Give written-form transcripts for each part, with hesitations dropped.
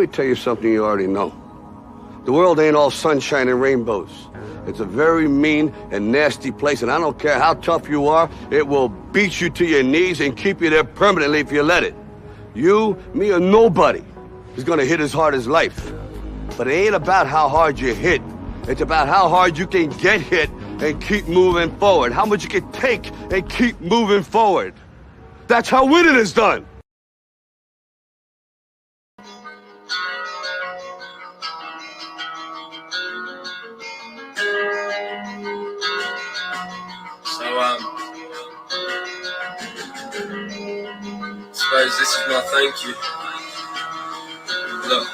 Let me tell you something you already know. The world ain't all sunshine and rainbows. It's a very mean and nasty place, and I don't care how tough you are, it will beat you to your knees and keep you there permanently if you let it. You, me, or nobody is gonna hit as hard as life. But it ain't about how hard you hit. It's about how hard you can get hit and keep moving forward. How much you can take and keep moving forward. That's how winning is done. Suppose this is my thank you. Look,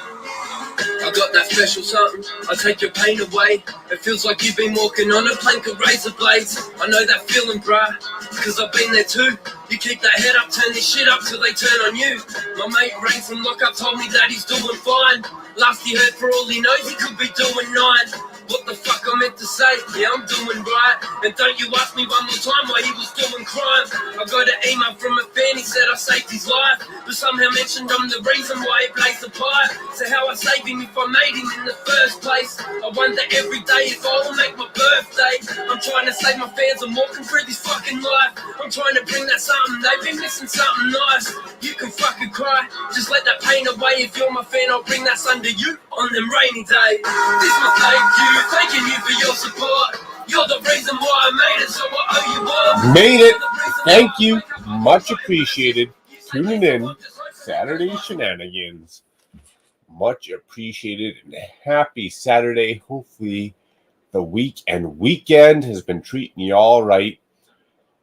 I got that special something, I take your pain away. It feels like you've been walking on a plank of razor blades. I know that feeling, bruh, cause I've been there too. You keep that head up, turn this shit up till they turn on you. My mate Ray from lockup told me that he's doing fine. Last he heard, for all he knows, he could be doing 9. What the fuck I meant to say? Yeah, I'm doing right. And don't you ask me one more time why he was doing crime. I got an email from a fan, he said I saved his life, but somehow mentioned I'm the reason why he blazed the pipe. So how I save him if I made him in the first place? I wonder every day if I will make my birthday. I'm trying to save my fans, I'm walking through this fucking life. I'm trying to bring that something, they've been missing something nice. You can fucking cry, just let that pain away. If you're my fan, I'll bring that sun to you on them rainy days. This my thank you. Thanking you for your support. You're the reason why I made it, so I owe you all. Made it. Thank you. Much appreciated. Tuning in. Saturday Shenanigans. Much appreciated and happy Saturday. Hopefully the week and weekend has been treating you all right.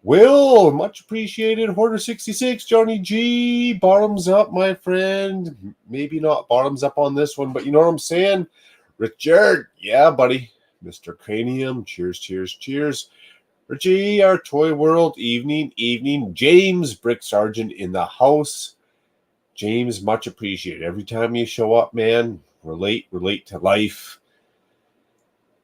Will, much appreciated. Hoarder 66, Johnny G. Bottoms up, my friend. Maybe not bottoms up on this one, but you know what I'm saying? Richard, yeah, buddy. Mr. Cranium, cheers, cheers, cheers. Richie, our Toy World, evening. James, Brick Sergeant in the house. James, much appreciated. Every time you show up, man, relate to life.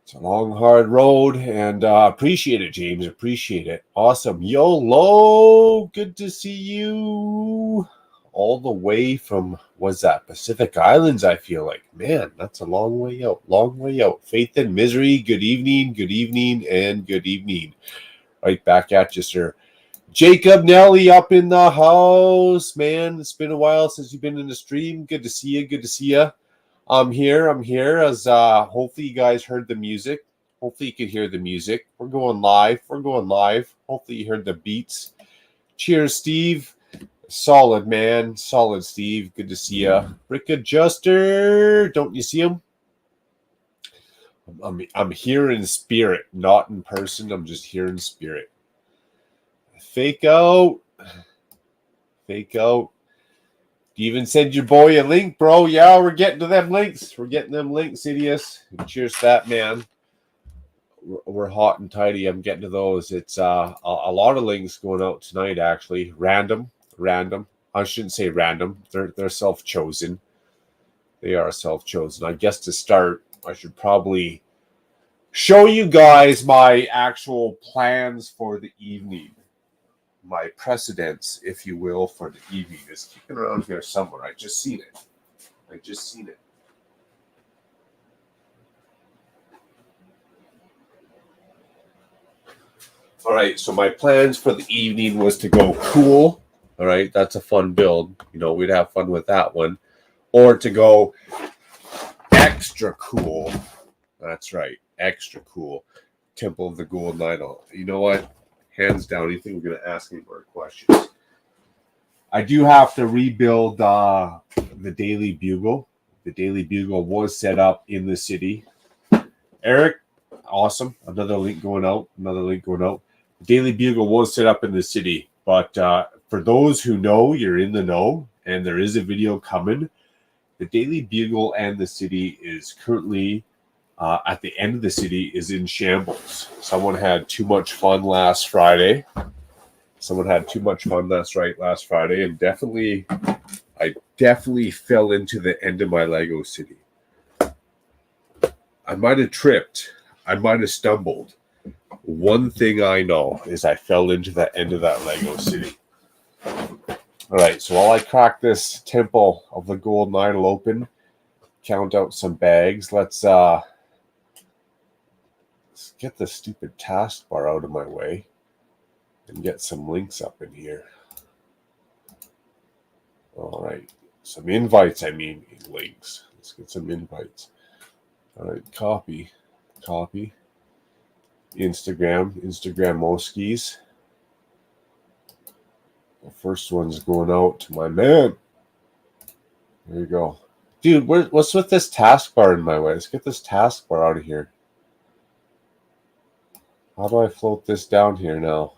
It's a long, hard road, and appreciate it, James. Appreciate it. Awesome. YOLO, good to see you. All the way from, what's that, Pacific Islands, I feel like. Man, that's a long way out. Faith and Misery, good evening, and good evening. Right back at you, sir. Jacob Nelly up in the house. Man, it's been a while since you've been in the stream. Good to see you. I'm here as hopefully you guys heard the music. Hopefully you could hear the music. We're going live. Hopefully you heard the beats. Cheers, Steve. Solid, man. Solid, Steve. Good to see ya. Brick Adjuster. Don't you see him? I'm here in spirit, not in person. I'm just here in spirit. Fake out. You even send your boy a link, bro. Yeah, we're getting to them links. Idiots. Cheers to that, man. We're hot and tidy. I'm getting to those. It's a lot of links going out tonight, actually. Random. I shouldn't say random. They're self-chosen. They are self-chosen. I guess to start, I should probably show you guys my actual plans for the evening. My precedents, if you will, for the evening is kicking around here somewhere. I just seen it. All right, so my plans for the evening was to go cool. All right, that's a fun build. You know, we'd have fun with that one. Or to go extra cool. That's right, extra cool. Temple of the Golden Idol. You know what? Hands down, anything we're going to ask any more questions. I do have to rebuild the Daily Bugle. The Daily Bugle was set up in the city. Eric, awesome. Another link going out. The Daily Bugle was set up in the city. But for those who know, you're in the know, and there is a video coming. The Daily Bugle and the city is currently at the end of the city is in shambles. Someone had too much fun last Friday. And I definitely fell into the end of my Lego city. I might have tripped. I might have stumbled. One thing I know is I fell into the end of that Lego city. All right, so while I crack this Temple of the Golden Idol open, count out some bags. Let's get the stupid taskbar out of my way and get some links up in here. All right. Some invites, links. Let's get some invites. All right, copy. Instagram Moskies. The first one's going out to my man. There you go. Dude, what's with this taskbar in my way? Let's get this taskbar out of here. How do I float this down here now?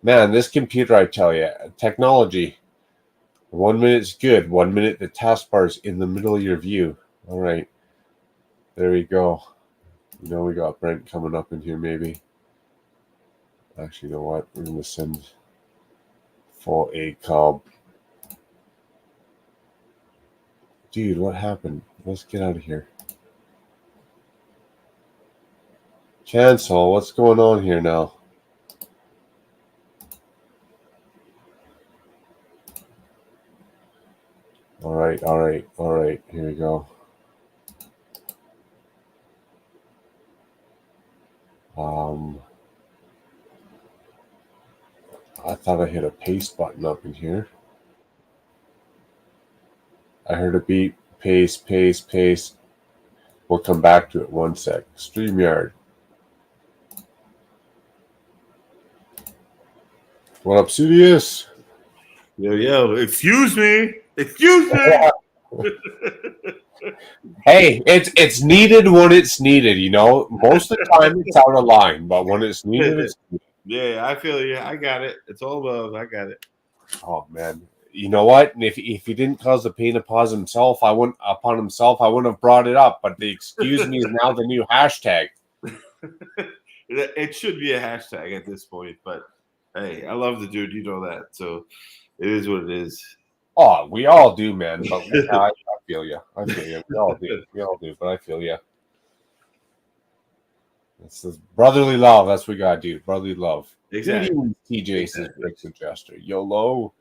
Man, this computer, I tell you, technology. 1 minute's good. 1 minute, the taskbar's in the middle of your view. All right. There we go. You know, we got Brent coming up in here, maybe. Actually, you know what? We're going to send full ACOB. Dude, what happened? Let's get out of here. Cancel. What's going on here now? All right. Here we go. I thought I hit a paste button up in here. I heard a beep. Paste. We'll come back to it 1 sec. StreamYard. What up, Studious? Yo, excuse me. Hey, it's needed when it's needed, you know. Most of the time it's out of line, but when it's needed, it's needed. Yeah, I feel you. I got it. It's all love. I got it. Oh man. You know what? And if he didn't cause the pain upon himself, I wouldn't have brought it up. But the excuse me is now the new hashtag. It should be a hashtag at this point, but hey, I love the dude. You know that, so it is what it is. Oh, we all do, man. But I feel you. We all do. But I feel you. It's this brotherly love. That's what we gotta do. Brotherly love. Exactly. TJ says big suggester. YOLO.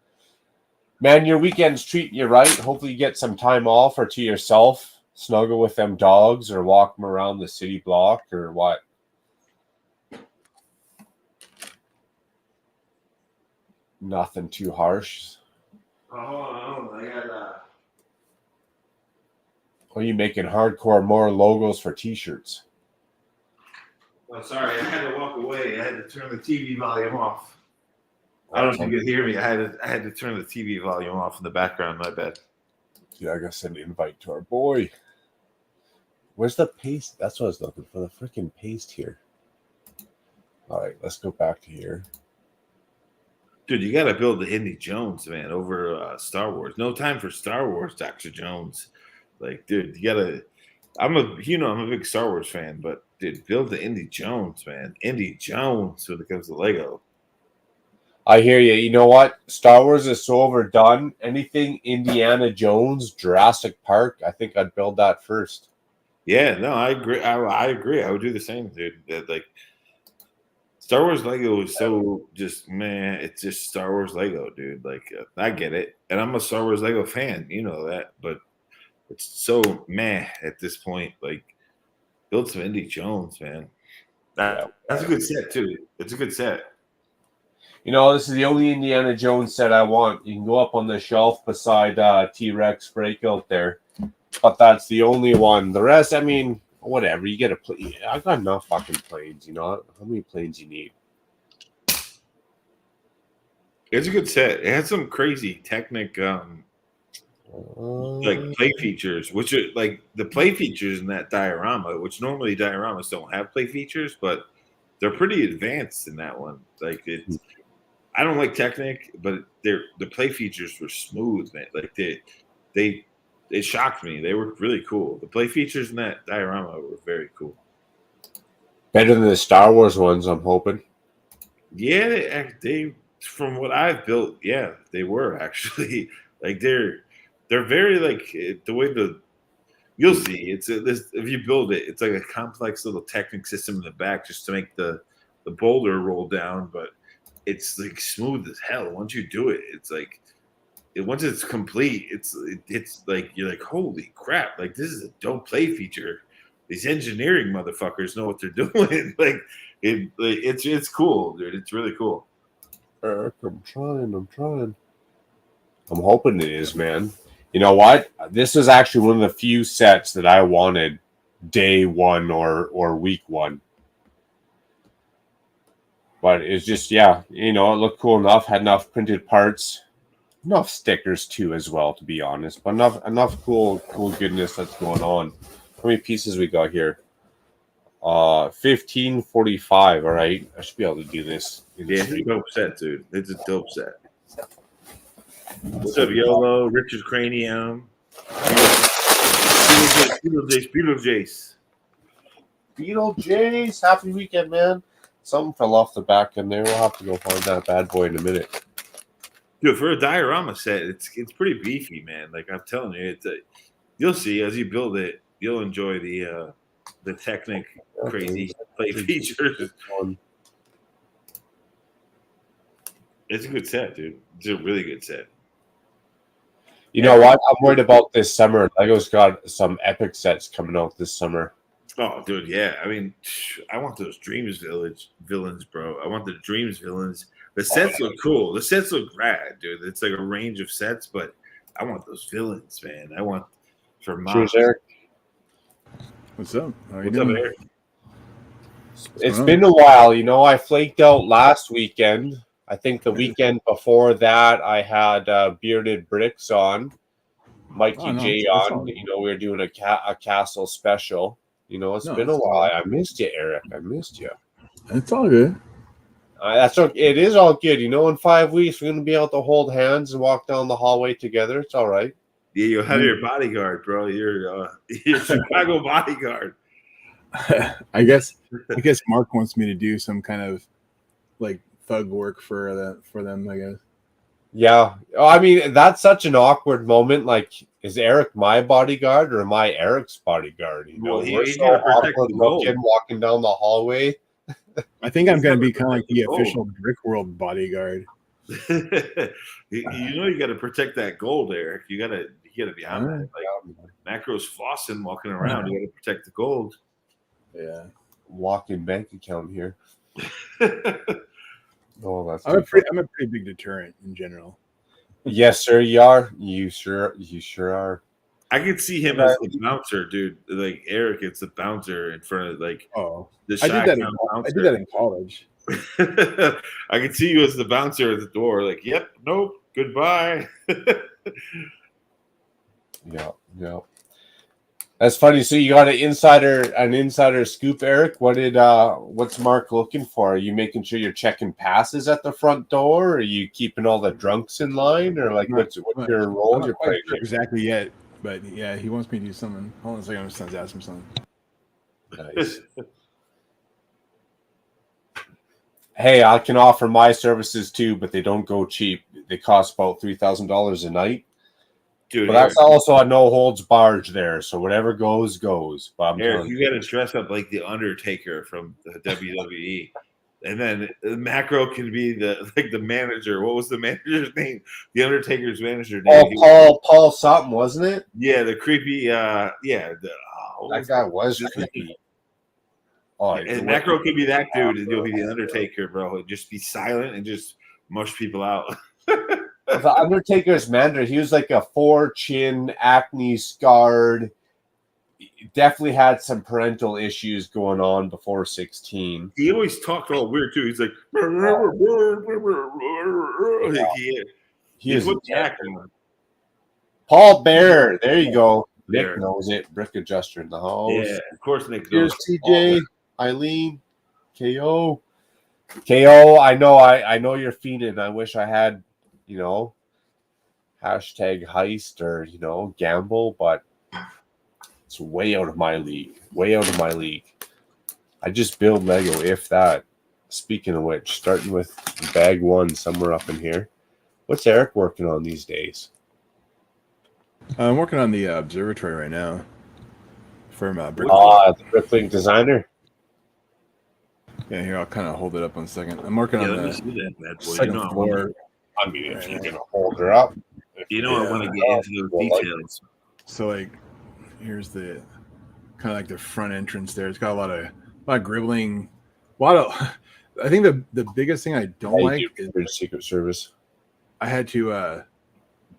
Man, your weekend's treating you right. Hopefully you get some time off or to yourself. Snuggle with them dogs or walk them around the city block or what? Nothing too harsh. Oh, I got Are you making hardcore more logos for t-shirts? Oh, sorry, I had to walk away. I had to turn the TV volume off. I don't know if you could hear me. I had to turn the TV volume off in the background. My bad. Yeah, I gotta send an invite to our boy. Where's the paste? That's what I was looking for. The freaking paste here. All right, let's go back to here. Dude, you got to build the Indy Jones, man, over Star Wars. No time for Star Wars, Dr. Jones. Like, dude, you got to. I'm a big Star Wars fan, but dude, build the Indy Jones, man. Indy Jones when it comes to Lego. I hear you. You know what? Star Wars is so overdone. Anything Indiana Jones, Jurassic Park, I think I'd build that first. Yeah, no, I agree. I agree. I would do the same, dude. Like Star Wars Lego is so just man. It's just Star Wars Lego, dude. Like I get it, and I'm a Star Wars Lego fan. You know that, but it's so meh at this point. Like build some Indy Jones, man. That's a good set too. It's a good set. You know, this is the only Indiana Jones set I want. You can go up on the shelf beside T-Rex Breakout there. But that's the only one. The rest, I mean, whatever. You get a plane. I got enough fucking planes, you know. How many planes you need? It's a good set. It has some crazy Technic like play features, which are like the play features in that diorama, which normally dioramas don't have play features, but they're pretty advanced in that one. Like it's I don't like Technic, but the play features were smooth, man. Like they shocked me. They were really cool. The play features in that diorama were very cool. Better than the Star Wars ones, I'm hoping. Yeah, they from what I've built, yeah, they were actually like they're very like the way you'll see it's if you build it, it's like a complex little Technic system in the back just to make the boulder roll down, but it's like smooth as hell. Once you do it, it's like once it's complete, it's like you're like, holy crap! Like this is a dope play feature. These engineering motherfuckers know what they're doing. Like it's cool, dude. It's really cool. Eric, I'm trying. I'm hoping it is, man. You know what? This was actually one of the few sets that I wanted day one or week one. But it's just, yeah, it looked cool enough. Had enough printed parts, enough stickers too, as well. To be honest, but enough cool goodness that's going on. How many pieces we got here? 1545. All right, I should be able to do this. Yeah, it's a dope set, dude. It's a dope set. What's up, YOLO? Richard Cranium. Beetlejuice. Happy weekend, man. Something fell off the back end there. We'll have to go find that bad boy in a minute. Dude, for a diorama set, it's pretty beefy, man. Like I'm telling you, you'll see as you build it, you'll enjoy the Technic crazy play features. It's a good set, dude. It's a really good set. You know what? I'm worried about this summer. Lego's got some epic sets coming out this summer. Oh, dude, yeah. I mean, I want those Dreams Village villains, bro. I want the Dreams villains. The sets look cool. The sets look rad, dude. It's like a range of sets, but I want those villains, man. I want for my. Cheers, Eric. What's up? What's up, Eric? It's been a while. I flaked out last weekend. I think the weekend before that, I had Bearded Bricks on, Mikey J on. We were doing a castle special. It's been a while. I missed you, Eric. I missed you. It's all good. That's okay. It is all good. In 5 weeks, we're going to be able to hold hands and walk down the hallway together. It's all right. Yeah, you'll have your bodyguard, bro. Your Chicago bodyguard. I guess Mark wants me to do some kind of like thug work for them, I guess. Yeah. I mean, that's such an awkward moment. Like, is Eric my bodyguard or am I Eric's bodyguard? We're so awkward looking walking down the hallway. I think I'm going to be kind of like the official Brick World bodyguard. You got to protect that gold, Eric. You got to be on that. Like Macro's flossing, walking around. You got to protect the gold. Yeah. Walking bank account here. Oh, that's. I'm a pretty big deterrent in general. Yes, sir. You are. You sure are. I could see him as the bouncer, dude. Like Eric, it's the bouncer in front of the I did that in college. I could see you as the bouncer at the door. Like, yep, nope, goodbye. Yeah. That's funny. So you got an insider scoop, Eric. What's Mark looking for? Are you making sure you're checking passes at the front door? Or are you keeping all the drunks in line? Or like what's your role you're playing? Exactly yet. But yeah, he wants me to do something. Hold on a second, I'm just going to ask him something. Nice. Hey, I can offer my services too, but they don't go cheap. They cost about $3,000 a night. Dude, but that's also a no holds barred there. So whatever goes. But Eric, you got to dress up like the Undertaker from the WWE. And then Macro can be the manager. What was the manager's name? The Undertaker's manager name. Oh, Paul something, wasn't it? Yeah, the creepy. That guy was creepy. Oh, and Macro could be that dude, and you'll be the Undertaker, bro. And just be silent and just mush people out. The Undertaker's manager, he was like a 4-chin, acne scarred. Definitely had some parental issues going on before 16. He always talked all weird too. He's like, he is Paul Bear. There you go. Nick knows it. Brick adjuster in the house. Yeah, of course Nick knows. Here's TJ, Eileen, KO. I know you're feeding. I wish I had, hashtag heist or, gamble, but it's way out of my league. I just build Lego, if that. Speaking of which, starting with bag one somewhere up in here. What's Eric working on these days? I'm working on the observatory right now. From the Bricklink designer. Yeah, here I'll kind of hold it up 1 second. I'm working on the second floor. I mean, if you're gonna hold her up. I want to get into those details. So like, here's the kind of like the front entrance there. It's got a lot of gribbling. I think the biggest thing I don't like is Secret Service. I had to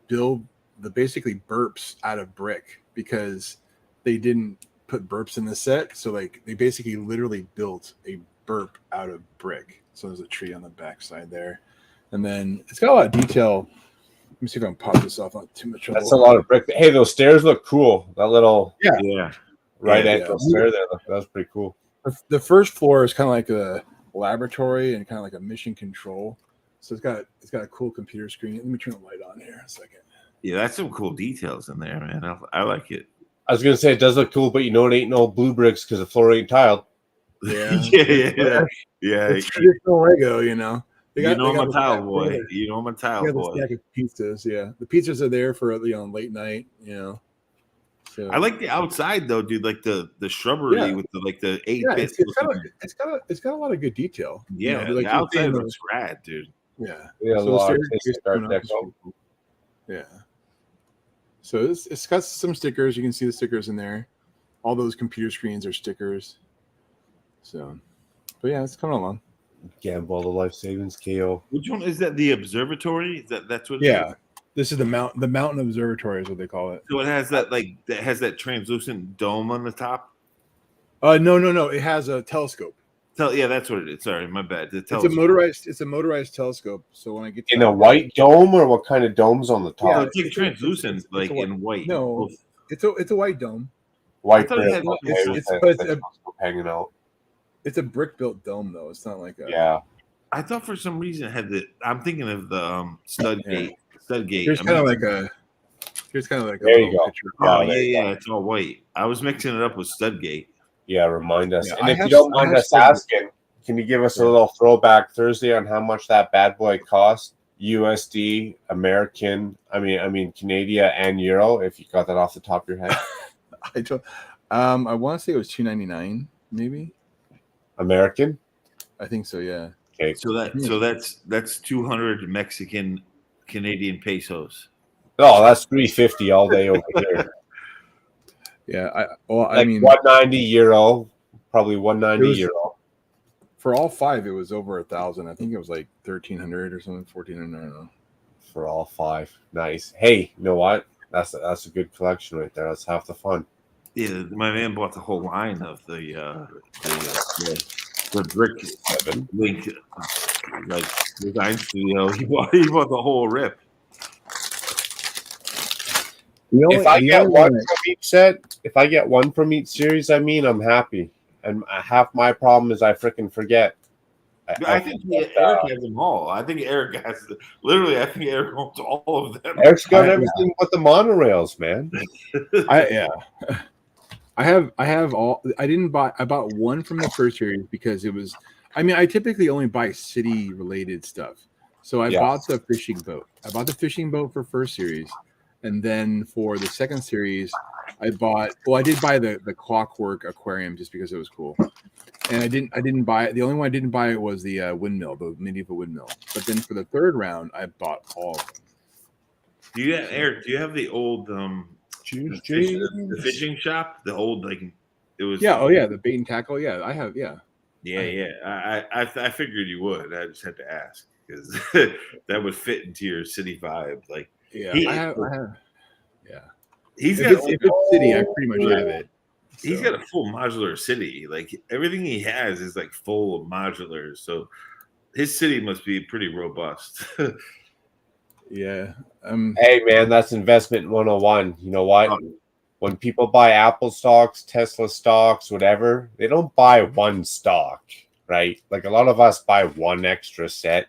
build the basically burps out of brick because they didn't put burps in the set. So like they basically literally built a burp out of brick. So there's a tree on the back side there. And then it's got a lot of detail. Let me see if I can pop this off. Not too much trouble. That's a lot of brick. Hey, those stairs look cool. That little right angle stair there. That was pretty cool. The first floor is kind of like a laboratory and kind of like a mission control. So it's got a cool computer screen. Let me turn the light on here a second. Yeah, that's some cool details in there, man. I like it. I was gonna say it does look cool, but it ain't no blue bricks because the floor ain't tiled. Yeah, yeah. It's traditional Lego, I'm a tile boy. I'm a tile boy. Stack of pizzas, yeah. The pizzas are there for late night, So I like the outside though, dude. Like the shrubbery with the 8 bits. It's got a lot of good detail. Yeah, the outside looks rad, dude. Yeah. Yeah. So it's got some stickers. You can see the stickers in there. All those computer screens are stickers. So, but yeah, it's coming along. Gamble the life savings KO. Which one is that? The observatory? That's what? This is the mountain observatory is what they call it. So it has that translucent dome on the top. No. It has a telescope. That's what it is. Sorry, my bad. It's a motorized telescope. So when I get to a white dome, or what kind of dome's on the top? Yeah, it's like translucent, in white. No, it's a white dome. White. It's hanging out. It's a brick built dome though. It's not like a. Yeah. I thought for some reason it had the. I'm thinking of the stud gate. Stud gate. Here's kind of like a. There you go. Picture. Oh yeah, it's all white. I was mixing it up with stud gate. Yeah, remind us. And if you don't mind us asking, can you give us a little throwback Thursday on how much that bad boy cost? USD, American, I mean Canadian and Euro, if you got that off the top of your head. I want to say it was $2.99, maybe. American? I think so, yeah. Okay. So that's 200 Mexican Canadian pesos. Oh, that's $3.50 all day over here. Yeah, I mean 190 euro, probably 190 euro. For all 5, it was over 1,000. I think it was like 1,300 or something, 1,400. I don't know. For all 5, nice. Hey, you know what? That's a good collection right there. That's half the fun. Yeah, my man bought the whole line of the brick link design studio. He bought the whole rip. If I get one from each set, if I get one from each series, I'm happy. And half my problem is I freaking forget. I think Eric has them all. I think Eric has I think Eric owns all of them. Eric's got everything but the monorails, man. I have all. I bought one from the first series because it was. I typically only buy city related stuff. So I bought the fishing boat. I bought the fishing boat for first series. And then for the second series, I did buy the clockwork aquarium just because it was cool. And I didn't buy it. The only one I didn't buy was the windmill, the medieval windmill. But then for the third round, I bought all of them. Eric, do you have the old the fishing shop? The old it was the bait and tackle. Yeah, I have I figured you would. I just had to ask because that would fit into your city vibe. I have. Yeah. If it's city, I pretty much have it. So. He's got a full modular city. Everything he has is full of modulars. So his city must be pretty robust. Yeah. Hey man, that's investment 101. You know what? When people buy Apple stocks, Tesla stocks, whatever, they don't buy one stock, right? Like a lot of us buy one extra set.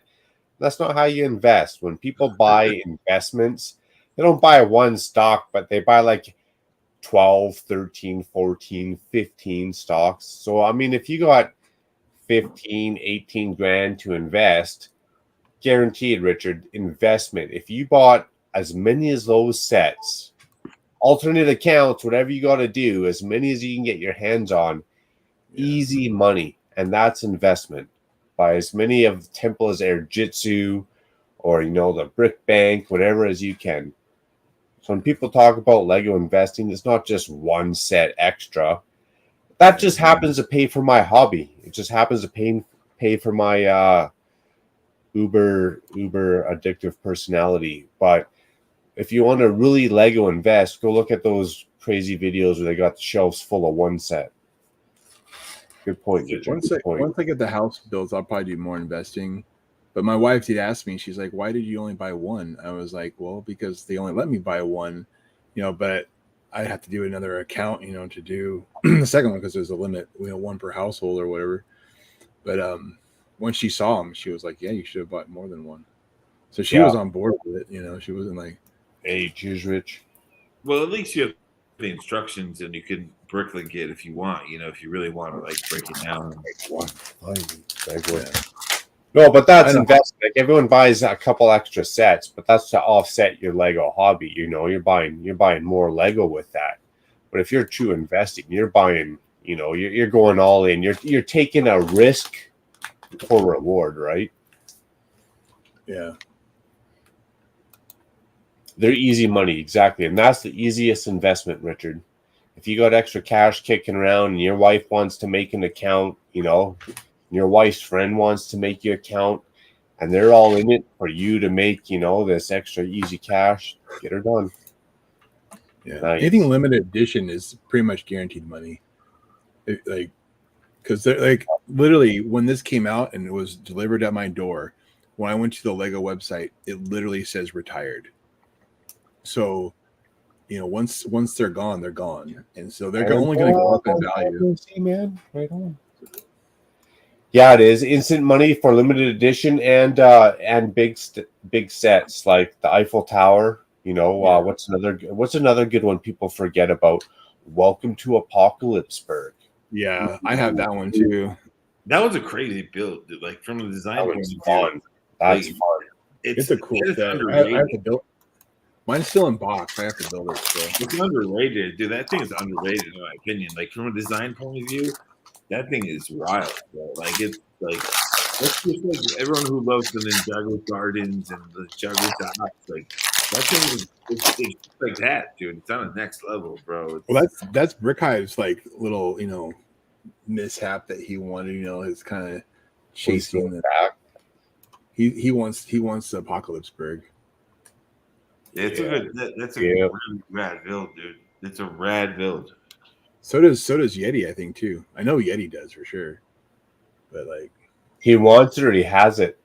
That's not how you invest. When people buy investments, they don't buy one stock, but they buy 12, 13, 14, 15 stocks. So, if you got 15, 18 grand to invest, guaranteed, Richard, investment. If you bought as many as those sets, alternate accounts, whatever you got to do, as many as you can get your hands on, easy money. And that's investment. Buy as many of Temple as Air Jitsu or the brick bank, whatever as you can. So when people talk about Lego investing, it's not just one set extra. That just happens to pay for my hobby. It just happens to pay for my uber addictive personality. But if you want to really Lego invest, go look at those crazy videos where they got the shelves full of one set. Good point, Richard. Once I get the house built, I'll probably do more investing. But my wife did ask me, she's like, why did you only buy one? I was like, well, because they only let me buy one, but I have to do another account, to do the second one because there's a limit, one per household or whatever. But when she saw them, she was like, yeah, you should have bought more than one. So she was on board with it. She wasn't like, hey, cheers, Rich. Well, at least you have the instructions and you can bricklink it if you want, if you really want to break it down. No, but that's investment. Like everyone buys a couple extra sets, but that's to offset your Lego hobby. You're buying more Lego with that. But if you're true investing, you're buying, you're going all in. You're taking a risk for reward, right? Yeah. They're easy money, exactly. And that's the easiest investment, Richard. If you got extra cash kicking around and your wife wants to make an account, your wife's friend wants to make you an account, and they're all in it for you to make, this extra easy cash, get her done. Yeah. Nice. Anything limited edition is pretty much guaranteed money. Because they're literally when this came out and it was delivered at my door, when I went to the Lego website, it literally says retired. So, once they're gone, they're gone, and so they're only going to go up in value. See, man, right on. Yeah, it is instant money for limited edition and big sets like the Eiffel Tower. What's another good one people forget about? Welcome to Apocalypseburg. Yeah, I have that one too. That was a crazy build, dude. Like from the design point of view. Fun. That's fun. It's a cool set. I have to build. Mine's still in box. I have to build it still. It's underrated, dude. That thing is underrated in my opinion. Like from a design point of view, that thing is wild, bro. It's just like everyone who loves the Ninjago Gardens and the Ninjago Docks, that thing is it's like that, dude. It's on the next level, bro. Well, that's Brickhive's little mishap that he wanted. His kind of chasing the back. He wants the Apocalypseburg. It's a good. That's a really rad build, dude. It's a rad build. So does Yeti, I think too. I know Yeti does for sure, but he wants it or he has it.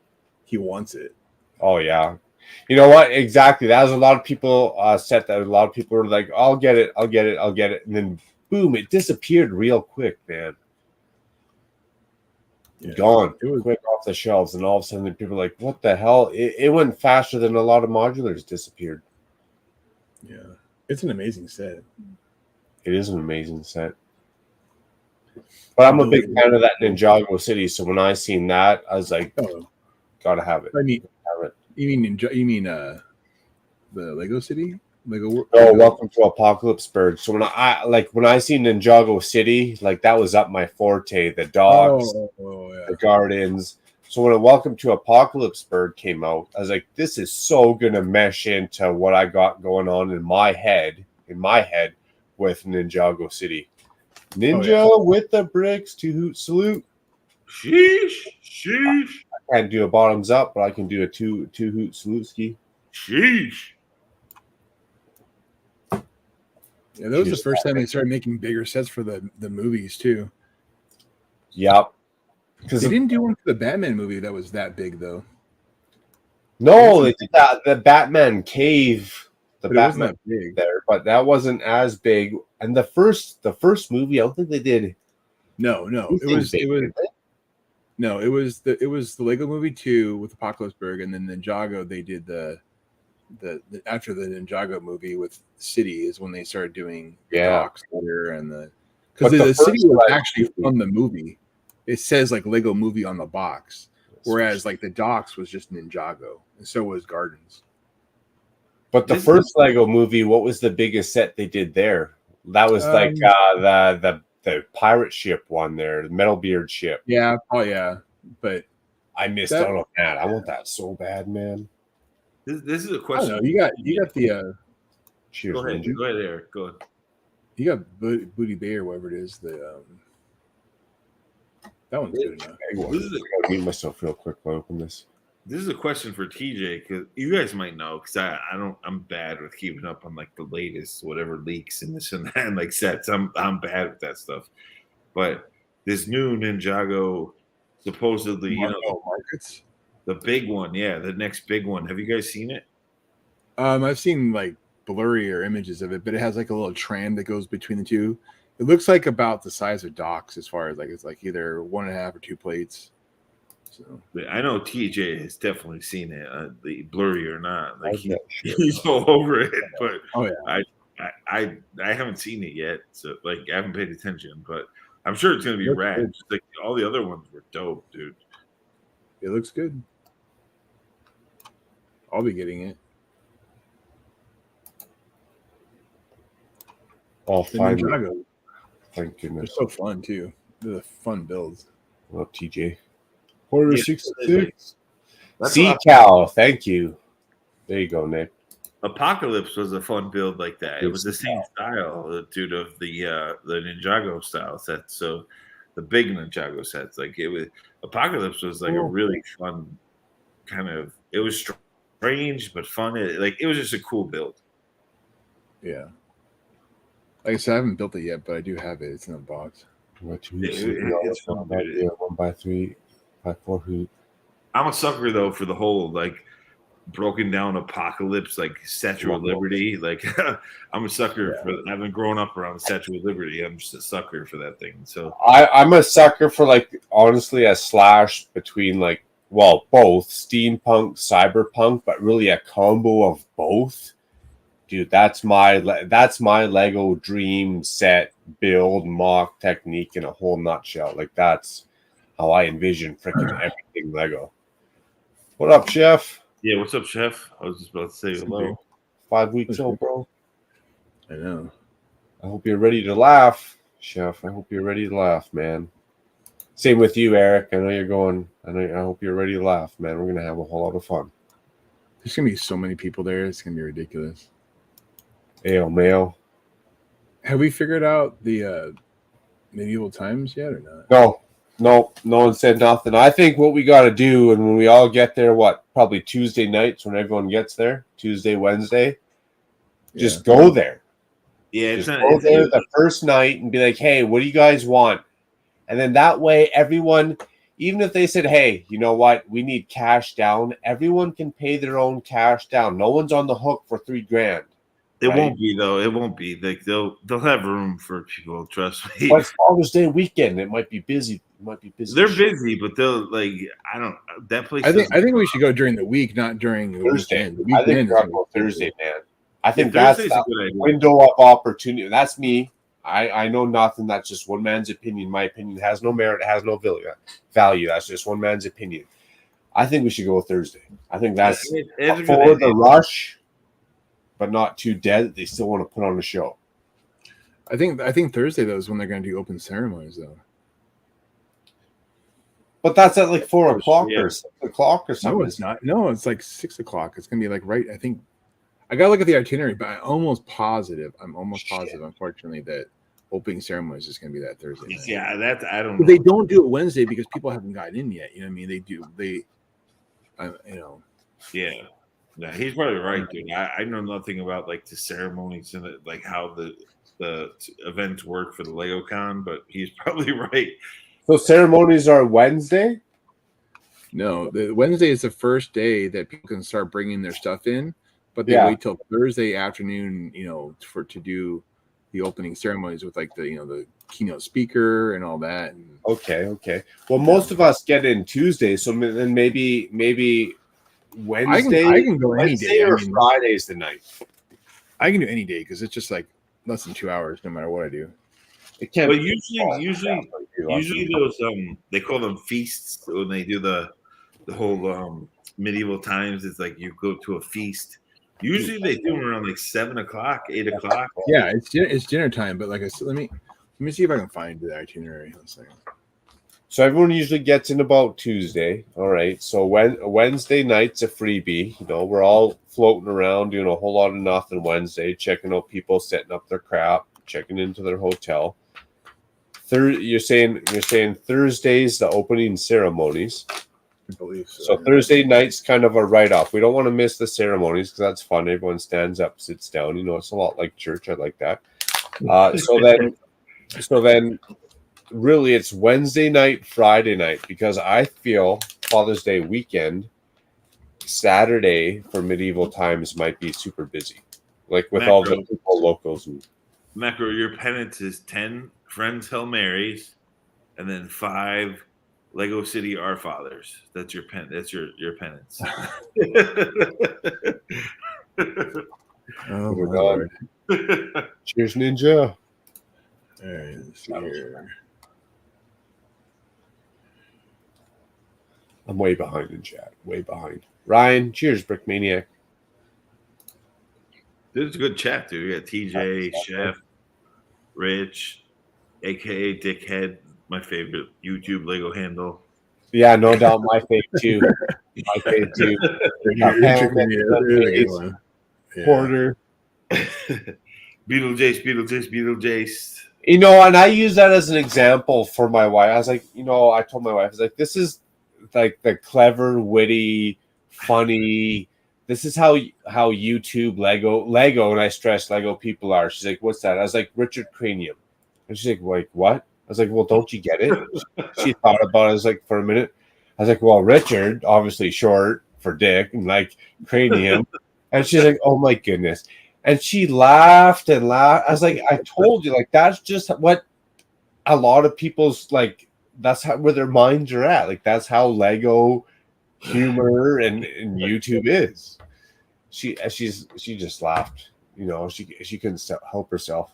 He wants it. Oh yeah, you know what? Exactly. That was a lot of people said that. A lot of people were like, "I'll get it, and then boom, it disappeared real quick, man. Yeah, gone. It was quick off the shelves, and all of a sudden, people were like, "What the hell?" It went faster than a lot of modulars disappeared. Yeah, it's an amazing set. It is an amazing set. But I'm a big fan of that Ninjago City, so when I seen that, I was like, gotta have it. You mean the Lego City? No, Welcome to Apocalypseburg. So when I seen Ninjago City, that was up my forte. The dogs, the gardens. So when Welcome to Apocalypseburg came out, I was like, this is so gonna mesh into what I got going on in my head with Ninjago City. Ninja with the bricks to hoot salute. Sheesh. I can't do a bottoms up, but I can do a two hoot salute ski. Sheesh. Yeah, that was the first time they started making bigger sets for the movies too. Yep. Because they didn't do one for the Batman movie that was that big though. No, they did that. The Batman cave. The but Batman it wasn't that big there, but that wasn't as big. And the first movie, I don't think they did. No, it was the Lego Movie 2 with Apocalypseburg, and then Ninjago they did the after the Ninjago movie with City is when they started doing Docks later and because the City was actually from the movie. It says Lego Movie on the box, whereas the Docks was just Ninjago, and so was Gardens. But the first Lego Movie, what was the biggest set they did there? That was the pirate ship one there, the Metalbeard ship. Yeah, but I missed out on that. I want that so bad, man. This is a I don't question. know. You got the Cheers, Go ahead. Ninja. Go ahead, Eric. Go ahead. you got Booty Bay or whatever it is. That one's good enough. I gotta mute myself real quick while I open this. This is a question for TJ because you guys might know because I don't. I'm bad with keeping up on like the latest whatever leaks and this and that and like sets. I'm bad with that stuff. But this new Ninjago, supposedly, Markets. the big one, yeah, the next big one. Have you guys seen it? I've seen like blurrier images of it, but it has like a little tram that goes between the two. It looks like about the size of docks as far as like it's like either 1.5 or 2 plates. So I know TJ has definitely seen it, the blurry or not. Like Okay, sure. he's all over it, but oh yeah, I haven't seen it yet, so like I haven't paid attention. But I'm sure it's gonna be Looks rad. good. Just like all the other ones were dope, dude. it looks good. I'll be getting it. All The five. Ninjago, Thank they're goodness. so fun too. They're fun builds. Well, TJ. Order Yeah, 66. That's Sea what cow. Thank you. There you go, Nick. Apocalypse was a fun build like that. It was the same style, dude, of the Ninjago style sets. So the big Ninjago sets, like it was Apocalypse was like a really fun kind of. It was strange but fun. It was just a cool build. Yeah. Like I said, I haven't built it yet, but I do have it. It's in a box. It's fun, dude. 1x3, by 4 hoop. I'm a sucker though for the whole like broken down apocalypse, like Statue of Liberty. Like I'm a sucker for having grown up around the Statue of Liberty. I'm just a sucker for that thing. So I'm a sucker for like honestly a slash between like both steampunk, cyberpunk, but really a combo of both. Dude, that's my Lego dream set build mock technique in a whole nutshell. Like that's how I envision freaking everything Lego. What up, Chef? yeah, what's up, Chef? I was just about to say hello. 5 weeks old, bro. I know. I hope you're ready to laugh, Chef. I hope you're ready to laugh, man. Same with you, Eric. I know you're going. I hope you're ready to laugh, man. We're gonna have a whole lot of fun. There's gonna be so many people there. It's gonna be ridiculous. Ayo, mayo. Have we figured out the medieval times yet or not? No one said nothing. I think what we got to do, and when we all get there, probably Tuesday nights when everyone gets there, Tuesday, Wednesday, just go there. Yeah, just go there the first night and be like, hey, what do you guys want? And then that way, everyone, even if they said, hey, you know what, we need cash down, everyone can pay their own cash down. No one's on the hook for $3,000. It won't be though. It won't be. Like they'll have room for people. Trust me. But it's Father's Day weekend. It might be busy. They're busy, but they'll like. I don't. That place. I think we should go during the week, not during the Thursday. weekend. I think we're go Thursday, man. I think Thursday's that's a good idea. window of opportunity. That's me. I know nothing. That's just one man's opinion. My opinion has no merit. It has no value. That's just one man's opinion. I think we should go Thursday. I think that's for the rush, but not too dead. They still want to put on a show. I think Thursday though is when they're going to do open ceremonies though. But that's at like 4 o'clock or 6 o'clock or something. No, it's not. No, it's like 6 o'clock. It's gonna be like right. I think I gotta look at the itinerary, but I'm almost positive. Unfortunately, that opening ceremony is just gonna be that Thursday night. Yeah, that I don't know. They don't do it Wednesday because people haven't gotten in yet. You know what I mean? They do. Yeah. Yeah, he's probably right, dude. I know nothing about like the ceremonies and like how the events work for the Lego Con, but he's probably right. So ceremonies are Wednesday? No, the Wednesday is the first day that people can start bringing their stuff in, but they wait till Thursday afternoon, to do the opening ceremonies with like the keynote speaker and all that. And, okay. Well, most of us get in Tuesday, so then maybe Wednesday. I can go any day. Or Friday's the night. I can do any day because it's just like less than 2 hours, no matter what I do. It can't. But usually those they call them feasts when they do the whole medieval times. It's like you go to a feast. Usually they do them around like 7 o'clock, 8 o'clock. Yeah, it's dinner time. But like I said, let me see if I can find the itinerary. One second. So everyone usually gets in about Tuesday. All right. So Wednesday night's a freebie. You know, we're all floating around doing a whole lot of nothing Wednesday, checking out people setting up their crap, checking into their hotel. You're saying Thursday's the opening ceremonies. I believe so. So Thursday night's kind of a write-off. We don't want to miss the ceremonies because that's fun. Everyone stands up, sits down. You know, it's a lot like church. I like that. So then, really, it's Wednesday night, Friday night, because I feel Father's Day weekend, Saturday for medieval times might be super busy, like with all the people locals. Macro, your penance is 10 Friends Hail Marys, and then 5 Lego City Our Fathers. That's your That's your penance. Oh my Lord. Cheers, Ninja. All right, let's see here. I'm way behind in chat. Way behind. Ryan, cheers, Brick Maniac. This is a good chat, dude. We got TJ, Chef, Rich, aka Dickhead, my favorite YouTube Lego handle. Yeah, no doubt, my fave too. My fave too. Porter. Beetlejuice. You know, and I use that as an example for my wife. I was like, you know, I told my wife, I was like, this is like the clever, witty, funny. This is how YouTube Lego, and I stress Lego people are. She's like, what's that? I was like, Richard Cranium. And she's like, what? I was like, well, don't you get it? She thought about it. I was like, for a minute. I was like, well, Richard, obviously short for dick, and like cranium. And she's like, oh my goodness. And she laughed and laughed. I was like, I told you, like, that's just what a lot of people's, like, that's how where their minds are at. Like, that's how Lego humor and YouTube is. She just laughed. You know, she couldn't help herself.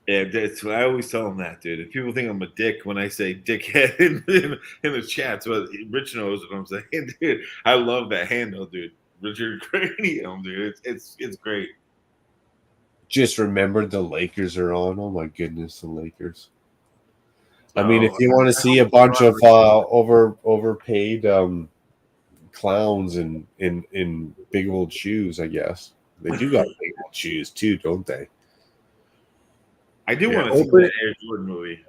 Yeah, that's what I always tell them that, dude. If people think I'm a dick when I say dickhead in the chats, but Rich knows what I'm saying, dude. I love that handle, dude. Richard Cranium, dude. It's great. Just remembered the Lakers are on. Oh my goodness, the Lakers. I mean, if you want to see a bunch of overpaid clowns in big old shoes, I guess they do got big old shoes too, don't they? I do want to see that Air Jordan movie.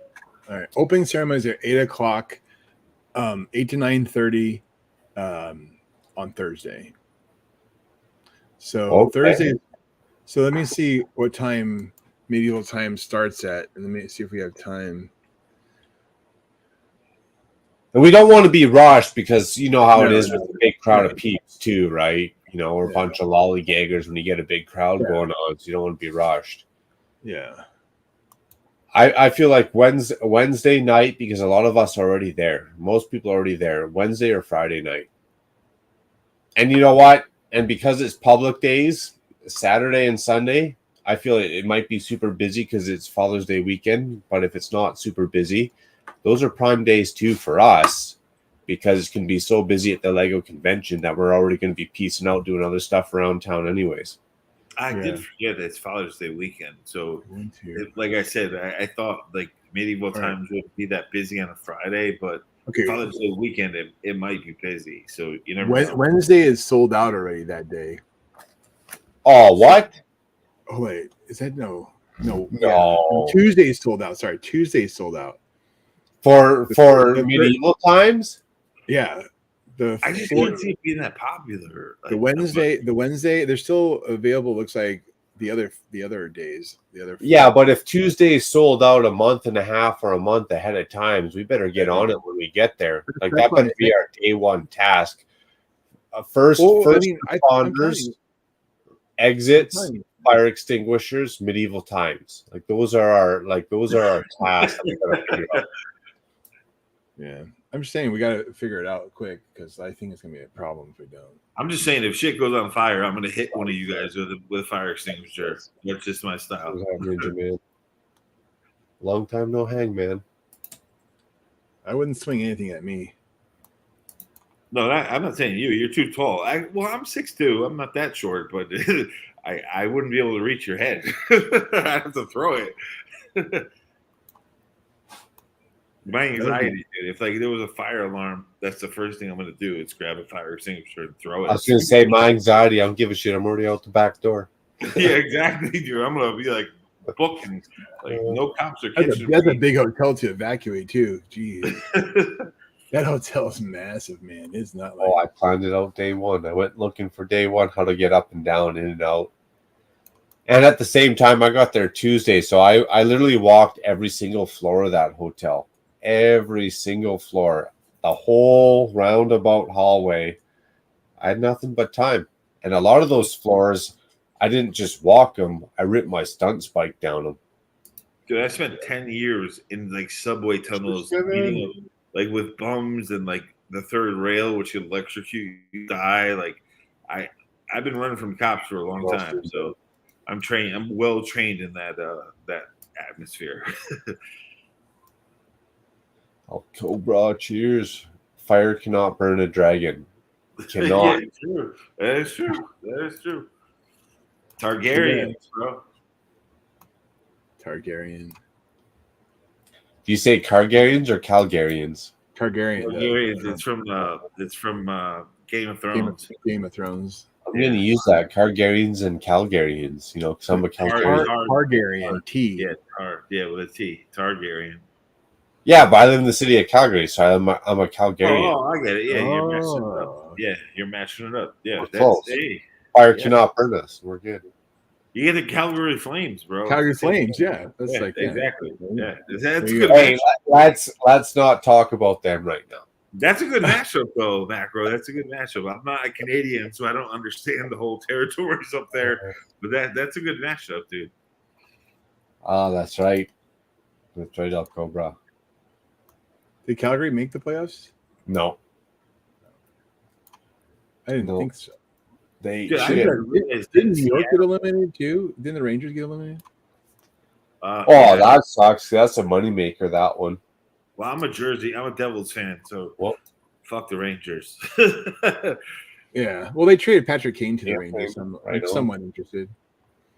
All right, opening ceremonies are 8:00, 8 to 9:30, on Thursday. So Thursday. So let me see what time medieval time starts at, and let me see if we have time. And we don't want to be rushed because you know how it is with a big crowd of peeps too, right? You know, we're a bunch of lollygaggers when you get a big crowd going on, so you don't want to be rushed. Yeah. I feel like Wednesday night, because a lot of us are already there. Most people are already there. Wednesday or Friday night. And you know what? And because it's public days, Saturday and Sunday, I feel it might be super busy because it's Father's Day weekend. But if it's not super busy, those are prime days too for us because it can be so busy at the Lego convention that we're already going to be piecing out doing other stuff around town anyways. I did forget that it's Father's Day weekend. So, like I said, I thought like medieval times would be that busy on a Friday, but Father's Day weekend, it might be busy. So, you never know. Wednesday is sold out already that day. Oh, what? Oh, wait. Is that no? Yeah. Tuesday is sold out. Sorry. Tuesday is sold out. For medieval times? Yeah. I just didn't see it being that popular. Like, the Wednesday, they're still available. Looks like the other days. Yeah, but if Tuesday is sold out a month and a half or a month ahead of times, we better get on it when we get there. Like that better be our day one task. First responders, exits, fire extinguishers, medieval times. Like those are our tasks that we gotta figure out. Yeah. I'm just saying we got to figure it out quick because I think it's going to be a problem if we don't. I'm just saying if shit goes on fire, I'm going to hit one of you guys with a fire extinguisher. That's just my style. Long time no hang, man. I wouldn't swing anything at me. No, I'm not saying you. You're too tall. I'm 6'2". I'm not that short, but I wouldn't be able to reach your head. I'd have to throw it. My anxiety, dude. If like there was a fire alarm, that's the first thing I'm gonna do. It's grab a fire extinguisher and throw it. I was gonna say my anxiety. I don't give a shit. I'm already out the back door. Yeah, exactly, dude. I'm gonna be like booking, like no cops are That's catching a me. big hotel to evacuate too. Jeez, that hotel's massive, man. It's not like. Oh, I planned it out day one. I went looking for day one how to get up and down, in and out. And at the same time, I got there Tuesday, so I literally walked every single floor of that hotel. Every single floor, the whole roundabout hallway. I had nothing but time. And a lot of those floors, I didn't just walk them. I ripped my stunt bike down them. Dude, I spent 10 years in like subway tunnels, meeting up, like with bums and like the third rail, which could electrocute you, die. Like I've been running from cops for a long time, so I'm trained. I'm well trained in that atmosphere. Oh, Cobra, cheers. Fire cannot burn a dragon. Cannot. Yeah, true. That is true. That is true. Targaryens, bro. Targaryen. Do you say Targaryens or Calgarians? Targaryen. Targaryens. It's from Game of Thrones. Game of Thrones. I'm going to use that. Targaryens and Calgarians, because I'm a Calgarian. Targaryen. T. Yeah, with a T. Targaryen. Yeah, but I live in the city of Calgary, so I'm a Calgarian. Oh, I get it. Yeah, you're matching it up. Yeah, you're matching it up. Yeah, We're close. Hey, Fire cannot burn us. We're good. You get the Calgary Flames, bro. Calgary Flames, yeah. That's exactly. Yeah, that's you good. Hey, let's not talk about them right now. That's a good matchup, though, Macro. That's a good matchup. I'm not a Canadian, so I don't understand the whole territories up there. But that's a good matchup, dude. Oh, that's right. That's right up, Cobra. Did Calgary make the playoffs? No. I didn't think so. They didn't New York get eliminated too? Didn't the Rangers get eliminated? That sucks. That's a moneymaker, that one. Well, I'm a Devils fan, so fuck the Rangers. Yeah. Well, they traded Patrick Kane to the Rangers. I'm somewhat interested.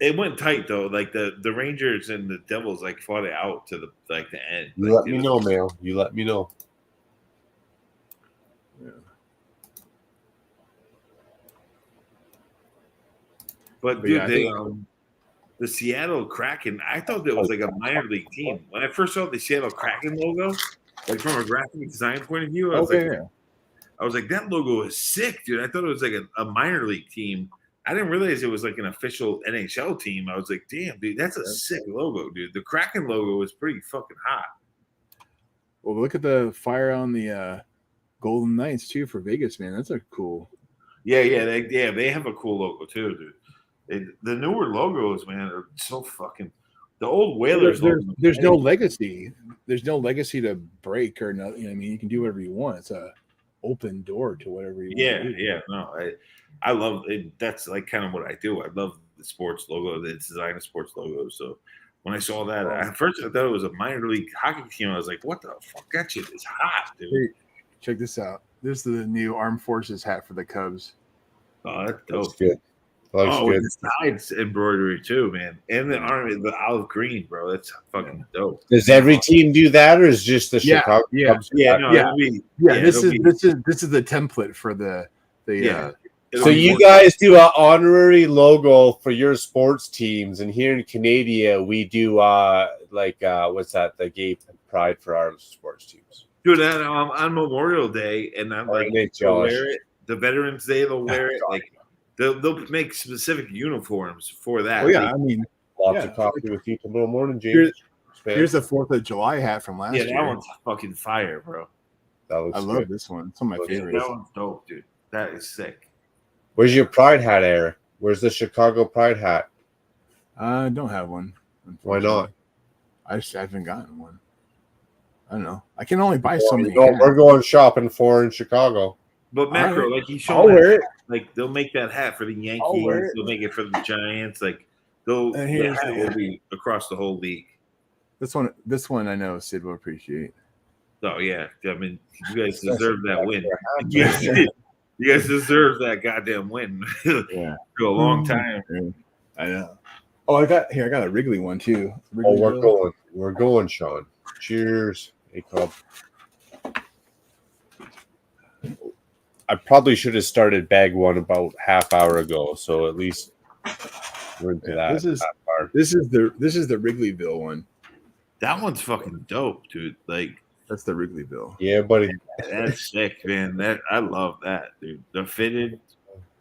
It went tight though. Like the Rangers and the Devils like fought it out to the end. You let me know, Mail. You let me know. Yeah. But dude, the Seattle Kraken, I thought that was like a minor league team. When I first saw the Seattle Kraken logo, like from a graphic design point of view, I was like, that logo is sick, dude. I thought it was like a minor league team. I didn't realize it was like an official NHL team. I was like, damn, dude, that's a sick logo, dude. The Kraken logo is pretty fucking hot. Well, look at the fire on the Golden Knights too for Vegas, man. That's a cool. Yeah, they have a cool logo too, dude. The newer logos, man, are so fucking. The old Whalers. There's no legacy. There's no legacy to break or nothing. I mean, you can do whatever you want. It's a open door to whatever you want. To do. Yeah. No, I love it. That's like kind of what I do. I love the sports logo, the design of sports logos. So when I saw that, at first I thought it was a minor league hockey team. I was like, what the fuck? That shit is hot, dude. Hey, check this out. This is the new Armed Forces hat for the Cubs. Oh, that's dope. That's good. Good. The sides embroidery too, man. And the olive green, bro. That's fucking dope. Does every team do that, or is just the Chicago Cubs? This is the template for the So you guys do an honorary logo for your sports teams, and here in Canada we do what's that? The gay pride for our sports teams. Dude, on Memorial Day, and I'm like, they'll wear it. The Veterans Day, they'll wear it. Like they'll make specific uniforms for that. Oh yeah, I mean, lots of coffee with you tomorrow morning, James. Here's the 4th of July hat from last year. Yeah, that one's fucking fire, bro. I love this one. It's one of my favorites. That one's dope, dude. That is sick. Where's your pride hat, Eric? Where's the Chicago pride hat? I don't have one. Why not? I just haven't gotten one. I don't know. I can only buy so many. We're going shopping for in Chicago. But Macro, like he's showing, like they'll make that hat for the Yankees. They'll make it for the Giants. Like the hat will be across the whole league. This one I know Sid will appreciate. Oh yeah, I mean you guys deserve that win. You guys deserve that goddamn win. For a long time. I know. Oh, I got a Wrigley one too. We're going, Sean. Cheers. A club. I probably should have started bag one about half hour ago, so at least we're into that. This is the Wrigleyville one. That one's fucking dope, dude. Like That's the Wrigleyville. Yeah, buddy. that's sick, man. That I love that, dude. The fitted.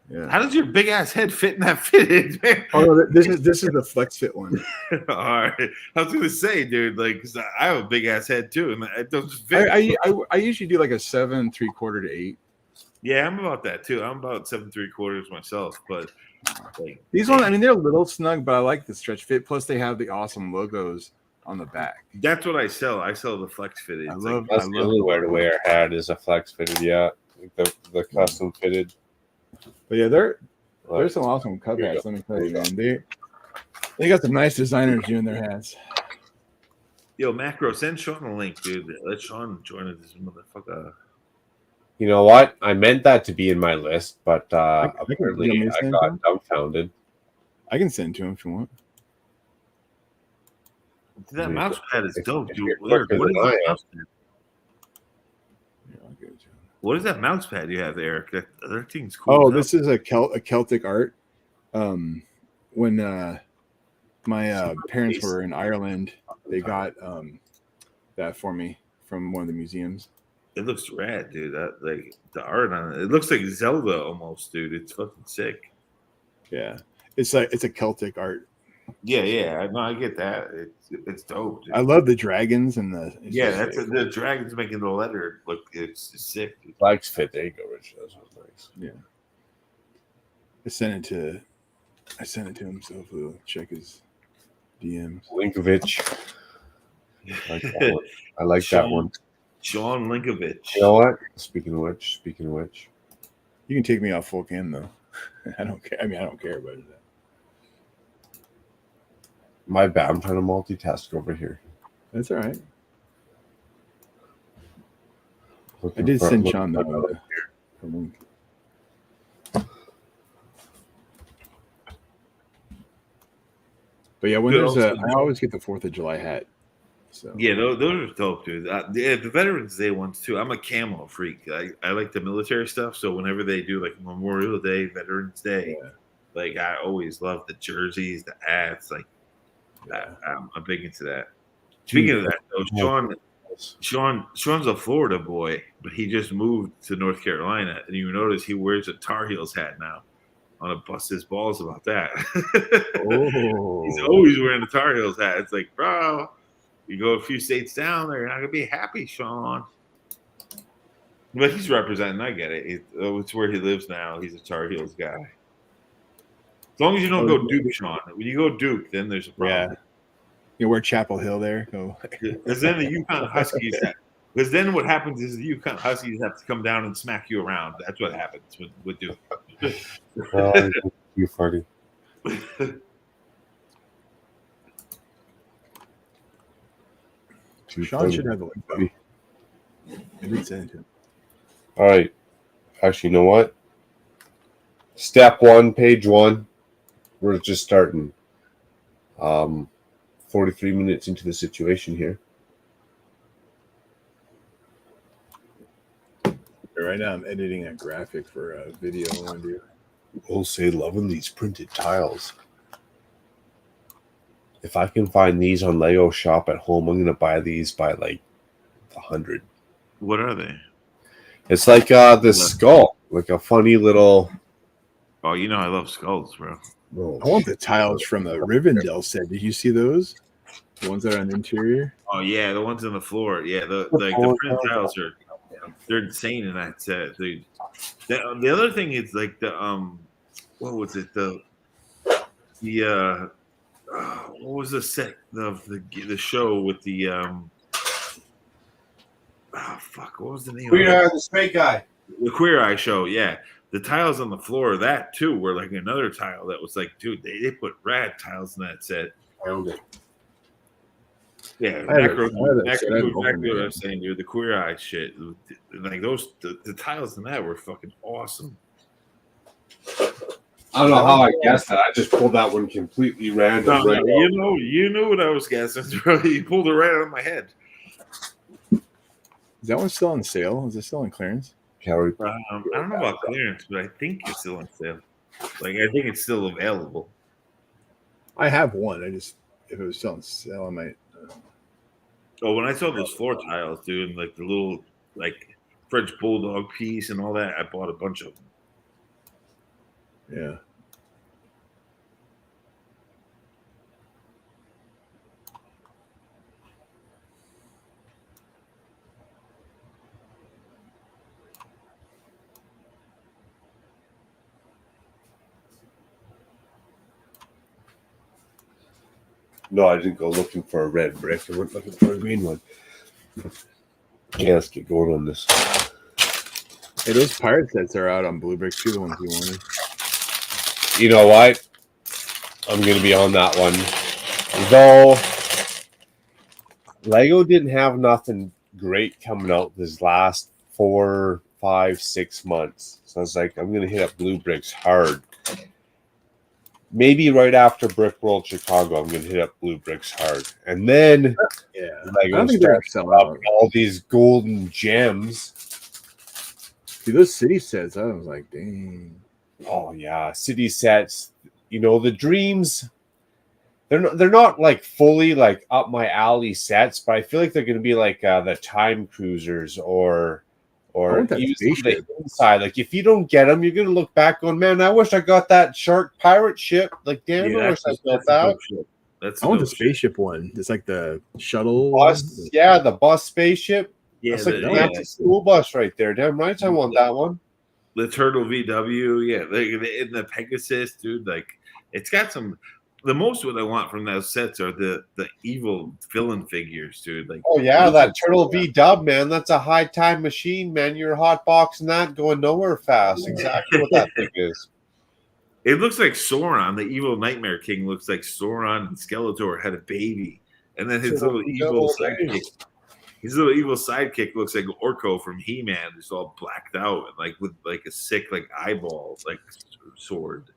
Yeah. How does your big ass head fit in that fitted, man? Oh no, this is the flex fit one. All right. I was gonna say, dude, like, 'cause I have a big ass head too, and it doesn't fit. I usually do like a 7 3/4 to 8. Yeah, I'm about that too. I'm about 7 3/4 myself, but like, These ones, I mean, they're a little snug, but I like the stretch fit. Plus, they have the awesome logos on the back. that's what I sell. I sell the flex fitted. I It's love. That's the only way to wear a hat is a flex fitted. Yeah, like the custom fitted. But yeah, there's some awesome cup hats. Let me tell you, man. They got some nice designers doing their hats. Yo, Macro, send Sean a link, dude. Let Sean join this motherfucker. You know what? I meant that to be in my list, but apparently you want me to I send got him? dumbfounded. I can send it to him if you want. That mouse pad is dope, dude. You're What quicker is than I that am. mouse pad? Yeah, I'll give it to him. What is that mouse pad you have, Eric? That thing's cool. Oh, as this is a Celtic art. When my parents were in Ireland, they got that for me from one of the museums. hell. It looks rad, dude. That like the art on it. It looks like Zelda almost, dude. It's fucking sick. Yeah, it's a Celtic art. Yeah. No, I get that. It's dope, dude. I love the dragons and it's Yeah, just that's sick. the dragon's making the letter look. It's sick. Dude. Flex fit. There you go, Rich. That's nice. Yeah. I sent it to him so he'll check his DMs. Linkovich. I like that one. I like that one. Sean Linkovich. You know what? Speaking of which, You can take me off full cam though. I don't care. I mean, I don't care about that. my bad. I'm trying to multitask over here. That's all right. I did send Sean that one. But yeah, when there's I always get the 4th of July hat. So Yeah, those are dope, dude. The Veterans Day ones too. I'm a camo freak. I like the military stuff. So whenever they do like Memorial Day, Veterans Day, yeah. like I always love the jerseys, the hats. Like I'm big into that. Speaking of that, though, Sean's a Florida boy, but he just moved to North Carolina, and you notice he wears a Tar Heels hat now. I want to bust his balls about that. Oh. He's always wearing a Tar Heels hat. It's like, bro, you go a few states down there, you're not gonna be happy, Sean. But he's representing. I get it. It's where he lives now. He's a Tar Heels guy. As long as you don't go Duke, Sean. When you go Duke, then there's a problem. Yeah. You wear Chapel Hill there. Go. Because then the UConn Huskies. Because then what happens is the UConn Huskies have to come down and smack you around. That's what happens with Duke. You funny. Sean should have a link. Though. I did send it to him. All right. Actually, you know what? Step 1, page 1. We're just starting. 43 minutes into the situation here. Right now, I'm editing a graphic for a video I want to do. We'll say loving these printed tiles. If I can find these on Lego Shop at home, I'm going to buy these by like 100. What are they? It's like this skull, like a funny little. Oh, you know I love skulls, bro. Oh, I want the tiles from the Rivendell set. Did you see those? The ones that are on the interior? Oh yeah, the ones on the floor. Yeah, the print tiles they're insane in that set, dude. The other thing is like the what was it what was the set of the show with the what was the name? Queer Eye, the straight guy. The Queer Eye show, yeah. The tiles on the floor, that too, were like another tile that was like, dude, they put rad tiles in that set. Found it. Yeah, exactly what I was saying, dude. The Queer Eye shit, like those, the tiles in that were fucking awesome. I don't know how I guessed that. I just pulled that one completely random. You knew what I was guessing, bro. You pulled it right out of my head. Is that one still on sale? Is it still on clearance? I don't know about clearance, but I think it's still on sale. Like, I think it's still available. I have one. I just, if it was still on sale, I might. Oh, when I saw those floor tiles, dude, and like the little like French bulldog piece and all that, I bought a bunch of them. Yeah. No, I didn't go looking for a red brick. I went looking for a green one. Yeah, let's get going on this. Hey, those pirate sets are out on Blue Brick too, the ones you wanted. You know what? I'm going to be on that one. Though Lego didn't have nothing great coming out this last 4, 5, 6 months. So I was like, I'm going to hit up Blue Bricks hard. Maybe right after Brick World Chicago, I'm going to hit up Blue Bricks hard. And then I don't think they're selling out. All these golden gems. See, those city sets, I was like, dang. Oh, yeah. City sets. You know, the dreams, they're not like fully like up my alley sets, but I feel like they're going to be like the Time Cruisers or even the inside. Like, if you don't get them, you're going to look back on, man, I wish I got that shark pirate ship. Like, damn, I wish I got that. I want the spaceship one. It's like the shuttle bus. one. Yeah, the bus spaceship. Yeah, that's like the school bus right there. Damn right, I want that one. The Turtle VW, yeah, in the Pegasus, dude. Like, it's got some. The most what I want from those sets are the evil villain figures, dude. Like, oh yeah, that Turtle V Dub, man. That's a high time machine, man. You're hot boxing that, going nowhere fast. Exactly what that thing is. It looks like Sauron, the evil Nightmare King. Looks like Sauron and Skeletor had a baby, and then his little evil sidekick. His little evil sidekick looks like Orko from He-Man, just all blacked out and like with like a sick like eyeball like sword.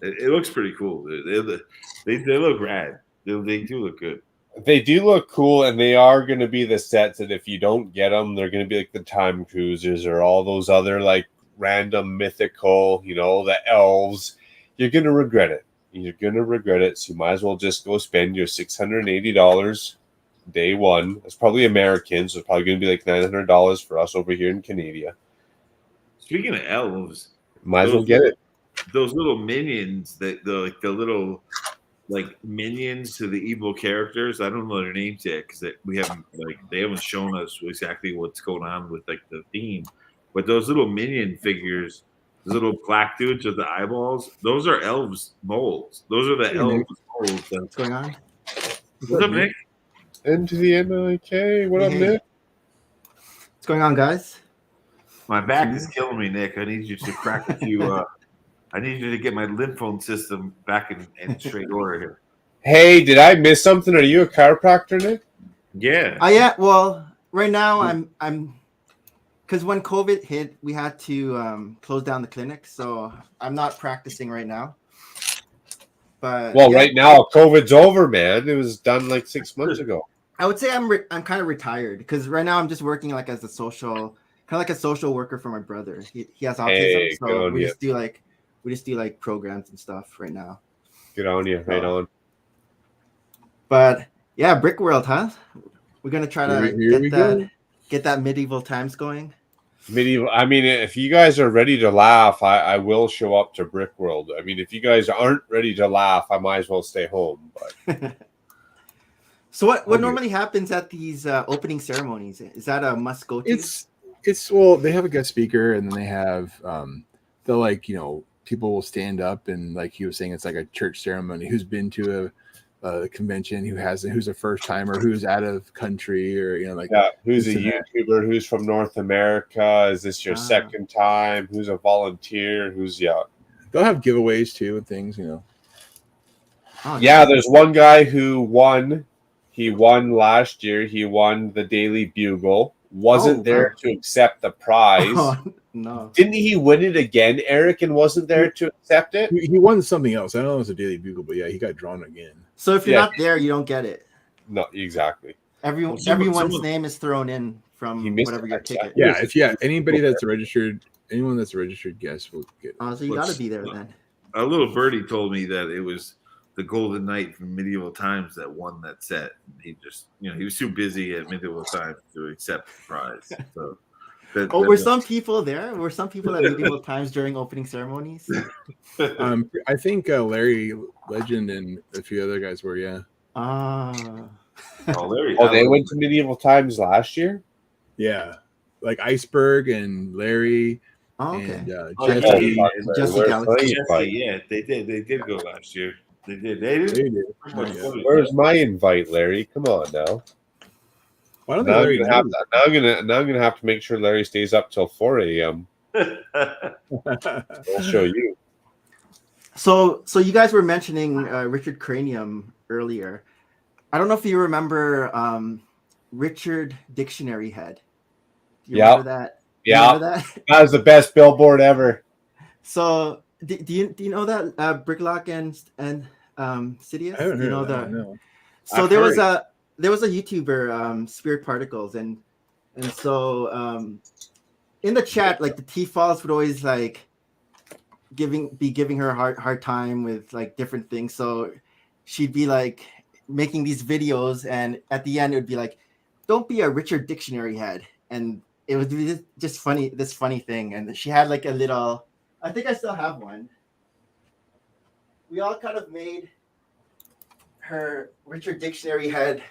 It looks pretty cool. They look rad. They do look good. They do look cool, and they are going to be the sets that if you don't get them, they're going to be like the Time Cruisers or all those other like random mythical, you know, the elves. You're going to regret it. You're going to regret it. So you might as well just go spend your $680 day one. It's probably American, so it's probably going to be like $900 for us over here in Canada. Speaking of elves, might as well get it. Those little minions, the little like minions to the evil characters. I don't know their names yet because they haven't shown us exactly what's going on with like the theme. But those little minion figures, those little black dudes with the eyeballs, those are elves molds. Those are the elves molds. What's going on? What's up, Nick? Into the NIK. What up, Nick? What's going on, guys? My back is killing me, Nick. I need you to crack a few. I need you to get my lymphome system back in straight order here. Hey, did I miss something? Are you a chiropractor, Nick? Yeah. Yeah. Well, right now I'm because when COVID hit, we had to close down the clinic, so I'm not practicing right now. But right now COVID's over, man. It was done like 6 months ago. I would say I'm kind of retired because right now I'm just working like as a social worker for my brother. He has autism, so we just do like programs and stuff right now. Good on you, right on. But yeah, Brick World, huh? We're gonna try to get that medieval times going. Medieval. I mean, if you guys are ready to laugh, I will show up to Brick World. I mean, if you guys aren't ready to laugh, I might as well stay home. But so what normally happens at these opening ceremonies? Is that a must go to? It's well, they have a guest speaker, and then they have they'll like, you know, people will stand up and like he was saying, it's like a church ceremony. Who's been to a convention? Who's a first timer? Who's out of country? Or who's a YouTuber? Who's from North America? Is this your second time? Who's a volunteer? They'll have giveaways too and things, you know. There's one guy who won. He won last year. He won the Daily Bugle. Wasn't there to accept the prize. No. Didn't he win it again, Eric, and wasn't there to accept it? He won something else. I don't know if it was a Daily Bugle, but yeah, he got drawn again. So if you're not there, you don't get it. No, exactly. Everyone's name is thrown in from missed whatever it. your ticket. Yeah, anyone that's a registered guest will get it. So you got to be there then. A little birdie told me that it was the Golden Knight from Medieval Times that won that set. He just, he was too busy at Medieval Times to accept the prize. So, were some people there? Were some people at Medieval Times during opening ceremonies? I think Larry Legend and a few other guys were. Yeah. Larry. They went to Medieval Times last year. Yeah, like Iceberg and Larry. Okay. And Jesse Galaxy. Yeah, they did. They did go last year. They did. They did. Where's my invite, Larry? Come on now. Why don't now I'm gonna have to make sure Larry stays up till 4 a.m. I'll show you. So you guys were mentioning Richard Cranium earlier. I don't know if you remember Richard Dictionary Head. Do you remember that? Yeah, that was the best billboard ever. So, do you know that Bricklock and Sidious? I haven't heard of that. No. So there was a YouTuber, Spirit Particles, and so in the chat, like the T-Falls would always like giving her a hard time with like different things. So she'd be like making these videos, and at the end it would be like, "Don't be a Richard Dictionary Head," and it would be just funny, this funny thing. And she had like a little, I think I still have one. We all kind of made her Richard Dictionary Head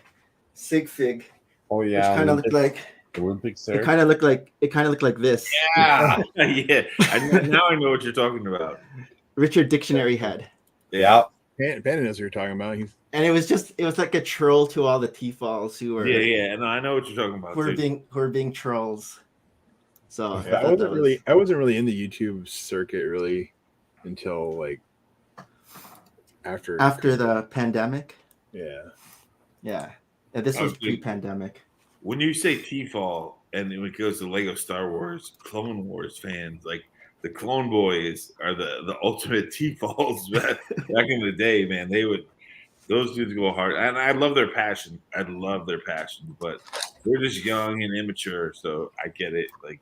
sig fig. Oh yeah. Which kind of looked like Olympics. It kind of looked like this. Yeah. Yeah. Now I know what you're talking about. Richard Dictionary Head. Yeah. Bandit knows what you're talking about. And it was like a troll to all the T-Falls who were and I know what you're talking about. Who are being trolls. So I wasn't really in the YouTube circuit really until like after the pandemic. Yeah. This was pre-pandemic. When you say T-Fall and it goes to Lego Star Wars, Clone Wars fans, like the Clone Boys are the ultimate T-Falls back in the day, man. Those dudes go hard. And I love their passion. But they're just young and immature, so I get it. Like,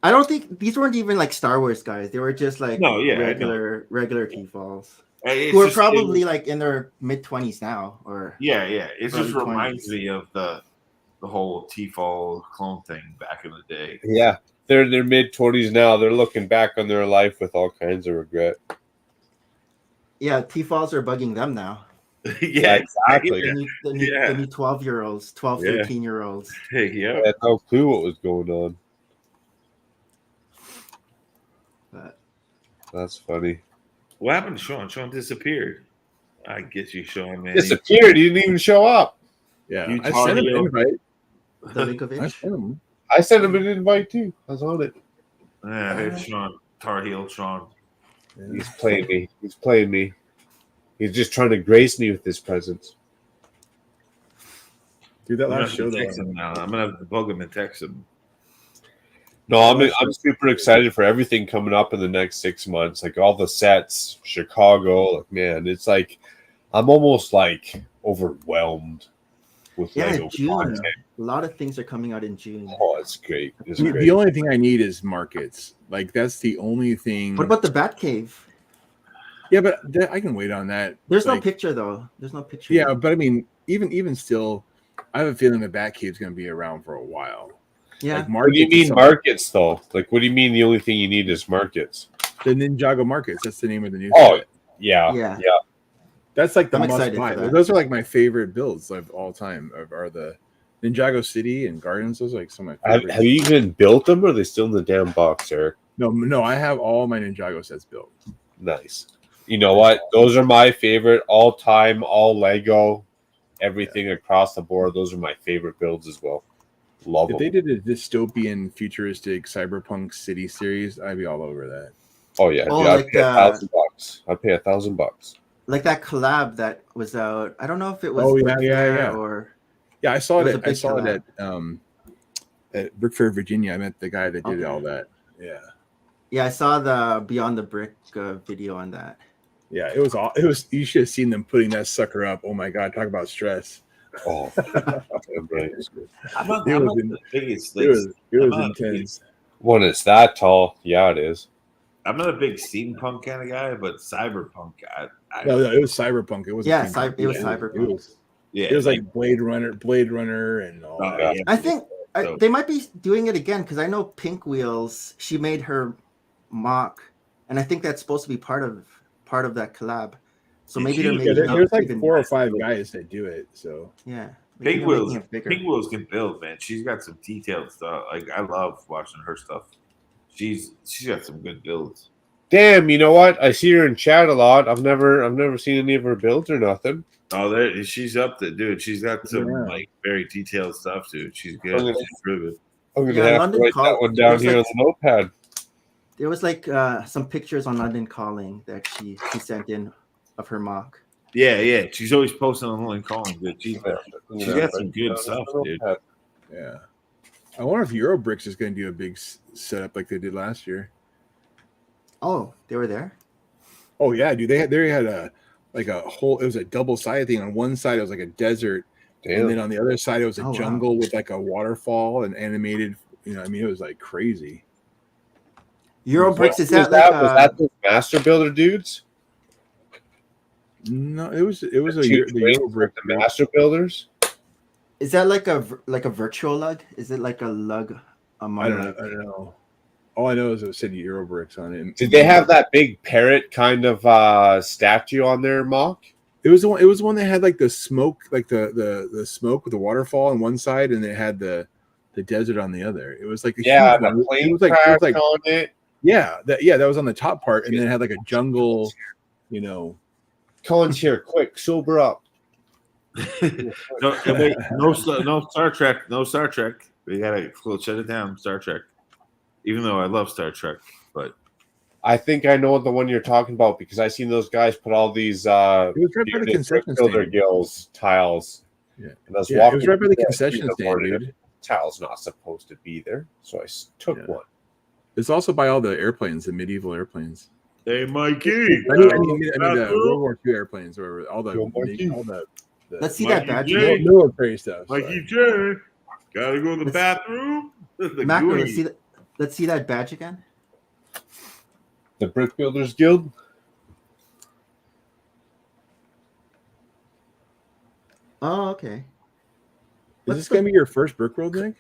I don't think these weren't even like Star Wars guys. They were just like regular T-Falls. Who are probably like in their mid-20s now, or it just reminds me of the whole T-Fall clone thing back in the day. Yeah, they're in their mid-20s now. They're looking back on their life with all kinds of regret. Yeah, T-Falls are bugging them now. Yeah, exactly. The new 12-year-olds, 12, 13-year-olds. Yeah, I had no clue what was going on. But that's funny. What happened to Sean? Sean disappeared. I get you, Sean, man. Disappeared. He didn't even show up. Yeah, I sent him an invite. I sent him an invite too. I was on it. Yeah, there's Sean. Tar Heel Sean. He's playing me. He's just trying to grace me with his presence. Dude, that last show I'm gonna have to bug him and text him. No, I'm super excited for everything coming up in the next 6 months. Like all the sets, Chicago. Like, man, it's like I'm almost like overwhelmed with Lego June. content. A lot of things are coming out in June. Oh, it's great. The only thing I need is markets. Like that's the only thing. What about the Batcave? Yeah, but I can wait on that. There's no picture though. There's no picture. Yeah, but I mean, even still, I have a feeling the Batcave is going to be around for a while. Yeah. Like what do you mean markets though? Like, what do you mean the only thing you need is markets? The Ninjago markets. That's the name of the new. Oh, yeah. That's like the must buy. Those are like my favorite builds of all time. Are the Ninjago City and Gardens. Those are like some of my favorites. Have you even built them, or are they still in the damn box, Eric? No. I have all my Ninjago sets built. Nice. You know what? Those are my favorite all time, all Lego, everything across the board. Those are my favorite builds as well. Love them. If they did a dystopian, futuristic cyberpunk city series, I'd be all over that. Oh yeah, I'd pay $1,000. I'd pay $1,000. Like that collab that was out. I don't know if it was. I saw it. I saw it at Brick Fair, Virginia. I met the guy that did all that. Yeah, I saw the Beyond the Brick video on that. Yeah, it was. You should have seen them putting that sucker up. Oh my god, talk about stress. Oh, right. I'm not It was the biggest. it Like, was I'm not a big- intense. When it's that tall, yeah, it is. I'm not a big steampunk kind of guy, but cyberpunk. No, it was cyberpunk. It wasn't Yeah, steampunk. it was Yeah, cyberpunk. It was like Blade Runner, and all Oh, that. yeah. I think So- they might be doing it again because I know Pink Wheels. She made her mock, and I think that's supposed to be part of that collab. So Yeah, maybe they're she- making Yeah, it there's like even, 4 or 5 guys that do it. So yeah. Maybe Pink they're Wheels, making it bigger. Pink Wheels can build, man. She's got some detailed stuff. Like I love watching her stuff. She's got some good builds. Damn, you know what? I see her in chat a lot. I've never seen any of her builds or nothing. Oh, there she's up there, dude. She's got some Yeah. like very detailed stuff, dude. She's good. I'm gonna- She's proven. I'm gonna Yeah, have London to write Call- that one down there's here like- on the notepad. There was like some pictures on London Calling that she sent in of her mock. Yeah. She's always posting online calling, dude. She's got some good stuff, dude. yeah, I wonder if Eurobricks is going to do a big setup like they did last year. Oh, they were there. Oh yeah, dude. They had a whole. It was a double sided thing. On one side, it was like a desert, Damn. and then on the other side, it was a Oh, wow. jungle with like a waterfall and animated. You know, I mean, it was like crazy. Eurobricks is was that like was that those Master Builder dudes? No, it was a Two the twins Eurobrick. with the Master Builders? is that like a virtual lug? Is it like a lug among I don't know. like I don't know. All I know is it said Eurobricks on it. Did they have that big parrot kind of statue on their mock? It was the one. It was the one that had like the smoke, like the smoke with the waterfall on one side, and it had the desert on the other. It was like a Yeah, huge the one. plane It was like on it. that was on the top part, and then it had like a jungle. You know, Colin's here, quick, sober up. No Star Trek. No Star Trek. We gotta shut it down. Star Trek. Even though I love Star Trek, but I think I know the one you're talking about because I seen those guys put all these it was right by the concession Builder stand. Gills tiles. Yeah. And I was Yeah, it walking was right by the through concession the stand, morning, dude. Tile's not supposed to be there, so I took Yeah. one. It's also by all the airplanes, the medieval airplanes. hey, Mikey. I mean the World War II airplanes, or all the let's see Mikey that badge. J. again. military stuff. Mikey sorry. J. Gotta go to the Let's- bathroom. The Mac, Goonies. let's see that badge again. The Brick Builders Guild. Oh, okay. Is What's this gonna be your first Brick World, Nick?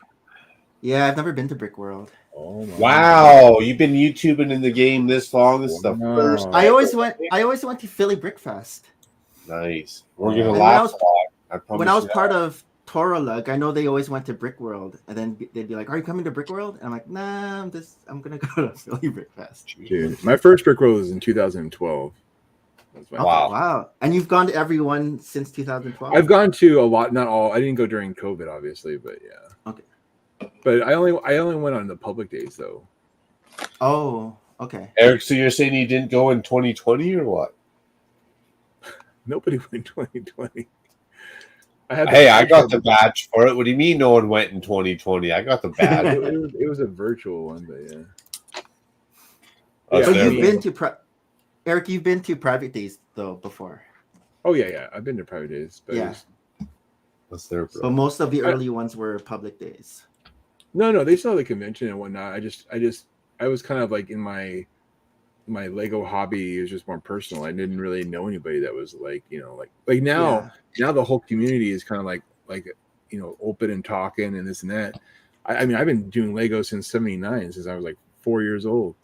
Yeah, I've never been to Brick World. Oh my Wow, you've been YouTubing in the game this long. This is the Wow. first. I always went to Philly Brick Fest. Nice. We're gonna And when laugh I was- a lot. I promise When I was you that. part of Toro Lug, I know they always went to Brick World, and then they'd be like, "Are you coming to Brick World?" And I'm like, "Nah, I'm gonna go to Philly Brick Fest." Dude, my first Brick World was in 2012. That's my Okay, Wow. wow! And you've gone to every one since 2012. I've gone to a lot, not all. I didn't go during COVID, obviously, but yeah. Okay. But I only went on the public days though. Oh, okay. Eric, so you're saying you didn't go in 2020 or what? Nobody went in 2020. Hey, I got the badge for it. What do you mean no one went in 2020? I got the badge. It was a virtual one, but yeah. That's But there. you've been to Eric. You've been to private days though before. Oh yeah. I've been to private days, but Yeah. That's there, bro. But most of the early ones were public days. no, they still have the convention and whatnot. I was kind of like in my Lego hobby. It was just more personal. I didn't really know anybody that was like, like now. Now the whole community is kind of like open and talking and this and that. I mean, I've been doing Lego since '79, since I was like 4 years old.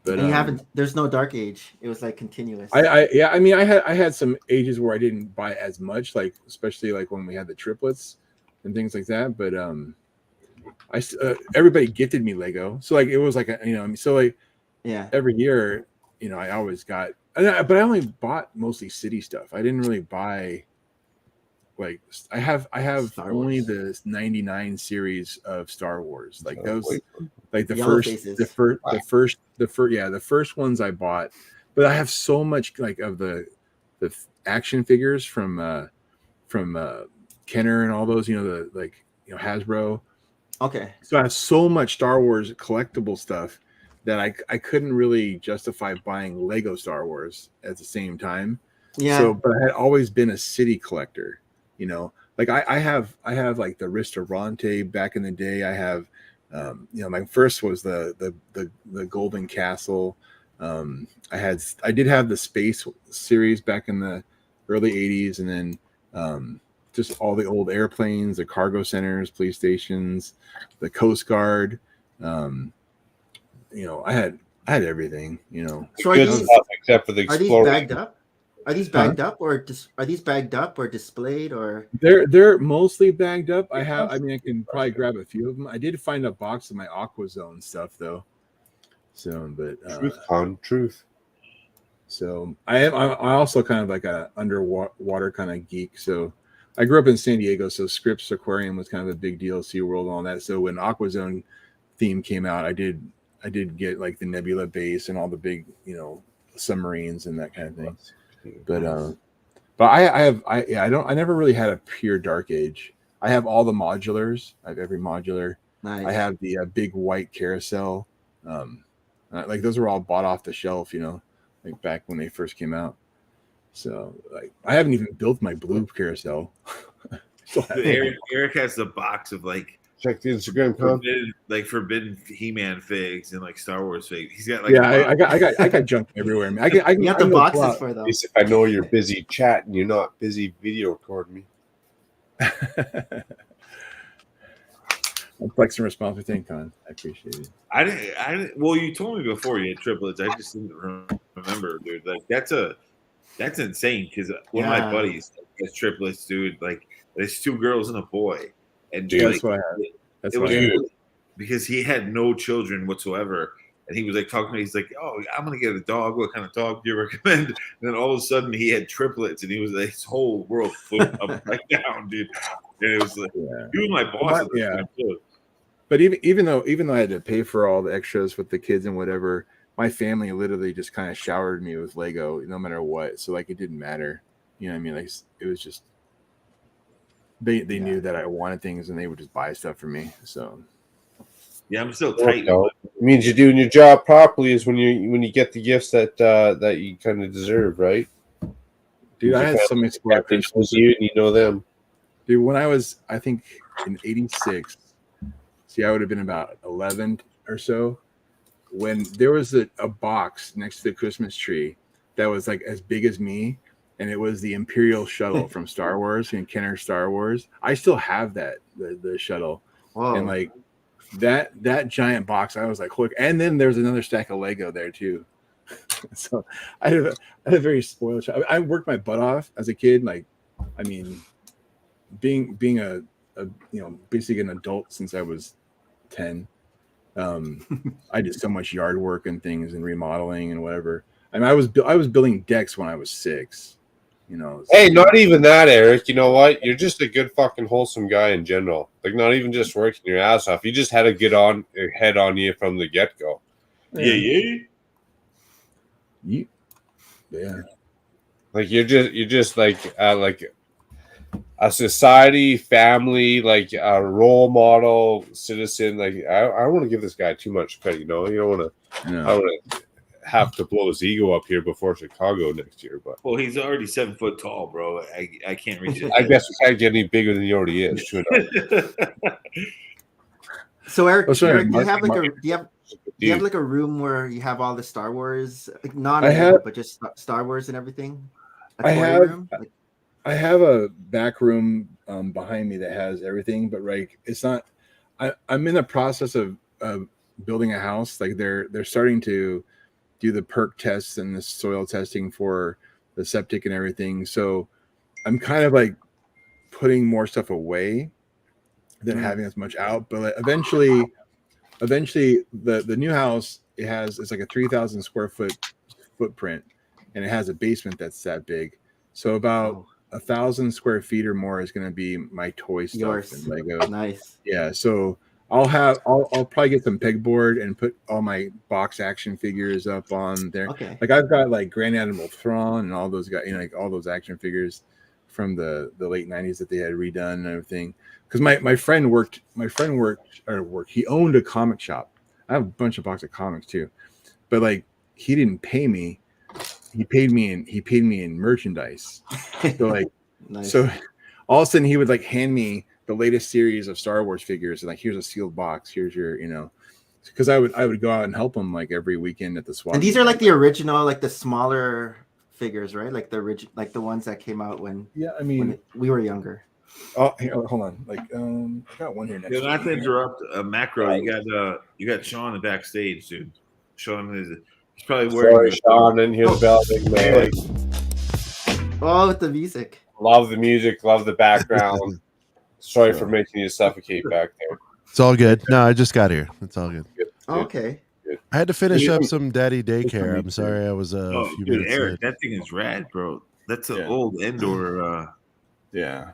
But And you haven't. There's no dark age. It was like continuous. I mean, I had some ages where I didn't buy as much, like especially like when we had the triplets and things like that. But everybody gifted me Lego, so like it was like so like Yeah. every year, I always got, but I only bought mostly city stuff. I didn't really buy. Like I have Star only Wars. the 99 series of Star Wars. Like those, like the Yellow first, faces. the first ones I bought. But I have so much like of the action figures from Kenner and all those, Hasbro. Okay. So I have so much Star Wars collectible stuff that I couldn't really justify buying Lego Star Wars at the same time. Yeah. So, but I had always been a city collector. like I have like the Ristorante back in the day. I have my first was the Golden Castle. I did have the Space series back in the early 80s, and then just all the old airplanes, the cargo centers, police stations, the Coast Guard. I had everything. So Good stuff, except for the are these Explorer. bagged up? Are these bagged up or are these bagged up or displayed or? They're mostly bagged up. I can probably grab a few of them. I did find a box of my Aqua Zone stuff though. So, but Truth. So I also kind of like a underwater kind of geek. So I grew up in San Diego, so Scripps Aquarium was kind of a big deal, SeaWorld and all that. So when Aqua Zone theme came out, I did get like the Nebula base and all the big, submarines and that kind of thing. But I never really had a pure Dark Age. I have all the modulars. I have every modular. Nice. I have the big white carousel. Like those were all bought off the shelf, like back when they first came out. So like I haven't even built my blue carousel. Eric has the box of like check the Instagram forbidden He-Man figs and like Star Wars figs. He's got I got junk everywhere. Man. I you got the boxes for them. If I know you're busy chatting, you're not busy video recording me. I'm flexing responsibility, Con. I appreciate it. I didn't. Well, you told me before you had triplets. I just didn't remember, dude. Like that's insane because one of my buddies has triplets, dude. Like there's 2 girls and a boy, and dude, that's what I have. That's what I have. Because he had no children whatsoever, and he was like talking to me. He's like, "Oh, I'm gonna get a dog. What kind of dog do you recommend?" And then all of a sudden, he had triplets, and he was like, his whole world flipped upside down, dude. And it was like, he was my boss at the time too. But even though I had to pay for all the extras with the kids and whatever, my family literally just kind of showered me with Lego no matter what. So like it didn't matter. You know what I mean? Like it was just they knew that I wanted things and they would just buy stuff for me. So yeah, I'm still tight. It means you're doing your job properly is when you get the gifts that you kind of deserve, right? Dude, I had so many smart Christmas. You and you know them. Dude, when I was, I think in 86, I would have been about 11 or so, when there was a box next to the Christmas tree that was like as big as me, and it was the Imperial shuttle from Star Wars and Kenner Star Wars. I still have that, the shuttle. Whoa. And like that giant box, I was like, look, and then there's another stack of Lego there too. So I had a very spoiled child. I worked my butt off as a kid. Like, I mean, being a basically an adult since I was 10. I did so much yard work and things and remodeling and whatever. I mean, I was building decks when I was 6. Hey, not even that, Eric. You know what? You're just a good fucking wholesome guy in general. Like, not even just working your ass off. You just had to get on your head on you from the get go. Yeah. Like you're just like a society, family, like a role model citizen. Like I don't want to give this guy too much credit. You don't want to. No. I want to have to blow his ego up here before Chicago next year. But he's already 7 foot tall, bro. I can't reach it. I guess we can't get any bigger than he already is. So Eric, do you have like a room where you have all the Star Wars, like but just Star Wars and everything? I have a back room behind me that has everything, but like it's not. I'm in the process of building a house. Like they're starting to do the perk tests and the soil testing for the septic and everything. So I'm kind of like putting more stuff away than having as much out. But like eventually the new house it's like a 3,000 square foot footprint, and it has a basement that's that big. So about 1,000 square feet or more is going to be my toy stuff and Lego. Nice. Yeah. So I'll probably get some pegboard and put all my box action figures up on there. Okay. Like I've got like Grand Admiral Thrawn and all those guys, like all those action figures from the late 90s that they had redone and everything. Because my friend he owned a comic shop. I have a bunch of box of comics too, but like he didn't pay me. He paid me in merchandise. So like, nice. So all of a sudden he would like hand me the latest series of Star Wars figures and like, here's a sealed box. Here's your, because I would go out and help him like every weekend at the swap. And these are like the original, like the smaller figures, right? Like the original, like the ones that came out when when we were younger. Oh, hold on. Like, I got one here next. Not to interrupt, Macro. You got Sean backstage, dude. Sean he's probably wearing. Sorry, Sean, and here's the bell, big man. Oh, with the music. Love the music. Love the background. Sorry for making you suffocate back there. It's all good. No, I just got here. It's all good. Okay. I had to finish up some daddy daycare. I'm sorry, I was a few minutes Eric, late. that thing is rad, bro. That's an old Endor. Yeah.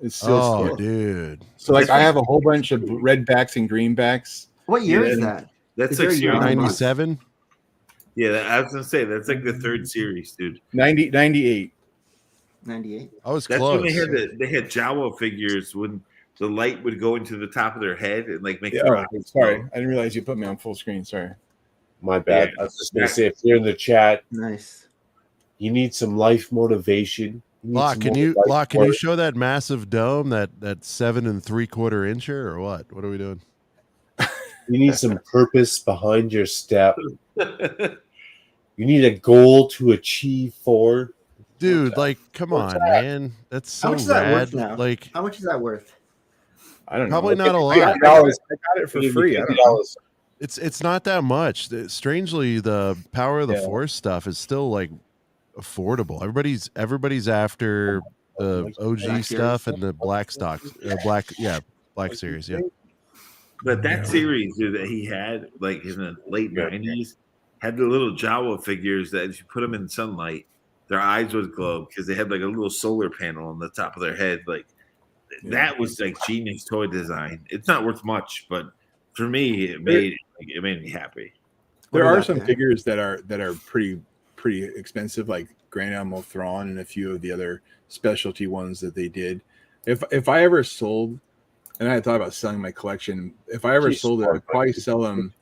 It's still dude. So like I have a whole bunch of red backs and green backs. What year is that? That's like 97. Yeah, I was gonna say that's like the third series, dude. 98. 98. I was That's close. when they had Jawa figures when the light would go into the top of their head and like make. Sorry, I didn't realize you put me on full screen. Sorry, my bad. Yeah. I was just gonna say, if you're in the chat, Nice. You need some life motivation. Lock, can you show that massive dome, that 7 3/4 incher, or what? What are we doing? You need some purpose behind your step. You need a goal to achieve for. Dude, like, come on, man. That's so How much is that rad. worth now? Like, How much is that worth? I don't know. probably not a lot. I got it for free. I don't know. It's not that much. Strangely, the Power of the Force stuff is still like affordable. Everybody's after the OG Black stuff series. and the black stock, black series. Yeah, But that series dude, that he had, like in the late 90s, had the little Jawa figures that if you put them in sunlight, their eyes would glow because they had like a little solar panel on the top of their head. Like that was like genius toy design. It's not worth much, but for me, it made me happy. There are some figures that are pretty expensive, like Grand Admiral Thrawn and a few of the other specialty ones that they did. If I ever sold, and I had thought about selling my collection, if I ever sold it, I'd probably sell them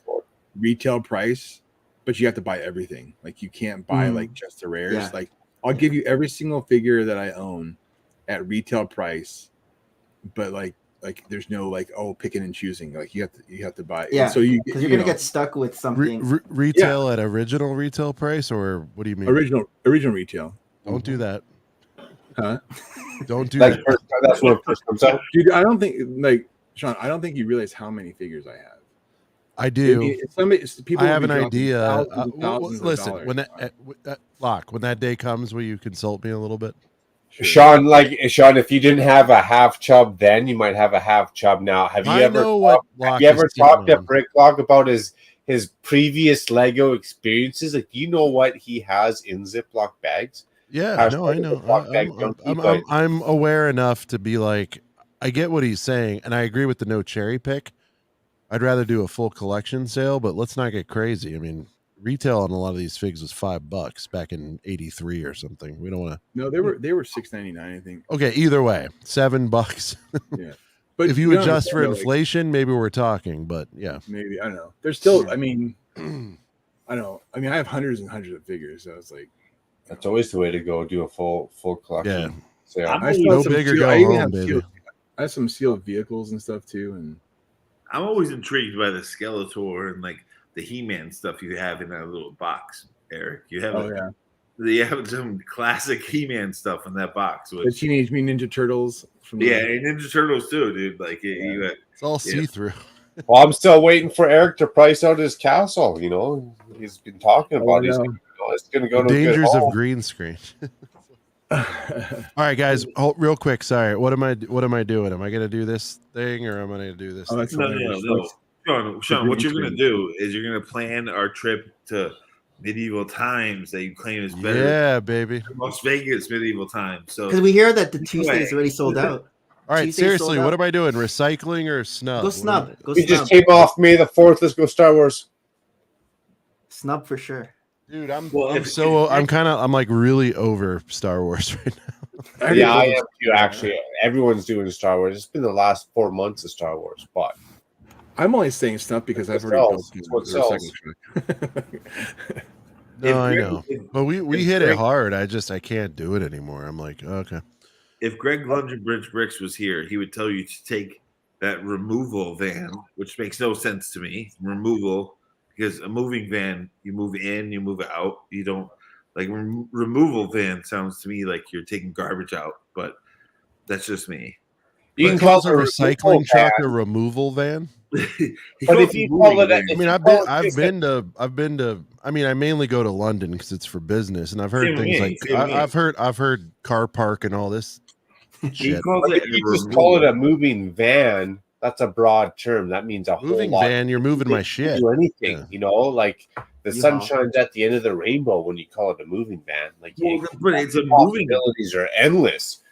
retail price, but you have to buy everything. Like you can't buy like just the rares. Yeah. Like I'll give you every single figure that I own at retail price, but like there's no like picking and choosing. Like you have to buy. Yeah. And so you're gonna get stuck with something. retail at original retail price, or what do you mean? Original retail. Don't do that. Huh? Don't do that. That's what first comes out. Dude, I don't think Sean. I don't think you realize how many figures I have. I do. People I have an idea. Thousands listen, of when when that day comes, will you consult me a little bit? Sure. Sean, if you didn't have a half chub then, you might have a half chub now. Have you ever talked to Bricklock about his previous Lego experiences? Like, do you know what he has in Ziploc bags? Yeah, no, I know. I'm aware enough to be like, I get what he's saying, and I agree with the no cherry pick. I'd rather do a full collection sale, but let's not get crazy. I mean, retail on a lot of these figs was $5 back in '83 or something. We don't want to. No, they were $6.99, I think. Okay, either way, $7. Yeah, but if you adjust for inflation, maybe we're talking. But yeah, maybe I don't know. There's still. I mean, I don't know. I mean, I have hundreds and hundreds of figures. So it's like that's always the way to go. Do a full collection. Yeah, I no bigger go home, baby. I have some sealed vehicles and stuff too, and I'm always intrigued by the Skeletor and like the He-Man stuff you have in that little box, Eric. You have you have some classic He-Man stuff in that box. The Teenage Mutant Ninja Turtles. And Ninja Turtles too, dude. Like it's all see-through. Well, I'm still waiting for Eric to price out his castle. You know, he's been talking about it. It's going to go to dangers of green screen. All right, guys. Real quick. Sorry. What am I doing? Am I going to do this thing, or am I going to do this? No. Sean, what you're going to do is you're going to plan our trip to medieval times that you claim is better. Yeah, baby. Las Vegas medieval times. So because we hear that the Tuesday is already sold out. All right, seriously, what am I doing? Recycling or snub? Go snub. We just came off May the 4th. Let's go Star Wars. Snub for sure. Dude, I'm like really over Star Wars right now. Yeah, I am too. Actually, everyone's doing Star Wars. It's been the last 4 months of Star Wars, but I'm only saying stuff because I've already built the second track. No, I know, but we hit it hard. I can't do it anymore. I'm like, okay. if Greg Lundenbridge Bricks was here, he would tell you to take that removal van, which makes no sense to me. Removal, because a moving van, you move in, you move out. You don't like removal van sounds to me like you're taking garbage out, but that's just me. You He can call calls it a a recycling truck van. a removal van. He But calls if it you moving call it, van. I mean, I've been to. I mean, I mainly go to London because it's for business, and I've heard things like I've heard car park and all this He shit. calls But it if you just removal. call it a moving van, that's a broad term. That means a Moving whole lot. van, you're moving You my can shit. Do anything, Yeah. you know, like the sun U-Haul. shines at the end of the rainbow when you call it a moving van. Like, Well, but it's a moving. possibilities are endless.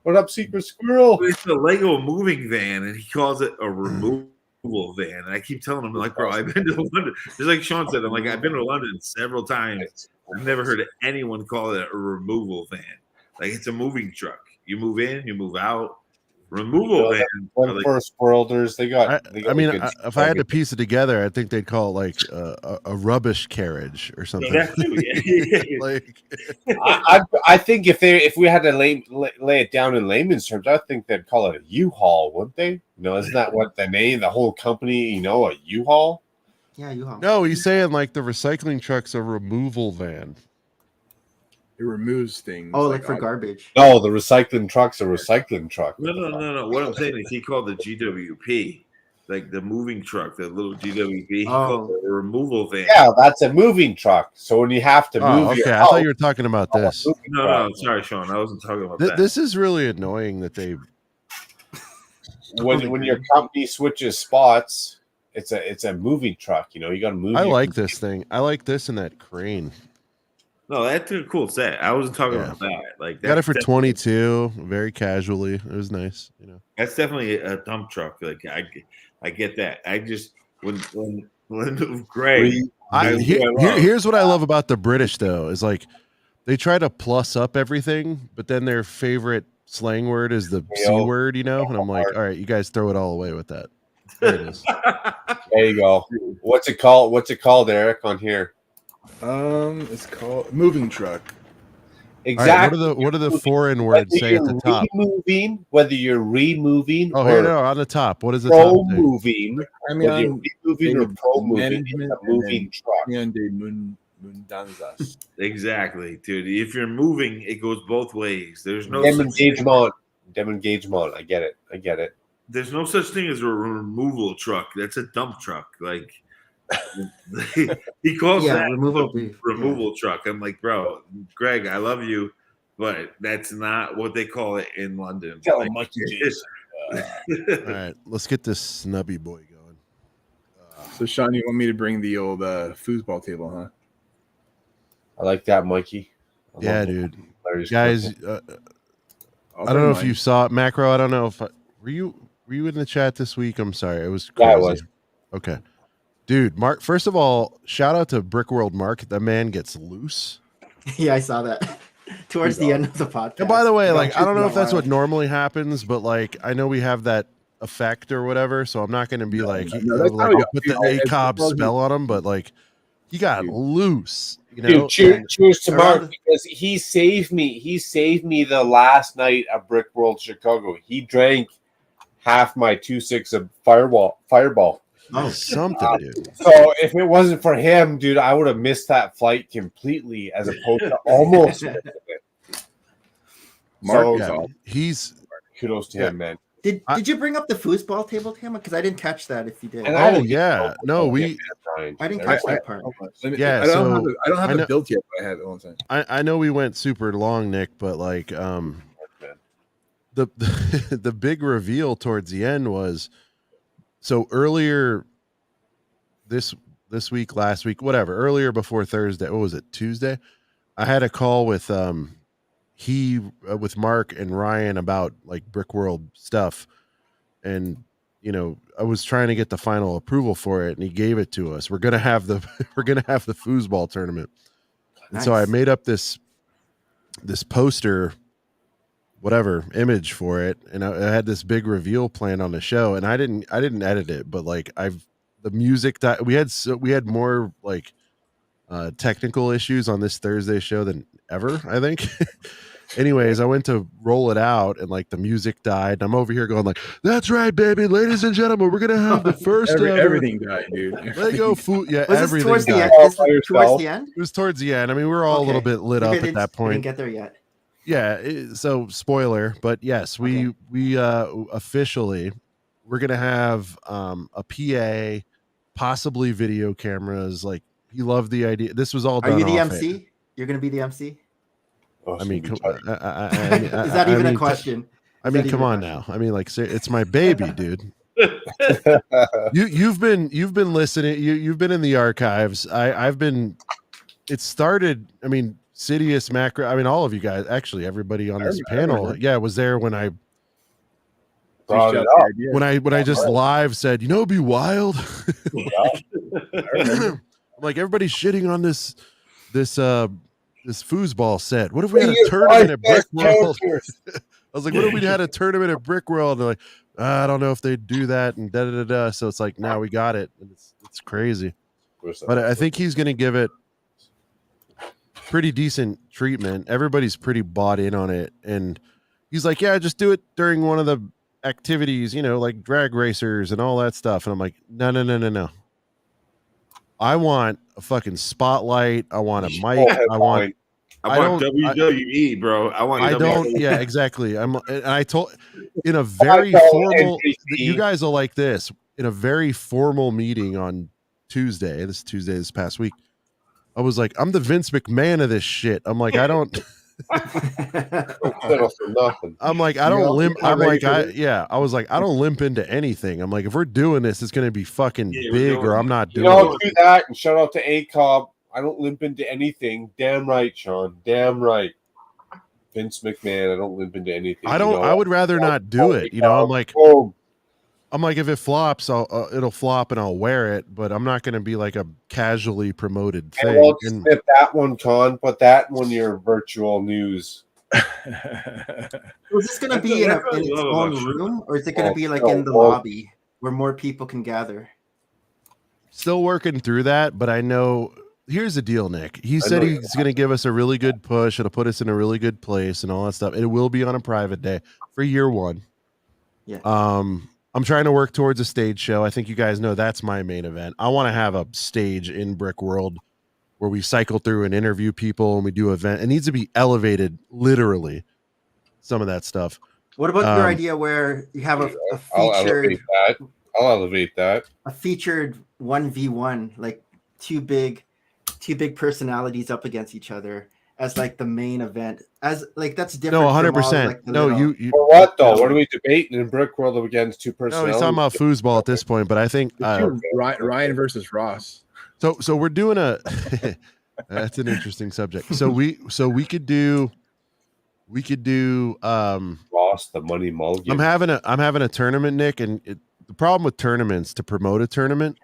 What up, Secret Squirrel? It's a Lego moving van, and he calls it a removal van. And I keep telling him, like, bro, I've been to London. Just like Sean said, I'm like, I've been to London several times. I've never heard anyone call it a removal van. Like, it's a moving truck. You move in, you move out. Removal van. One First Worlders, they got. I mean, if I had to piece it together, I think they'd call it like a rubbish carriage or something. That too, yeah. Like, I think if we had to lay it down in layman's terms, I think they'd call it a U-Haul, wouldn't they? You know, isn't that what the name, the whole company? You know, a U-Haul. Yeah, U-Haul. no, he's saying like the recycling truck's a removal van. It removes things. Oh, like for garbage. No, the recycling truck's a recycling truck. No. What I'm saying is he called the GWP, like the moving truck, the little GWP. He called it a removal van. Yeah, that's a moving truck. So when you have to move, Okay, your I thought house, you were talking about this. No, sorry, Sean. I wasn't talking about that. This is really annoying that they. when your company switches spots, it's a moving truck. You know, you got to move. I like this thing. I like this and that crane. No, that's a cool set. I wasn't talking about that. Like, Got it for 22, very casually. It was nice, you know. That's definitely a dump truck. Like, I get that. I just when Greg. Here's what I love about the British though is like they try to plus up everything, but then their favorite slang word is the C word, you know. And I'm like, all right, you guys throw it all away with that. There it is. There you go. What's it called? What's it called, Eric? On here. It's called moving truck. Exactly. Right, what are the foreign words say at the top? Whether you're removing, oh, here no, on the top. What is it? Pro moving. I mean, whether you're removing or pro moving, it's a moving truck. Exactly, dude. If you're moving, it goes both ways. There's no Demengagement. I get it. There's no such thing as a removal truck. That's a dump truck. Like. He calls that removal truck. I'm like, bro, Greg, I love you, but that's not what they call it in London. Tell like, him what you All right, let's get this snubby boy going. So, Sean, you want me to bring the old foosball table, huh? I like that, Mikey. Yeah, dude. Guys, I don't know if you saw it, Macro. I don't know if were you in the chat this week? I'm sorry, it was crazy. Yeah, I was. Okay. Dude, Mark, first of all, shout out to Brickworld Mark. That man gets loose. Yeah, I saw that towards the end of the podcast. And by the way, like, I don't know if that's what normally happens, but like, I know we have that effect or whatever, so I'm not going to be like put the ACOB spell on him, but like, he got loose. You know? Dude, cheers to Mark because he saved me. He saved me the last night at Brickworld Chicago. He drank half my 2.6 of Fireball. Oh, something, dude. So if it wasn't for him, dude, I would have missed that flight completely as opposed to almost missing it. Mark, he's kudos to him, man. Did you bring up the foosball table to him? Because I didn't catch that. If you did, I didn't catch that part. Yeah, I don't have it built yet, but I have it all the time. I know we went super long, Nick, but like the big reveal towards the end was. So earlier this week, last week, whatever, earlier before Thursday, what was it, Tuesday? I had a call with with Mark and Ryan about like Brickworld stuff. And, you know, I was trying to get the final approval for it and he gave it to us. We're going to have the foosball tournament. Nice. And so I made up this poster whatever image for it, and I had this big reveal planned on the show, and I didn't edit it, but like the music that we had more like technical issues on this Thursday show than ever, I think. anyways, I went to roll it out and like the music died. And I'm over here going like, "That's right, baby, ladies and gentlemen, we're gonna have the first ever everything died, dude. Lego food." Yeah, Was this everything towards the died. end? This was towards the end? It was towards the end. I mean, we were all a little bit lit Maybe up at that I didn't point. get there yet. Yeah, so spoiler, but yes, we officially we're gonna have a PA, possibly video cameras. Like he loved the idea. This was all done. Are you the off MC? it. You're gonna be the MC? I mean, is that even a question? I mean, come on now. I mean, like, it's my baby, dude. You've been listening. You've been in the archives. I've been. It started. I mean, Sidious, Macro. I mean, all of you guys. Actually, everybody on this panel. Yeah, was there when I brought it up. When I just live said, you know, it'd be wild. I'm like, everybody's shitting on this foosball set. What if we had a tournament at Brick World? I was like, what if we had a tournament at Brick World? And they're like, I don't know if they'd do that, and da da da da. So it's like, now we got it, and it's crazy. But I think he's gonna give it pretty decent treatment. Everybody's pretty bought in on it, and he's like, yeah, just do it during one of the activities, you know, like drag racers and all that stuff. And I'm like, no. I want a fucking spotlight. I want a mic. I want WWE, bro. I don't. Yeah, exactly. I told in a very formal. You guys are like this in a very formal meeting on Tuesday. This past week. I was like, I'm the Vince McMahon of this shit. I'm like, I don't. I'm like, I don't limp. I'm like, I was like, I don't limp into anything. I'm like, if we're doing this, it's going to be fucking big, or I'm not doing it. Do that. And shout out to ACOB. I don't limp into anything. Damn right, Sean. Damn right. Vince McMahon. I don't limp into anything. I don't. You know? I would rather not do it. You know, I'm like, if it flops, it'll flop and I'll wear it, but I'm not going to be like a casually promoted thing. I won't snip that one, Con. Put that one in your virtual news. Is this going to be in its own room, or is it going to be like in the lobby where more people can gather? Still working through that, but I know. Here's the deal, Nick. He said he's going to give us a really good push. It'll put us in a really good place and all that stuff. It will be on a private day for year one. Yeah. I'm trying to work towards a stage show. I think you guys know that's my main event. I want to have a stage in Brick World where we cycle through and interview people and we do event. It needs to be elevated, literally. Some of that stuff. What about your idea where you have a featured? I'll elevate that. A featured 1v1, like two big personalities up against each other as like the main event. As like that's different. No, 100%. Like no, you for what though? What are we debating in Brick World against two personalities? No, he's talking about foosball at this point, but I think Ryan versus Ross. So we're doing a that's an interesting subject. So we could do Ross the money mulligan. I'm having a tournament, Nick, and the problem with tournaments to promote a tournament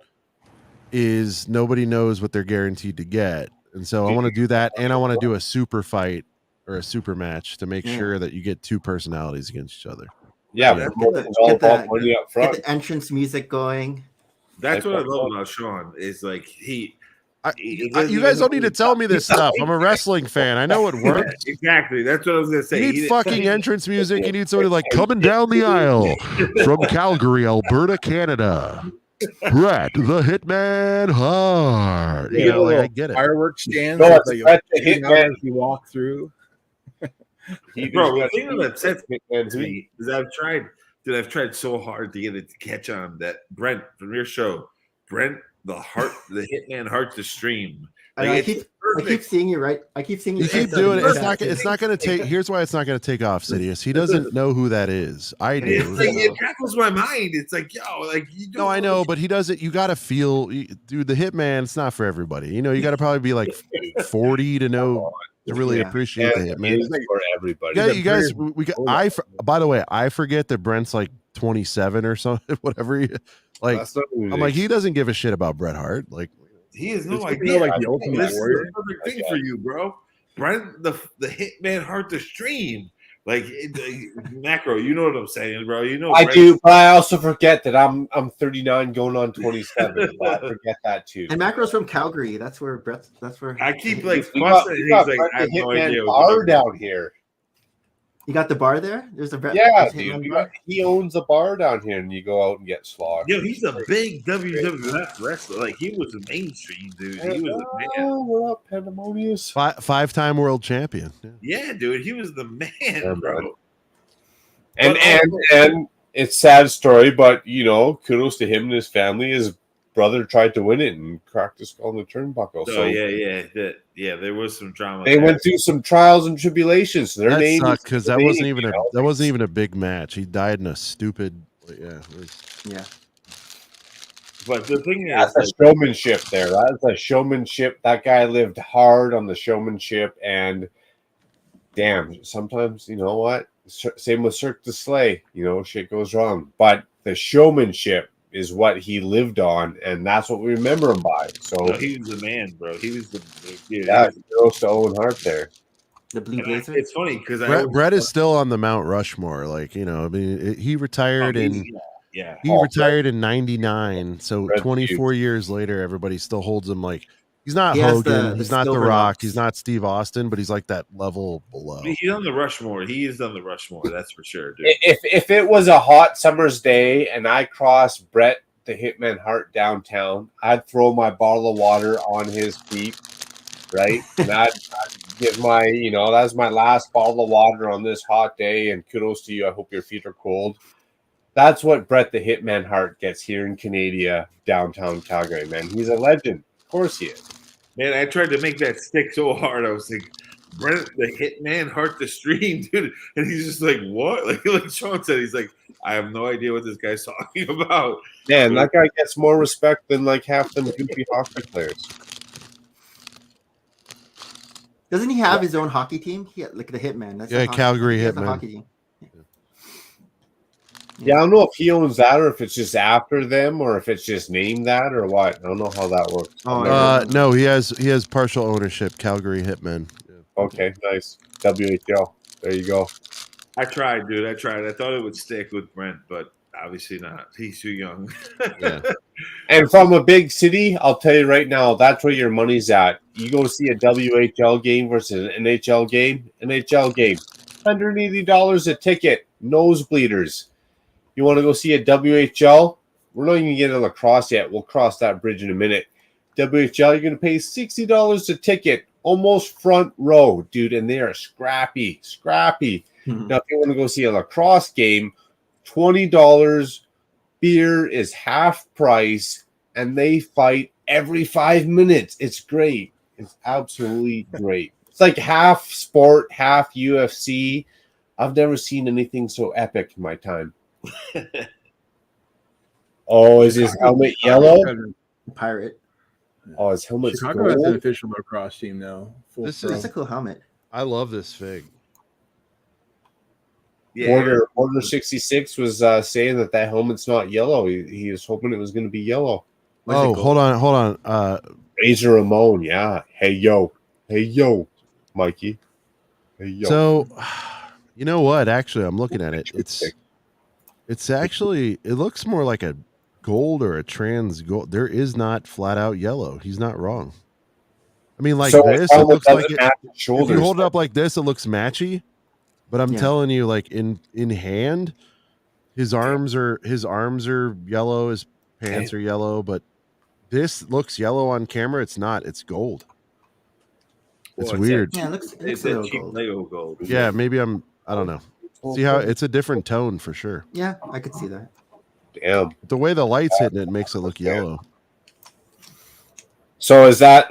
is nobody knows what they're guaranteed to get. And so I want to do that, and I want to do a super fight or a super match to make sure that you get two personalities against each other. Yeah, get the entrance music going. That's what I love about Sean is like you guys don't need to tell me this stuff. I'm a wrestling fan. I know it works. Exactly. That's what I was gonna say. You need fucking entrance music. You need somebody like coming down the aisle from Calgary, Alberta, Canada. Brett the Hitman Hart. You know, like, I get it. Fireworks stands. No, it's Brett the Hitman. As you walk through. Bro, the thing that upsets me is I've tried so hard to get it to catch on that Brent from your show, Brent the Hitman Hart the stream. Like, I keep seeing you, right? I keep seeing you. You keep doing it. It's not going to take. Here's why it's not going to take off, Sidious. He doesn't know who that is. I do. It's like, it baffles my mind. It's like, yo, like you don't. No, I know, but he doesn't. You got to feel, dude. The Hitman. It's not for everybody. You know, you got to probably be like 40 to know to really appreciate the Hitman. It's for everybody. Yeah, you guys. By the way, I forget that Brent's like 27 or something. Whatever. I'm like, he doesn't give a shit about Bret Hart. Like. He has no idea. Like the Ultimate Warrior. This is the perfect thing for you, bro. Brent, the Hitman Hart the stream. Like Macro, you know what I'm saying, bro. You know I do, but I also forget that I'm 39 going on 27. I forget that too. And Macro's from Calgary. That's where I keep like fussing. He's like, I have no idea. Are down here. You got the bar there? There's a Yeah, there's a dude. Hitman bar? He owns a bar down here, and you go out and get slaughtered. Yo, he's a big WWF wrestler. Like he was a mainstream dude. He was the man. What up, Pandemonious? Five-time world champion. Yeah, dude, he was the man, bro. And it's sad story, but kudos to him and his family. His brother tried to win it and cracked his skull in the turnbuckle. So there was some drama. They went through some trials and tribulations. So their That name sucked because that wasn't even a big match. He died in a stupid. Yeah. But the thing is, that's a showmanship there. That's a showmanship. That guy lived hard on the showmanship, and damn, sometimes you know what? Same with Cirque du Soleil. Shit goes wrong, but the showmanship is what he lived on, and that's what we remember him by. So he was the man, bro. He was the dude. Yeah, close to Owen Hart there. The blue blazer. It's funny because Brett is still on the Mount Rushmore. He retired retired in '99. So 24 years later, everybody still holds him like he's not Hogan, he's not The Rock, he's not Steve Austin, but he's like that level below. He's on the Rushmore. He is on the Rushmore. That's for sure, dude. If it was a hot summer's day and I crossed Brett the Hitman Hart downtown, I'd throw my bottle of water on his feet, right? And I'd give my, that's my last bottle of water on this hot day. And kudos to you. I hope your feet are cold. That's what Brett the Hitman Hart gets here in Canada, downtown Calgary, man. He's a legend. Of course he is. Man, I tried to make that stick so hard. I was like, Brent the Hitman Hart the Stream, dude. And he's just like, what? Like Sean said, he's like, I have no idea what this guy's talking about. Man, that guy gets more respect than like half them goofy hockey players. Doesn't he have his own hockey team? Like the Hitman. That's Calgary Hitman. Hockey team. Yeah, I don't know if he owns that or if it's just after them or if it's just named that or what. I don't know how that works. No, he has partial ownership. Calgary Hitmen. Okay, nice. WHL. There you go. I tried, dude. I thought it would stick with Brent, but obviously not. He's too young. Yeah. And from a big city, I'll tell you right now, that's where your money's at. You go see a WHL game versus an NHL game. NHL game, $180 a ticket, nosebleeders. You want to go see a WHL? We're not even getting a lacrosse yet. We'll cross that bridge in a minute. WHL, you're going to pay $60 a ticket, almost front row, dude, and they are scrappy. Mm-hmm. Now, if you want to go see a lacrosse game, $20, beer is half price, and they fight every 5 minutes. It's great. It's absolutely great. It's like half sport, half UFC. I've never seen anything so epic in my time. Oh, is his helmet yellow? Pirate. Oh, his helmet's Chicago has an official lacrosse team now. This is a cool helmet. I love this fig. Yeah. Order 66 was saying that helmet's not yellow. He was hoping it was going to be yellow. Hold on. Razor Ramon, yeah. Hey yo, Mikey. Hey yo. So, you know what? Actually, I'm looking at it. It's actually, it looks more like a gold or a trans gold. There is not flat out yellow. He's not wrong. I mean, like this, it looks like it. If you hold it up like this, it looks matchy. But I'm telling you, like in hand, his arms are yellow. His pants are yellow. But this looks yellow on camera. It's not. It's gold. It's weird. Yeah, it looks a cheap Lego gold. Yeah, maybe I don't know. See how it's a different tone for sure. Yeah, I could see that. Damn. The way the light's hitting it makes it look yellow. So is that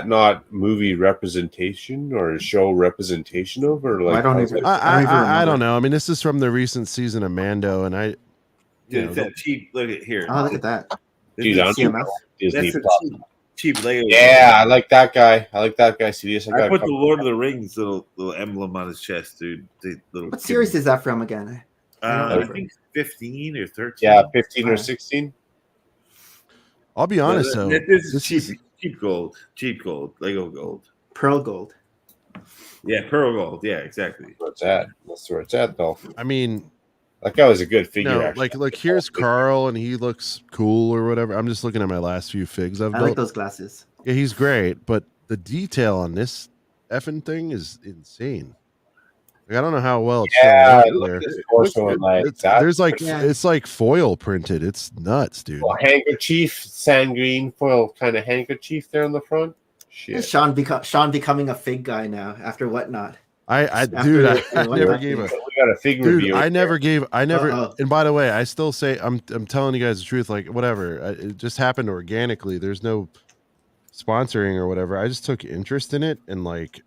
not movie representation or show representation of, or like? I don't know. I mean, this is from the recent season of Mando, and it's that cheap. Look at here. Oh, look at that. Dude, Disney Plus. Cheap Lego. Yeah, I like that guy. Serious. I put the Lord of the Rings little emblem on his chest, dude. What series is that from again? I think 15 or 13. Yeah, 15 or 16. I'll be honest though. This is cheap gold, Lego gold, pearl gold. Yeah, pearl gold. Yeah, exactly. That's where it's at, though. I mean, that guy was a good figure. No, like here's Carl, and he looks cool or whatever. I'm just looking at my last few figs I've built. I like those glasses. Yeah, he's great, but the detail on this effing thing is insane. Like, I don't know how well it's Yeah, showing up look there. at this porcelain like that. There's like Yeah. it's like foil printed. It's nuts, dude. Well, handkerchief, sand green foil kind of handkerchief there on the front. Shit. Sean becoming a fig guy now after Whatnot. I After never gave a We got a fig dude. review. I never gave. I never. Uh-oh. And by the way, I still say I'm telling you guys the truth. Like whatever, it just happened organically. There's no sponsoring or whatever. I just took interest in it and like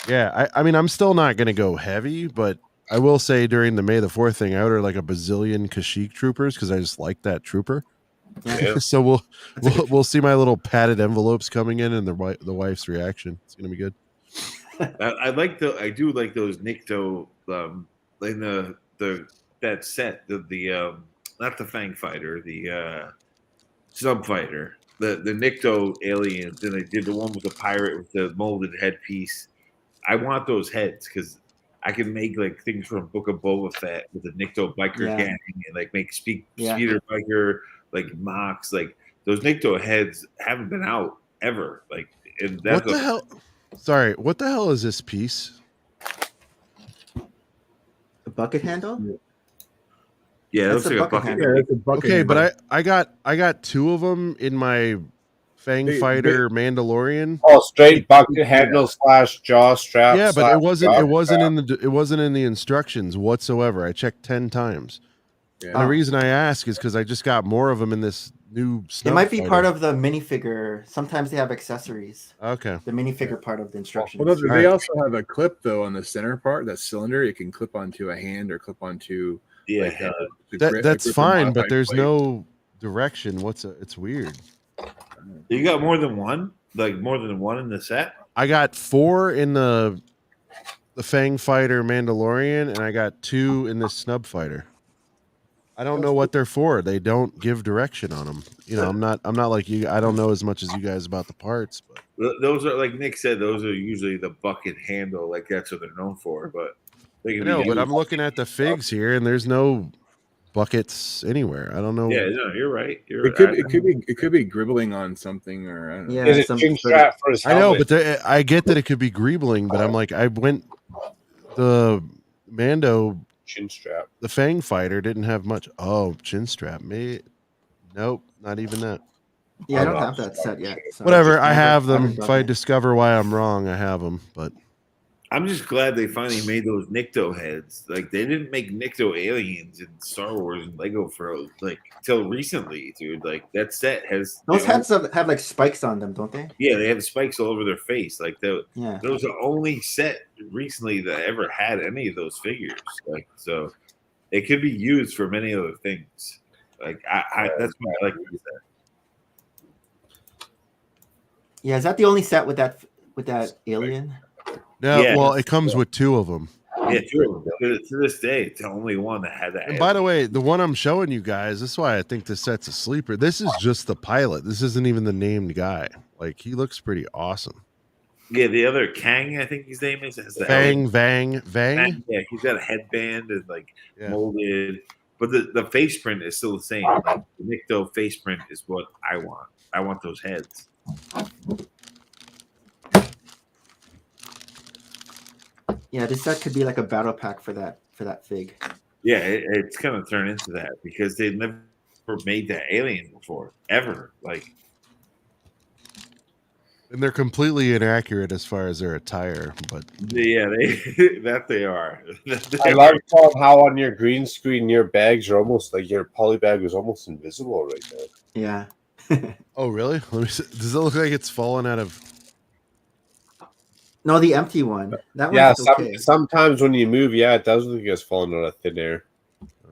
yeah. I mean I'm still not gonna go heavy, but I will say during the May the 4th thing, I ordered like a bazillion Kashyyyk troopers because I just like that trooper. Yeah. So we'll see my little padded envelopes coming in and the wife's reaction. It's gonna be good. I do like those Nikto in that set the not the Fang Fighter, the Sub Fighter, the Nikto aliens, and they did the one with the pirate with the molded headpiece. I want those heads because I can make like things from Book of Boba Fett with the Nikto biker gang and like make speeder biker like mocks. Like those Nikto heads haven't been out ever. Like, and that's what the hell? Sorry, what the hell is this piece? A bucket handle? Yeah, it That's looks like a bucket. handle. Yeah, that's a bucket Okay, handle. but I got two of them in my Fang Fighter Mandalorian. Oh, straight bucket handle / jaw strap. Yeah, but it wasn't / it wasn't in the instructions whatsoever. I checked 10 times. Yeah. And the reason I ask is because I just got more of them in this new It might be part of the minifigure. Sometimes they have accessories. Okay. The minifigure part of the instructions. Well, they also have a clip though on the center part, that cylinder. It can clip onto a hand or clip onto like that's fine, but there's no direction. It's weird. You got more than one? Like more than one in the set? I got 4 in the Fang Fighter Mandalorian, and I got 2 in this Snub Fighter. I don't know what they're for. They don't give direction on them. You know, I'm not like you. I don't know as much as you guys about the parts, but those are, like Nick said, those are usually the bucket handle. Like that's what they're known for. But I know. But I'm looking at the figs here, and there's no buckets anywhere. I don't know. Yeah, no, you're right. It could be gribbling on something, or I don't know. Yeah, Is it chin strap for his I know, helmet? but I get that it could be greebling, but I'm like, I went the Mando Chin strap. the Fang Fighter didn't have much. Oh, chin strap. Nope, not even that. Yeah, I don't have that set yet. So Whatever, I have them. haven't If done I it. discover why I'm wrong, I have them. But I'm just glad they finally made those Nikto heads. Like they didn't make Nikto aliens in Star Wars and Lego for like till recently, dude. Like that set has Those heads have like spikes on them, don't they? Yeah, they have spikes all over their face. Like that Yeah. was the only set recently that ever had any of those figures. Like so, it could be used for many other things. Like I that's why I like to use that. Yeah, is that the only set with that alien? no, Yeah. well, it comes with 2 of them. Yeah, to this day, it's the only one that had that. And by the way, the one I'm showing you guys, this is why I think this set's a sleeper. This is just the pilot. This isn't even the named guy. Like he looks pretty awesome. Yeah, the other Kang, I think his name is. Has the Vang. Yeah, he's got a headband and like Yeah. molded, but the face print is still the same. Like, the Nikto face print is what I want. I want those heads. Yeah, this set could be like a battle pack for that fig. Yeah, it's gonna turn into that because they've never made that alien before, ever. Like, And they're completely inaccurate as far as their attire, but yeah, they are. I like how on your green screen your bags are almost like your poly bag is almost invisible right now. Yeah. oh really? Let me see. Does it look like it's fallen out of? No, the empty one. That Yeah, one's okay. sometimes when you move, it does look like it's falling out of thin air.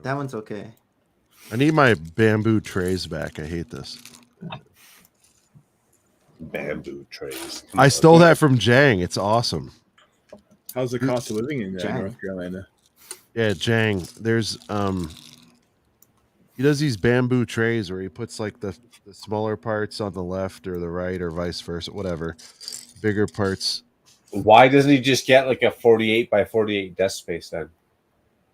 That one's okay. I need my bamboo trays back. I hate this. Bamboo trays. I stole that from Jang. It's awesome. How's the cost of living in Jang. North Carolina? Yeah, Jang. There's he does these bamboo trays where he puts like the smaller parts on the left or the right or vice versa, whatever. Bigger parts. Why doesn't he just get like a 48 by 48 desk space then?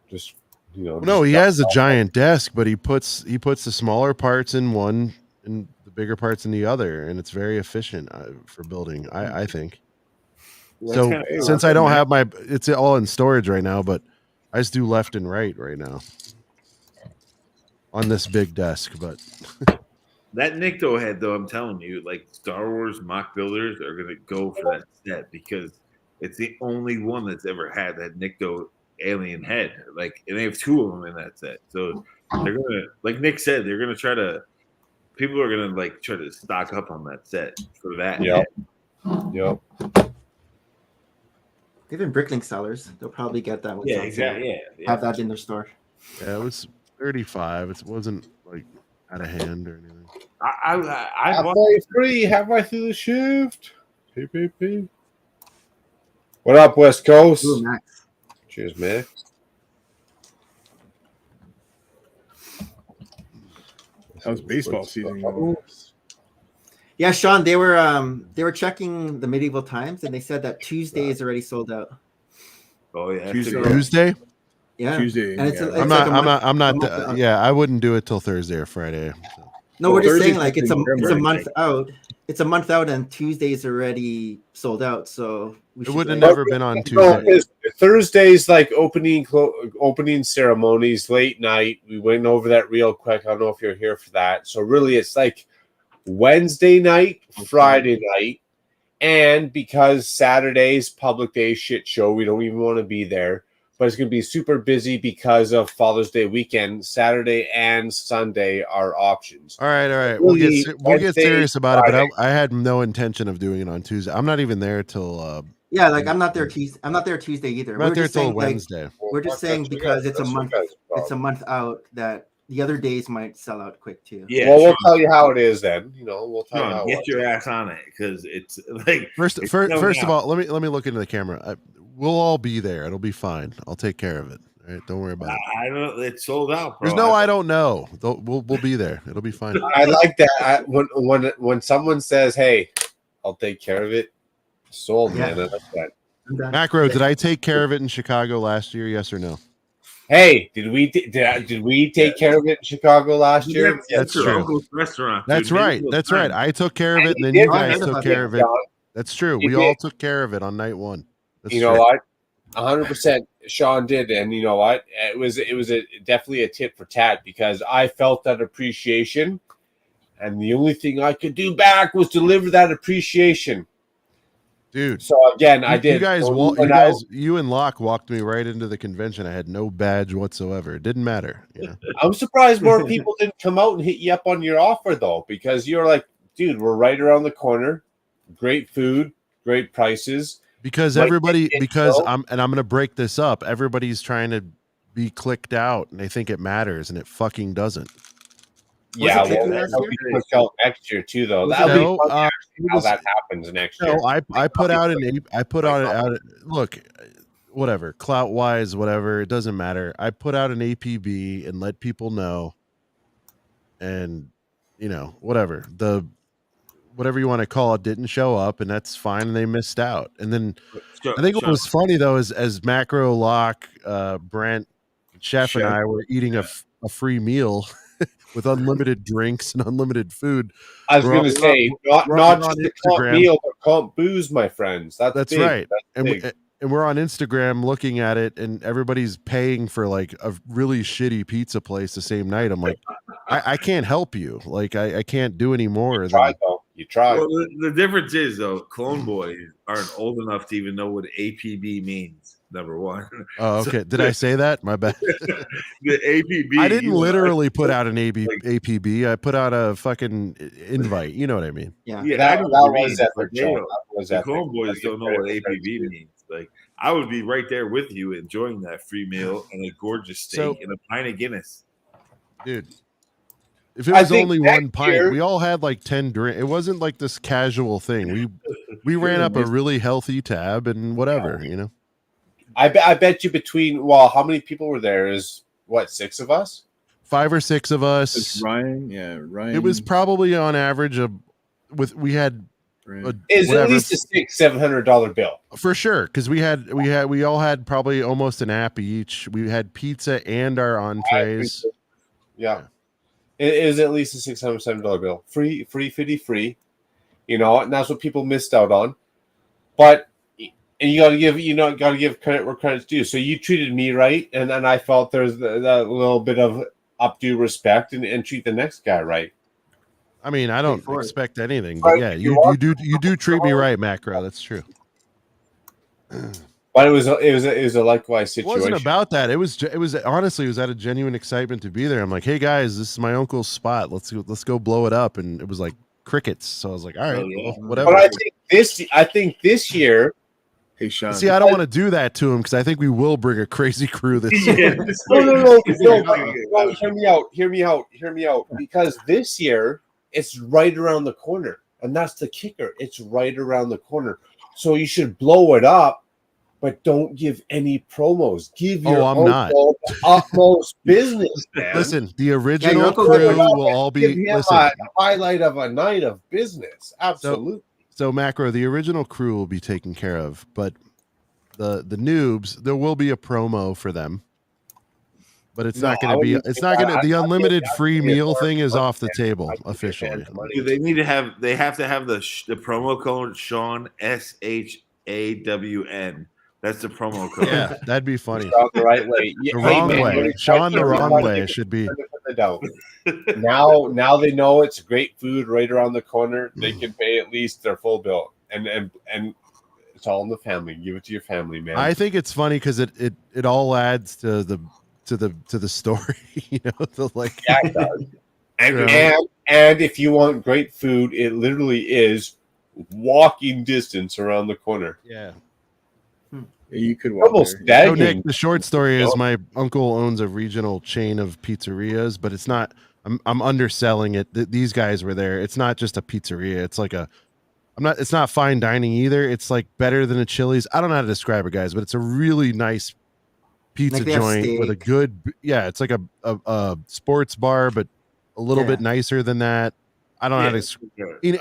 Just No, he has a giant desk, but he puts the smaller parts in one and the bigger parts in the other, and it's very efficient for building. I think. So since I don't have it's all in storage right now, but I just do left and right now on this big desk. But that Nikto head, though, I'm telling you, like Star Wars mock builders are gonna go for that set because it's the only one that's ever had that Nikto alien head. Like, and they have 2 of them in that set, so they're gonna, like Nick said, they're gonna try to. People are gonna like try to stock up on that set for that. Yep. Yep. Even Bricklink sellers, they'll probably get that one. Yeah, exactly. Yeah. Have that in their store. yeah, it was 35. It wasn't like out of hand or anything. I halfway free, halfway through the shift. PPP. What up, West Coast? Ooh, Max. Cheers, man. How's baseball season going? Yeah, Sean, they were checking the Medieval Times and they said that Tuesday is already sold out. Oh yeah, Tuesday. Yeah, Tuesday. And it's yeah. I'm not. Yeah, I wouldn't do it till Thursday or Friday. So. No, we're just Thursday's saying like it's a November, month out. It's a month out, and Tuesday's already sold out. So it would have never been on Tuesday. No, Thursday's like opening ceremonies, late night. We went over that real quick. I don't know if you're here for that. So really, it's like Wednesday night, Friday night, and because Saturday's public day shit show, we don't even want to be there. But it's going to be super busy because of Father's Day weekend. Saturday and Sunday are options. All right. We'll get serious about it. But I had no intention of doing it on Tuesday. I'm not even there till. Yeah, like I'm not there Tuesday. I'm not there Tuesday either. I'm not there till Wednesday. Like, we're just saying because it's a month. It's a month out that the other days might sell out quick too. Yeah. Well, we'll tell you how it is then. We'll tell you how. Get your ass on it because it's like first of all, let me look into the camera. We'll all be there. It'll be fine. I'll take care of it. All right, don't worry about it. I don't. It's sold out. Bro. There's no. I don't know. We'll be there. It'll be fine. I like that. When someone says, "Hey, I'll take care of it," sold, man. That's that. Macro, did I take care of it in Chicago last year? Yes or no? Hey, did we take care of it in Chicago last year? That's true. Restaurant. That's right. That's right. I took care of it, and then you guys took care of it. That's true. We all took care of it on night one. You know what? 100% Sean did, and you know what? It was definitely a tip for Tat because I felt that appreciation, and the only thing I could do back was deliver that appreciation. Dude, so again, I did. You and Locke walked me right into the convention. I had no badge whatsoever. It didn't matter. I'm surprised more people didn't come out and hit you up on your offer though, because you're like, dude, we're right around the corner. Great food, great prices. Because I'm going to break this up. Everybody's trying to be clicked out, and they think it matters, and it fucking doesn't. Yeah, that'll be clicked out next year too, though. That'll be fun how that happens next year. I put out look, whatever, clout wise, whatever, it doesn't matter. I put out an APB and let people know, and whatever you want to call it didn't show up, and that's fine, and they missed out. And then I think what was funny though is as Macro, Locke, Brent, Chef, and I were eating a free meal with unlimited drinks and unlimited food. I was going to say not just a comp meal, but comp booze, my friends. That's big. Right. And we're on Instagram looking at it, and everybody's paying for like a really shitty pizza place the same night. I'm like, I can't help you. Like I can't do any more. You tried. Well, the difference is though, Clone Boys aren't old enough to even know what APB means. Number one. Oh, okay. Did I say that? My bad. The APB. I didn't literally put out an APB. I put out a fucking invite. You know what I mean? Yeah. That was epic. The Clone Boys don't know what APB means. Like I would be right there with you, enjoying that free meal and a gorgeous steak and a pint of Guinness, dude. If it was only one pint, we all had like 10 drinks. It wasn't like this casual thing. We ran up a really healthy tab and whatever, I bet you how many people were there? Is what, 6 of us? 5 or 6 of us. It's Ryan. It was probably on average we had is at least a $600-700 bill for sure, because we all had probably almost an app each. We had pizza and our entrees. Yeah. It is at least a $600-700 bill. Free, and that's what people missed out on. But And you got to give credit where credit's due. So you treated me right, and then I felt there's that little bit of updue respect and treat the next guy right. I mean, I don't expect anything, but yeah, you do treat me right, Macro. That's true. But it was a likewise situation. It wasn't about that. It was honestly, it was out of genuine excitement to be there. I'm like, hey guys, this is my uncle's spot. Let's go blow it up. And it was like crickets. So I was like, all right, well, whatever. But I think this year. Hey Sean. See, I don't want to do that to him because I think we will bring a crazy crew this year. No. Hear me out. Because this year it's right around the corner, and that's the kicker. It's right around the corner, so you should blow it up, but don't give any promos. Give your uncle the utmost business, man. Listen, the original crew will all be a highlight of a night of business. Absolutely. So Macro, the original crew will be taken care of, but the noobs, there will be a promo for them. But it's not going to be. It's not going to. The unlimited free meal thing is off the table officially. They have to have the promo code Sean SHAWN. That's the promo code. Yeah, that'd be funny. The right way. The wrong way. Sean the wrong way should be. Now they know it's great food right around the corner. They can pay at least their full bill, and it's all in the family. Give it to your family, man. I think it's funny because it all adds to the story, you know. Yeah, it does. And if you want great food, it literally is walking distance around the corner. Yeah. You could walk there. So Nick, the short story is my uncle owns a regional chain of pizzerias, but it's not. I'm underselling it. These guys were there. It's not just a pizzeria. It's like it's not fine dining either. It's like better than a Chili's. I don't know how to describe it, guys, but it's a really nice pizza joint with a good. Yeah, it's like a sports bar, but a little bit nicer than that. I don't know how to.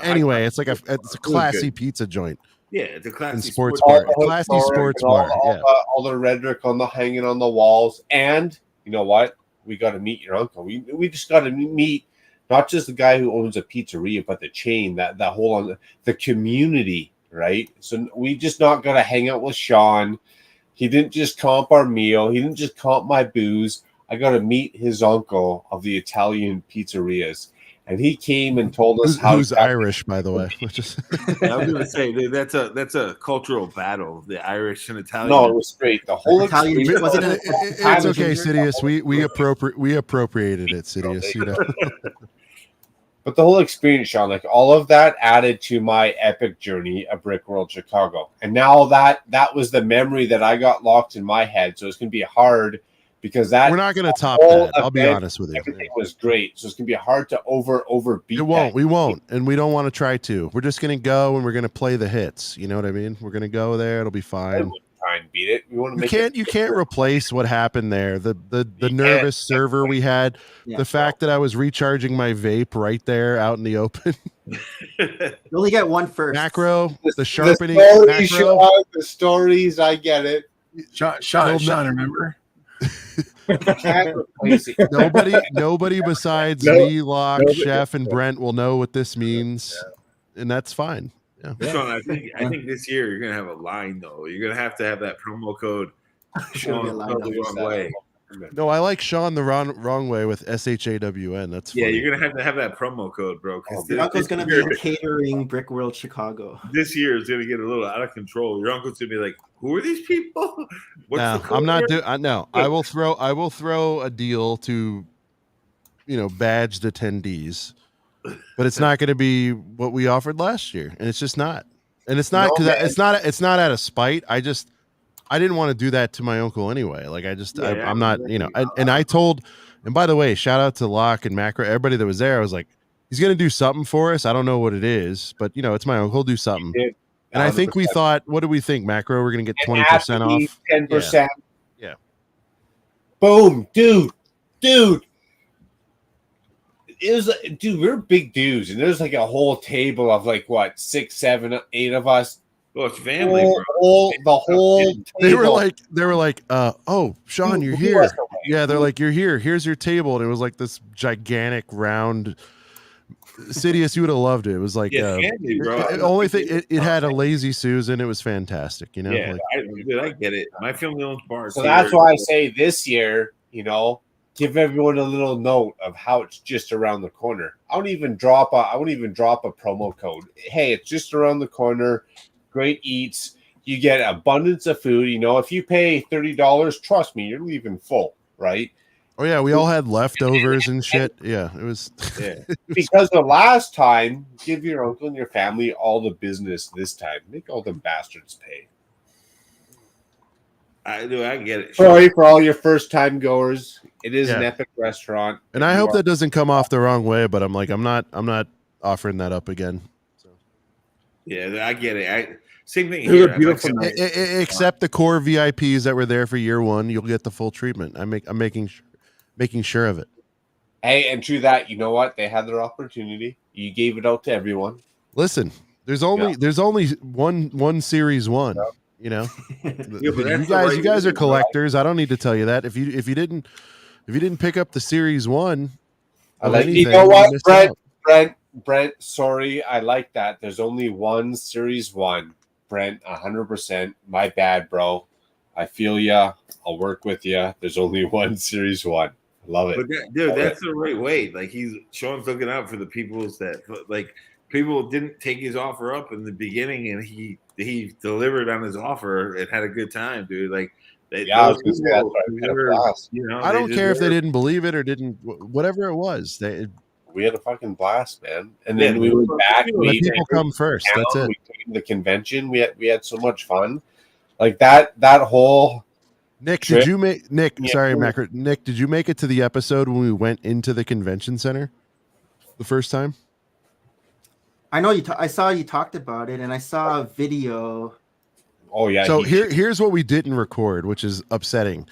Anyway, it's like it's a classy pizza joint. Yeah, it's a classy sports bar. Classy sports bar. All the rhetoric hanging on the walls, and you know what? We got to meet your uncle. We just got to meet not just the guy who owns a pizzeria, but the chain, that whole the community, right? So we just not got to hang out with Sean. He didn't just comp our meal. He didn't just comp my booze. I got to meet his uncle of the Italian pizzerias. And he came and told us who's Irish, by the way. I was going to say, dude, that's a cultural battle, the Irish and Italian. No, it was great. The whole Italian. It's okay, Sidious. We appropriated it, Sidious. You know. But the whole experience, Sean, like all of that added to my epic journey of Brick World Chicago. And now that was the memory that I got locked in my head. So it's going to be hard. Because we're not going to top that. I'll be honest with you. Everything was great, so it's going to be hard to overbeat. It won't. We won't, and we don't want to try to. We're just going to go and we're going to play the hits. You know what I mean? We're going to go there. It'll be fine. Try and beat it. We want to make. You can't replace what happened there. The nervous server we had. The fact that I was recharging my vape right there out in the open. You only get one first. Macro, the sharpening. The stories. I get it. Sean, remember? Nobody besides me, Locke, Chef, and Brent will know what this means, and that's fine. Yeah. Sean, I think this year you're gonna have a line though. You're gonna have that promo code. Sean, the wrong way. No, I like Sean the wrong way with SHAWN. That's funny. Yeah, you're gonna have that promo code, bro. Your uncle's gonna be catering Brick World Chicago. This year is gonna get a little out of control. Your uncle's gonna be like, "Who are these people?" No, I'm not doing. No, I will throw a deal to, badged attendees, but it's not going to be what we offered last year, and it's just not. And it's not because it's not out of spite. I didn't want to do that to my uncle anyway. Like I'm not, and I told, and by the way, shout out to Locke and Macro, everybody that was there. I was like, he's going to do something for us. I don't know what it is, but it's my uncle. He'll do something. And I think we thought, what do we think, Macro? We're going to get 20% off. 10%. Yeah. Boom, dude. We're big dudes, and there's like a whole table of 6, 7, 8 of us. Well, it's family, the whole table. They were like, oh, Sean, you're here. Yeah, they're like, you're here. Here's your table. And it was like this gigantic round Sidious, you would have loved it. It was like Candy, bro. only thing it had a lazy Susan. It was fantastic, you know. Yeah, like, I get it. My family owns bars. So that's why I say this year, give everyone a little note of how it's just around the corner. I won't even drop a promo code. Hey, it's just around the corner. Great eats. You get abundance of food. If you pay $30, trust me, you're leaving full, right? oh yeah, we all had leftovers and shit. Yeah, it was. Yeah. Because the last time, give your uncle and your family all the business. This time, make all them bastards pay. I get it. Sorry for all your first time goers. It is an epic restaurant, and I hope that doesn't come off the wrong way. But I'm not offering that up again. So. Yeah, I get it. Same thing here. Beautiful night. Except the core VIPs that were there for year one, you'll get the full treatment. I'm making sure of it. Hey, and to that, you know what? They had their opportunity. You gave it out to everyone. Listen, there's only one series one. Yeah. You guys are collectors. I don't need to tell you that. If you didn't pick up the series one, you know what, Brent, sorry, I like that. There's only one series one. Brent, 100%. My bad, bro. I feel ya. I'll work with ya. There's only one series one. Love it. But that's the right way. Like Sean's looking out for the peoples that people didn't take his offer up in the beginning, and he delivered on his offer and had a good time, dude. Like I was gonna say I don't care if they didn't believe it or didn't, whatever it was. We had a fucking blast, man. And then we went back. People come first. That's it. We came to the convention. We had so much fun. Like that whole Nick, trip. did you make Nick? Yeah. Sorry, Macro. Nick, did you make it to the episode when we went into the convention center the first time? I know I saw you talked about it, and I saw a video. Oh yeah. So here's what we didn't record, which is upsetting.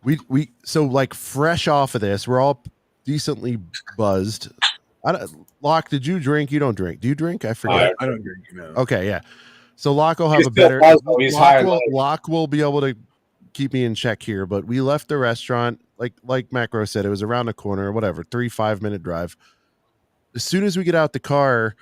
We so like fresh off of this, we're all decently buzzed. Locke, did you drink? You don't drink. Do you drink? I forget. I don't drink. No. Okay, yeah. So Locke will have a better. Locke will be able to keep me in check here. But we left the restaurant, like Macro said, it was around the corner, whatever, 3-5 minute drive. As soon as we get out the car,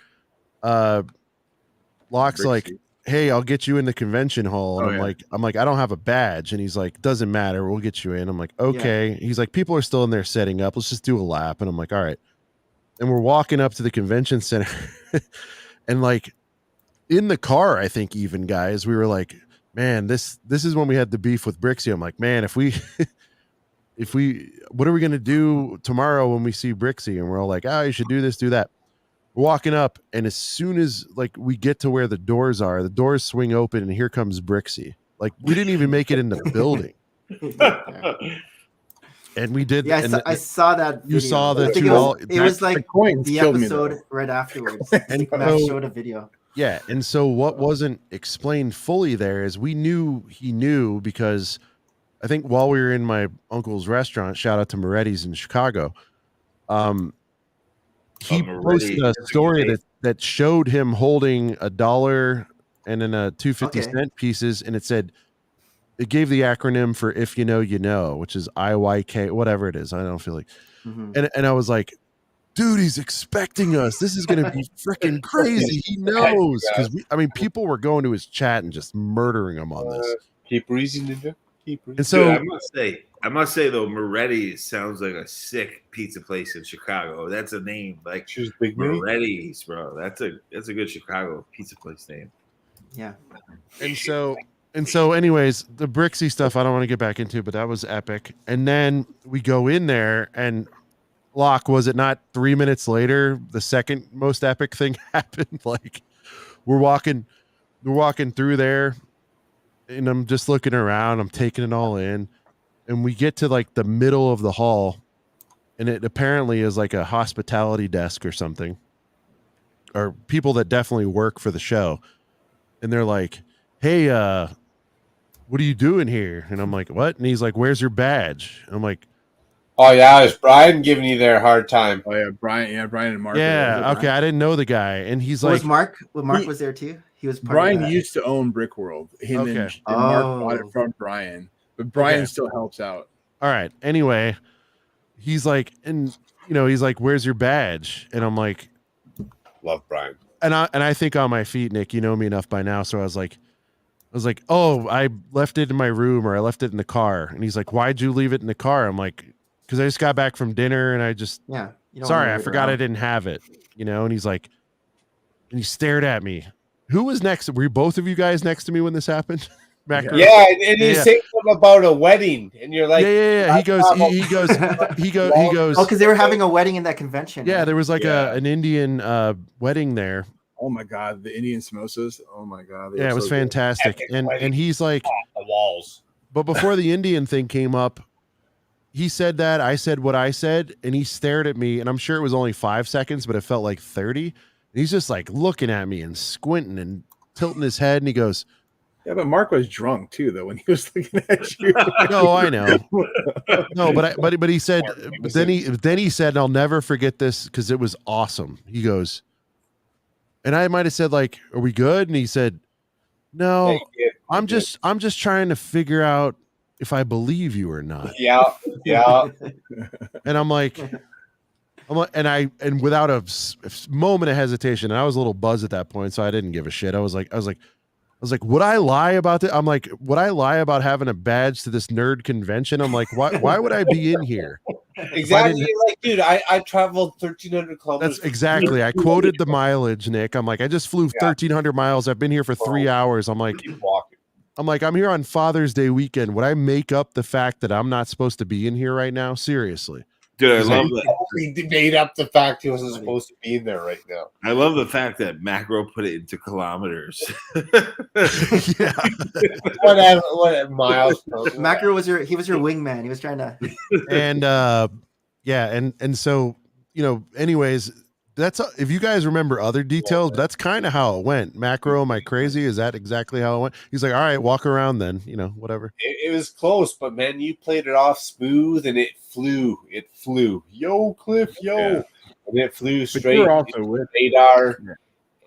Locke's like, "Hey, I'll get you in the convention hall." And I'm like, "I don't have a badge." And he's like, "Doesn't matter, we'll get you in." I'm like, "Okay." Yeah. He's like, "People are still in there setting up. Let's just do a lap." And I'm like, "All right." And we're walking up to the convention center, and like in the car, I think even guys, we were like, "Man, this is when we had the beef with Brixie." I'm like, "Man, if we what are we gonna do tomorrow when we see Brixie?" And we're all like, "Oh, you should do this, do that." We're walking up, and as soon as like we get to where the doors are, the doors swing open, and here comes Brixie. Like we didn't even make it in the building. And we did. Yeah, I saw that video. You saw the it was like the episode right afterwards. And Matt showed a video. Yeah, and so what wasn't explained fully there is we knew he knew because I think while we were in my uncle's restaurant, shout out to Moretti's in Chicago, he posted a story that showed him holding $1 and then a 250-cent pieces, and it said it gave the acronym for "If you know, you know," which is IYK, whatever it is. I don't feel like, and I was like, dude, he's expecting us. This is going to be freaking crazy. He knows because people were going to his chat and just murdering him on this. Keep breezing, Ninja. And so dude, I must say though, Moretti's sounds like a sick pizza place in Chicago. That's a name, like Moretti's, bro. That's a good Chicago pizza place name. Yeah. And so, anyways, the Brixie stuff I don't want to get back into, but that was epic. And then we go in there, and Locke, was it not 3 minutes later the second most epic thing happened? Like we're walking through there, and I'm just looking around, I'm taking it all in, and we get to like the middle of the hall, and it apparently is like a hospitality desk or something, or people that definitely work for the show, and they're like, "Hey, what are you doing here?" And I'm like, "What?" And he's like, "Where's your badge?" And I'm like, "Oh yeah, it's Brian giving you their hard time." Oh yeah, Brian and Mark. Yeah, okay, I didn't know the guy, and he's like, "Was Mark? Well, Mark was there too. He was. Brian used to own Brick World. And Mark bought it from Brian, but Brian still helps out. All right. Anyway, he's like, and he's like, "Where's your badge?" And I'm like, Love Brian. And I think on my feet, Nick, you know me enough by now. So I was like, oh, I left it in my room or I left it in the car. And he's like, why'd you leave it in the car? I'm like, because I just got back from dinner and I just, sorry, I forgot I didn't have it, you know? And he's like, and he stared at me. Who was next? Were both of you guys next to me when this happened? Yeah, and you say something about a wedding, and you're like, yeah. He goes. Oh, because they were having a wedding in that convention. Yeah, right? there was like an Indian wedding there. Oh my god, the Indian samosas. Oh my god. Yeah, it was fantastic. And he's like, the walls. But before the Indian thing came up, he said that, I said what I said, and he stared at me, and I'm sure it was only 5 seconds, but it felt like 30. And he's just like looking at me and squinting and tilting his head, and he goes, yeah, but Mark was drunk too, though, when he was looking at you. No, I know. No, but he said, then he said, I'll never forget this because it was awesome. He goes, and I might have said like, are we good? And he said, no, I'm just trying to figure out if I believe you or not. Yeah. And I'm like, and without a moment of hesitation, and I was a little buzzed at that point, so I didn't give a shit. I was like, would I lie about it? I'm like, would I lie about having a badge to this nerd convention? I'm like, why would I be in here? Exactly. Like, dude, I traveled 1,300 kilometers. That's exactly. I quoted the mileage, Nick. I'm like, I just flew 1,300 miles. I've been here for 3 hours. I'm like, I'm here on Father's Day weekend. Would I make up the fact that I'm not supposed to be in here right now? Seriously. Dude, I love that. He made up the fact he wasn't supposed to be in there right now. I love the fact that Macro put it into kilometers. Yeah. What miles? Macro was your wingman. He was trying to. And so, you know, anyways, that's if you guys remember other details, but that's kind of how it went. Macro, am I crazy? Is that exactly how it went? He's like, all right, walk around then, you know, whatever. It was close, but man, you played it off smooth and it flew. Yo, Cliff, yo. Yeah. And it flew straight into the radar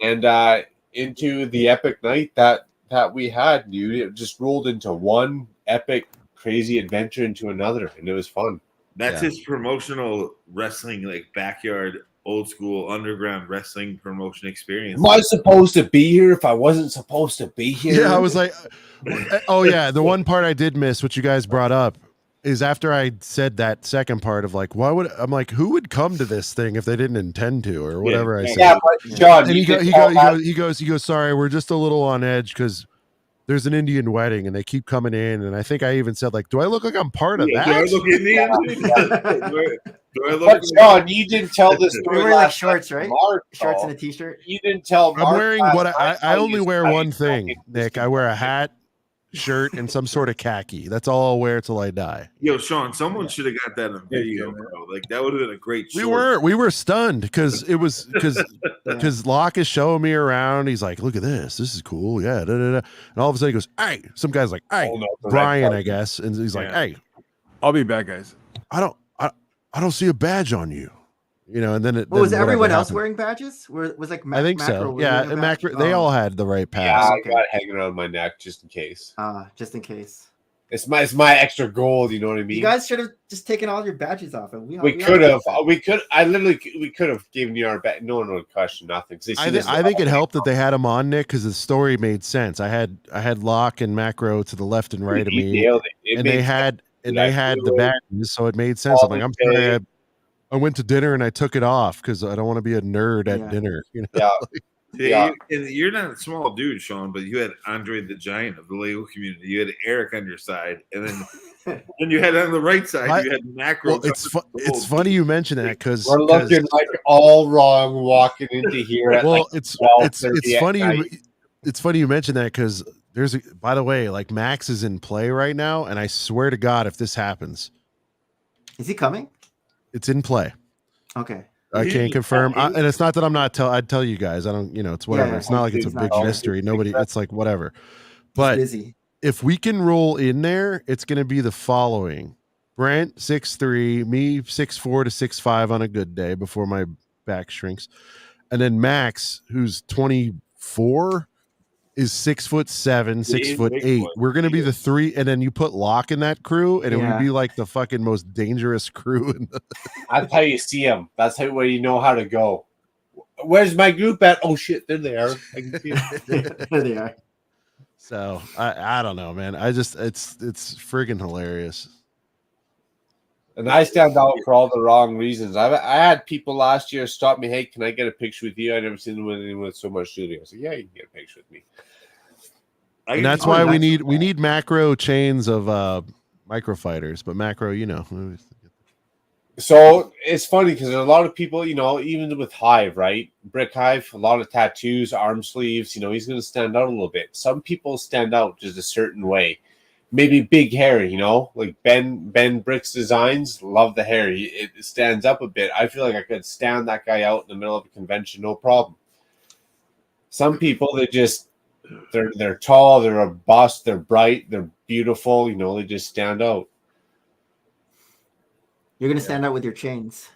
and into the epic night that we had, dude. It just rolled into one epic, crazy adventure into another, and it was fun. That's his promotional wrestling, like backyard, old school underground wrestling promotion experience. Am I supposed to be here if I wasn't supposed to be here? Yeah, I was like, oh yeah. The one part I did miss, what you guys brought up, is after I said that second part of like, I'm like, who would come to this thing if they didn't intend to or whatever I said. Yeah, but John, and he goes, sorry, we're just a little on edge because there's an Indian wedding and they keep coming in. And I think I even said like, do I look like I'm part of that? Do I look Indian? But John, you didn't tell this story. You were like shorts, right? Shorts and a t-shirt. You didn't tell Mark. I'm wearing what I only wear one thing, Nick. I wear a hat, shirt, and some sort of khaki. That's all I'll wear till I die. Yo, Sean, someone should have got that on video, bro. Like that would have been a great short. We were stunned because Locke is showing me around. He's like, look at this. This is cool. Yeah. Da, da, da. And all of a sudden he goes, hey, some guy's like, hey, Brian, I guess. And he's like, hey, I'll be back, guys. I don't see a badge on you. You know, and then it was everyone else wearing badges? Was like I think so. Yeah, and Macro, they all had the right pass. Yeah, I got it hanging around my neck just in case. Just in case. It's my extra gold. You know what I mean? You guys should have just taken all your badges off, and we could have. We could have given you our badge. No one would question nothing. I think it helped that they had them on, Nick, because the story made sense. I had Locke and Macro to the left and right of me, and they had the badges, so it made sense. I'm like, I'm sorry. I went to dinner and I took it off because I don't want to be a nerd at dinner. You know? Yeah. You're not a small dude, Sean, but you had Andre the Giant of the Lego community. You had Eric on your side, and then you had on the right side, you had Macro. Well, it's funny you mention that because we're looking like all wrong walking into here. It's funny. It's funny you mention that because by the way, like Max is in play right now, and I swear to God, if this happens, is he coming? It's in play. Okay. I can't confirm. And it's not that I'm not I'd tell you guys. I don't, it's whatever. It's not like it's a big mystery. Nobody, it's like whatever. But if we can roll in there, it's going to be the following. Brent 6'3", me 6'4" to 6'5" on a good day before my back shrinks. And then Max, who's 24, is 6'7", 6'8". We're gonna be the three, and then you put Locke in that crew, and it would be like the fucking most dangerous crew. That's how you see them. That's where you know how to go. Where's my group at? Oh shit, there they are. I can see There they are. So I don't know, man. I just it's friggin' hilarious. And I stand out for all the wrong reasons. I had people last year stop me. Hey, can I get a picture with you? I never seen anyone with so much shooting. I said, yeah, you can get a picture with me. And that's why we need macro chains of microfighters. But macro, you know. So it's funny because there's a lot of people, you know, even with Hive, right? Brick Hive, a lot of tattoos, arm sleeves, you know, he's going to stand out a little bit. Some people stand out just a certain way. Maybe big hair, you know, like Ben Brick's designs, love the hair. It stands up a bit. I feel like I could stand that guy out in the middle of a convention, no problem. Some people, they're tall, they're a bust, they're bright, they're beautiful, you know, they just stand out. You're gonna stand out with your chains.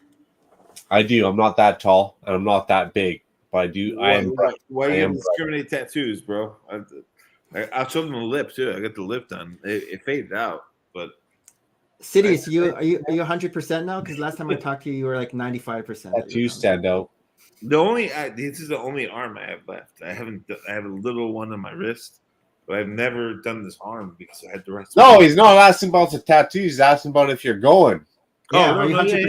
I do. I'm not that tall and I'm not that big, but I do. I am bright. Why do you discriminate tattoos, bro? I'll show them the lip too. I got the lip done. It faded out, but Sidious, are you 100% now? Because last time I talked to you, you were like 95%. Tattoos stand out. This is the only arm I have left. I have a little one on my wrist, but I've never done this arm because I had the rest. No, he's not asking about the tattoos. He's asking about if you're going. Yeah,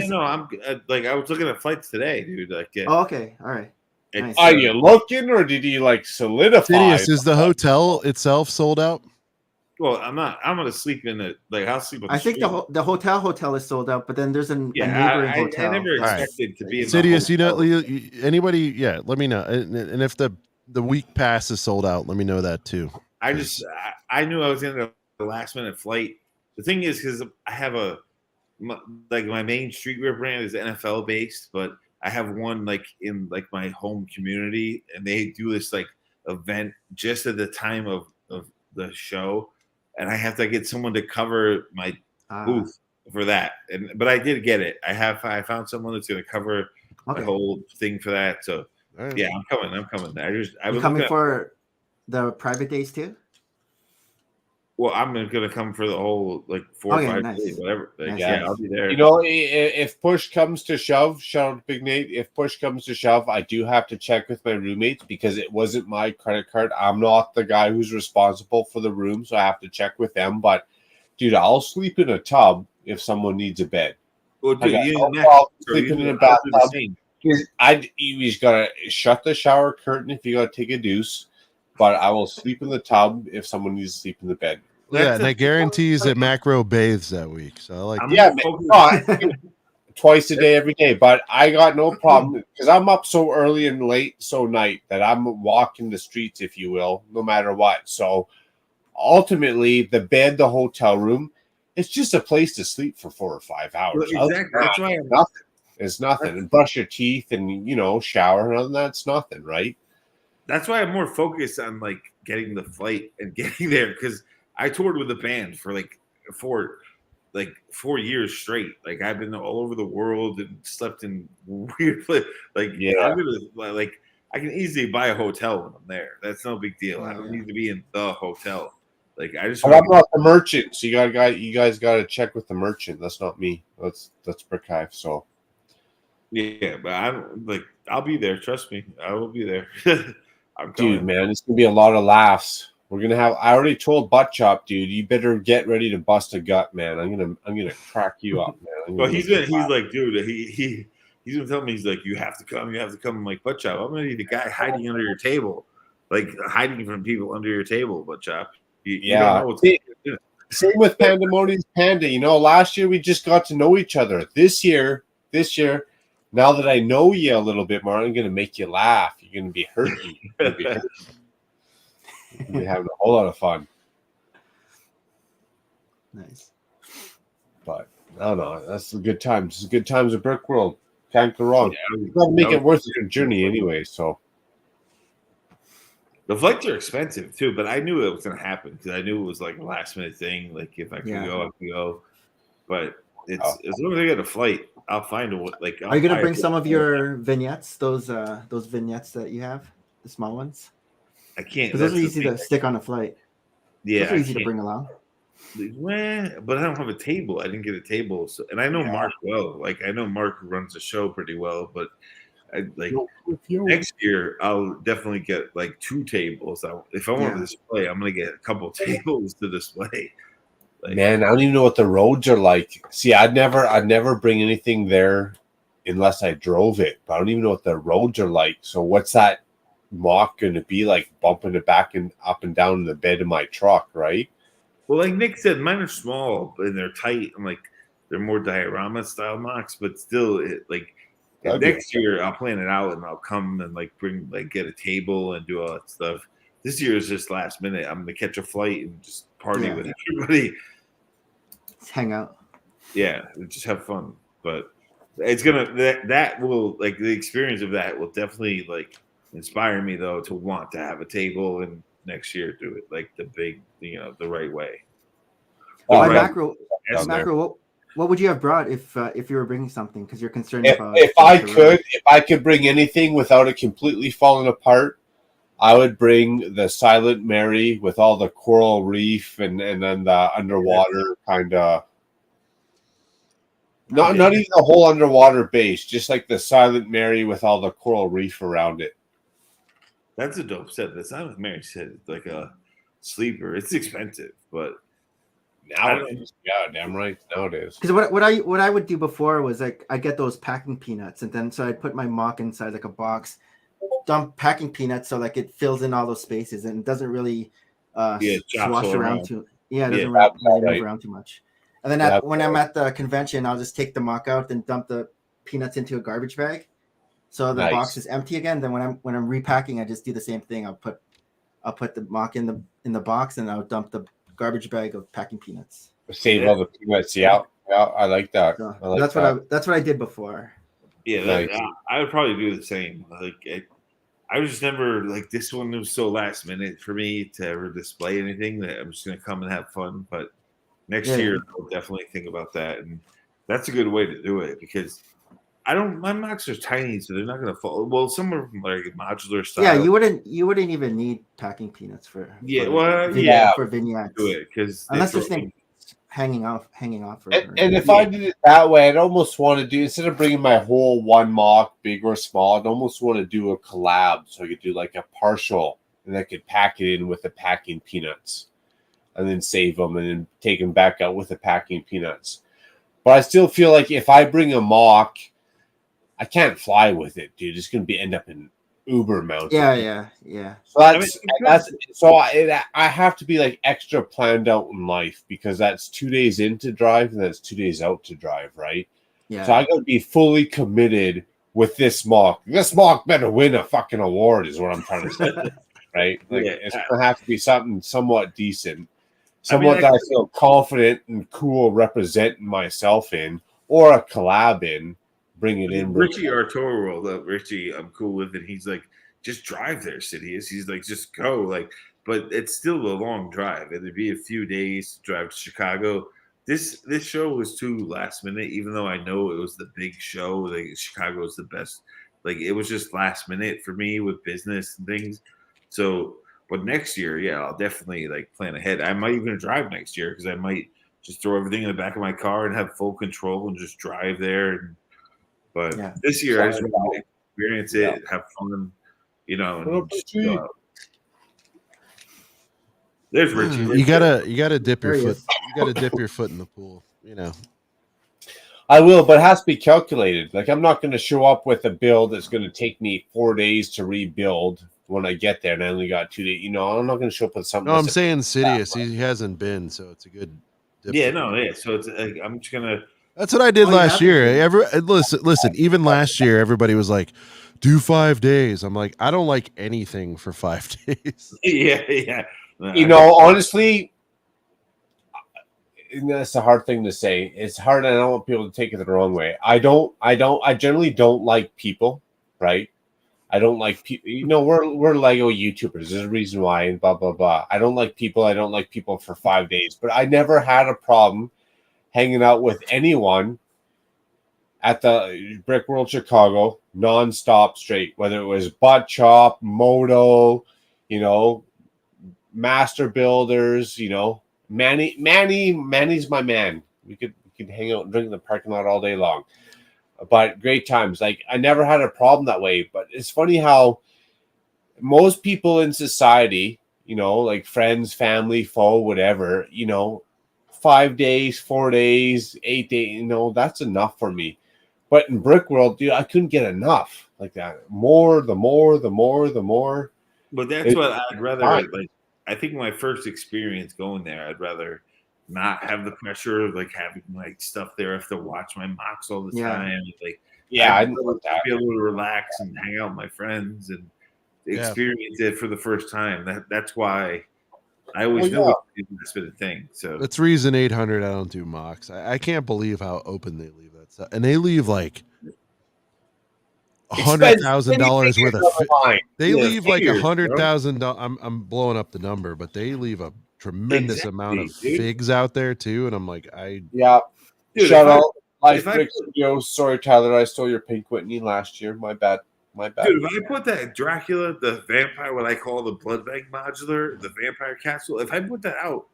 no, I'm like I was looking at flights today, dude. Like, oh, okay, all right. Nice. Are you looking, or did he like solidify? Sidious, is the hotel itself sold out? Well, I'm not. I'm gonna sleep in it. Like I'll sleep. I think the hotel is sold out, but then there's a neighboring hotel. I never expected to be in Sidious. You know, anybody? Yeah, let me know. And if the week pass is sold out, let me know that too. I knew I was in a last minute flight. The thing is, because I have my main streetwear brand is NFL based, but I have one like in like my home community, and they do this like event just at the time of the show, and I have to get someone to cover my booth for that. But I did get it. I found someone that's going to cover the whole thing for that. So yeah, I'm coming. I'm coming for the private days too. Well, I'm gonna come for the whole like 4 or 5 days, whatever. Like, yeah, I'll be there. You know, if push comes to shove, shout out Big Nate. If push comes to shove, I do have to check with my roommates because it wasn't my credit card. I'm not the guy who's responsible for the room, so I have to check with them. But dude, I'll sleep in a tub if someone needs a bed. Well, dude, sleeping in a bathtub. He's gotta shut the shower curtain if you gotta take a deuce. But I will sleep in the tub if someone needs to sleep in the bed. Yeah, and that guarantees that Macro bathes that week. So I twice a day, every day. But I got no problem because I'm up so early and late, so night that I'm walking the streets, if you will, no matter what. So ultimately, the bed, the hotel room, it's just a place to sleep for 4 or 5 hours. Well, exactly. That's why nothing. It's nothing. And brush your teeth and shower and other than that, it's nothing, right? That's why I'm more focused on like getting the flight and getting there because I toured with a band for like 4 years straight. Like I've been all over the world and slept in weird places. Like I can easily buy a hotel when I'm there. That's no big deal. I don't need to be in the hotel. Like I just. I'm not the merchant, so you guys got to check with the merchant. That's not me. That's Brick Hive. So. Yeah, but I'll be there. Trust me, I will be there. Dude, man, it's gonna be a lot of laughs. We're gonna have. I already told Butt Chop, dude. You better get ready to bust a gut, man. I'm gonna crack you up, man. Well, he's like, dude. He's gonna tell me. He's like, you have to come. I'm like, Butt Chop. I'm gonna need a guy hiding under your table, like hiding from people under your table, Butt Chop. You don't know same with Pandemonium's Panda. You know, last year we just got to know each other. This year. Now that I know you a little bit more, I'm going to make you laugh. You're going to be hurting. You're going to be having a whole lot of fun. Nice. But, I don't know. That's the good times. It's good times at Brick World. Can't go wrong. You got to make it worth your journey anyway, so. The flights are expensive, too, but I knew it was going to happen because I knew it was like a last-minute thing. Like, if I could go, I could go. But as long as I get a flight, I'll find a like. Are you gonna bring some of your vignettes? Those vignettes that you have, the small ones. I can't. Because those are easy to stick on a flight. Yeah, those are easy to bring along. But I don't have a table. I didn't get a table, and I know Mark well. Like I know Mark runs the show pretty well, but Next year, I'll definitely get like 2 tables. If I want to display, I'm gonna get a couple tables to display. Man, I don't even know what the roads are like. See, I'd never bring anything there unless I drove it. But I don't even know what the roads are like. So what's that mock going to be like? Bumping it back and up and down in the bed of my truck, right? Well, like Nick said, mine are small and they're tight and like they're more diorama style mocks, but still, next year I'll plan it out and I'll come and get a table and do all that stuff. This year is just last minute. I'm gonna catch a flight and just party with everybody. Just hang out. Yeah, just have fun. But it's gonna that will like the experience of that will definitely like inspire me though to want to have a table and next year do it like the big, the right way. Macro, what would you have brought if you were bringing something? Because you're concerned about if I could bring anything without it completely falling apart, I would bring the Silent Mary with all the coral reef and then the underwater kind of. Not even the whole underwater base, just like the Silent Mary with all the coral reef around it. That's a dope set. The Silent Mary set is like a sleeper. It's expensive, but nowadays, damn right, nowadays. Because what I would do before was like I get those packing peanuts, and then so I'd put my mock inside like a box, dump packing peanuts so like it fills in all those spaces and it doesn't really swash around too. Yeah, it doesn't really move around too much. And then when I'm at the convention, I'll just take the mock out and dump the peanuts into a garbage bag, so the box is empty again. Then when I'm repacking, I just do the same thing. I'll put the mock in the box and I'll dump the garbage bag of packing peanuts. Save all the peanuts. Yeah, I like that. So that's what I did before. Yeah, I would probably do the same. Like I was just never like this one was so last minute for me to ever display anything that I'm just gonna come and have fun, but. Next year, I'll definitely think about that, and that's a good way to do it because my mocks are tiny, so they're not going to fall. Well, some are like modular style. Yeah, you wouldn't even need packing peanuts for vignettes. Do it because unless there's things hanging off. And if I did it that way, I'd almost want to do instead of bringing my whole one mock, big or small, I'd almost want to do a collab, so I could do like a partial, and I could pack it in with the packing peanuts. And then save them and then take them back out with the packing peanuts. But I still feel like if I bring a mock, I can't fly with it, dude. It's going to end up in Uber mountain. Yeah. So I have to be like extra planned out in life because that's 2 days in to drive and that's 2 days out to drive, right? Yeah. So I got to be fully committed with this mock. This mock better win a fucking award is what I'm trying to say, right? Like it's going to have to be something somewhat decent. Someone that I feel confident and cool representing myself in, or a collab in, bring it in. Richie Arturo, Richie, I'm cool with it. He's like, just drive there, Sidious. He's like, just go. Like, but it's still a long drive. It'd be a few days to drive to Chicago. This show was too last minute, even though I know it was the big show. Like Chicago is the best. Like it was just last minute for me with business and things. So. But next year, I'll definitely like plan ahead. I might even drive next year because I might just throw everything in the back of my car and have full control and just drive there. But this year, I just want to experience it, have fun, and just go out. There's Richie. You gotta dip your foot. You gotta dip your foot in the pool. I will, but it has to be calculated. Like I'm not going to show up with a build that's going to take me 4 days to rebuild. When I get there and I only got 2 days, I'm not going to show up with something. No, I'm saying Sidious. He hasn't been, so it's a good. So it's I'm just gonna. That's what I did last year. Listen. Even last year, everybody was like, "Do 5 days." I'm like, I don't like anything for 5 days. Yeah. Honestly, that's a hard thing to say. It's hard, and I don't want people to take it the wrong way. I generally don't like people, right? I don't like people. We're Lego YouTubers. There's a reason why, and blah blah blah. I don't like people. I don't like people for 5 days. But I never had a problem hanging out with anyone at the Brick World Chicago nonstop straight. Whether it was Butt Chop, Moto, Master Builders. Manny's my man. We could hang out and drink in the parking lot all day long. but great times. Like I never had a problem that way. But it's funny how most people in society, you know, like friends, family, foe, whatever, you know, 5 days, 4 days, 8 days, you know, that's enough for me. But in Brick World, dude, I couldn't get enough like that. The more. But that's what I'd rather like. I think my first experience going there, I'd rather not have the pressure of like having like stuff there. I have to watch my mocks all the time. Like, I'd be able to relax and hang out with my friends and experience it for the first time. That's why I always knew it's been a thing. So that's reason 800. I don't do mocks. I can't believe how open they leave that stuff, and they leave like $100,000 worth of. They leave like $100,000. I'm blowing up the number, but they leave a tremendous amount of figs out there too. And I'm like, Dude, shout out. Sorry, Tyler, I stole your Pink Whitney last year. My bad. Dude, if I put that Dracula, the vampire, what I call the blood bank modular, the vampire capsule, if I put that out,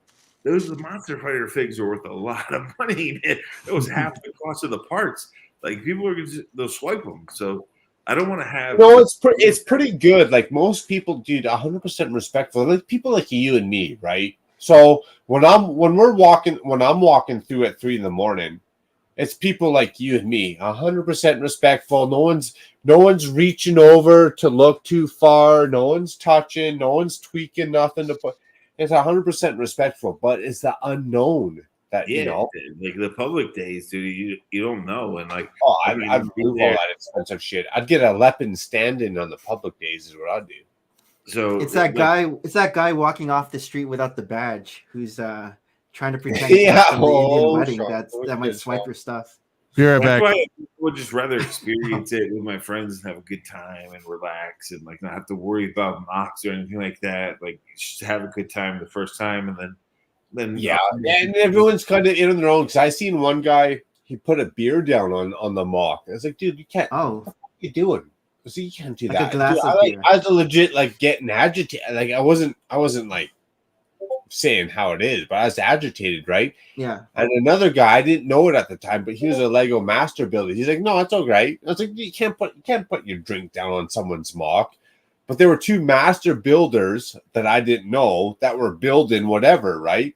those monster fighter figs are worth a lot of money, man. It was half the cost of the parts. Like people are they'll swipe them. So I don't want to have. No, it's pretty good. Like most people, dude, 100% respectful. Like people like you and me, right? So when I'm walking through at 3 a.m, it's people like you and me, 100% respectful. No one's reaching over to look too far. No one's touching. No one's tweaking nothing to put. It's 100% respectful, but it's the unknown that you know. Like the public days, dude. You don't know, and like I'd move all that expensive shit. I'd get a Lepin stand-in on the public days is what I'd do. So it's that guy. It's that guy walking off the street without the badge who's trying to pretend it's an Indian wedding. That might swipe your stuff. Be right back. I would just rather experience it with my friends and have a good time and relax and like not have to worry about mocks or anything like that. Like just have a good time the first time and then and everyone's kind of in their own. Because I seen one guy, he put a beer down on the mock. I was like, dude, you can't. Oh, what are you doing? So you can't do like that. A glass dude, of beer. I was legit like getting agitated. Like I wasn't like saying how it is, but I was agitated, right? Yeah. And another guy, I didn't know it at the time, but he was a Lego master builder. He's like, no, it's all right. I was like, you can't put your drink down on someone's mock. But there were two master builders that I didn't know that were building whatever, right?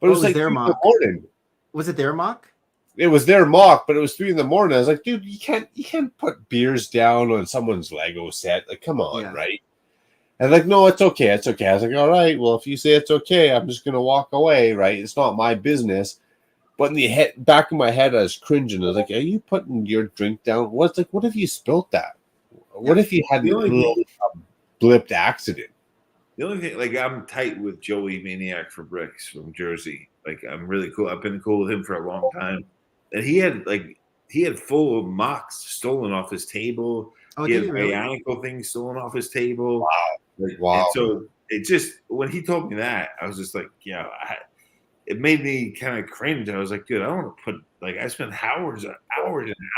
But it was like their 3 mock. morning. Was it their mock? It was their mock, but it was 3 a.m. I was like, dude, you can't put beers down on someone's Lego set. Like, come on, right? And like, no, it's okay. It's okay. I was like, all right, well, if you say it's okay, I'm just going to walk away, right? It's not my business. But in the back of my head, I was cringing. I was like, are you putting your drink down? What if you spilled that? What if you had a little blipped accident? The only thing, like, I'm tight with Joey Maniac for Bricks from Jersey. Like, I'm really cool. I've been cool with him for a long time. And he had full of mocks stolen off his table. Oh, he had bionicle things stolen off his table. Wow. Wow. And so it just, when he told me that, I was just like, it made me kind of cringe. I was like, dude, I don't want to put, like, I spent hours and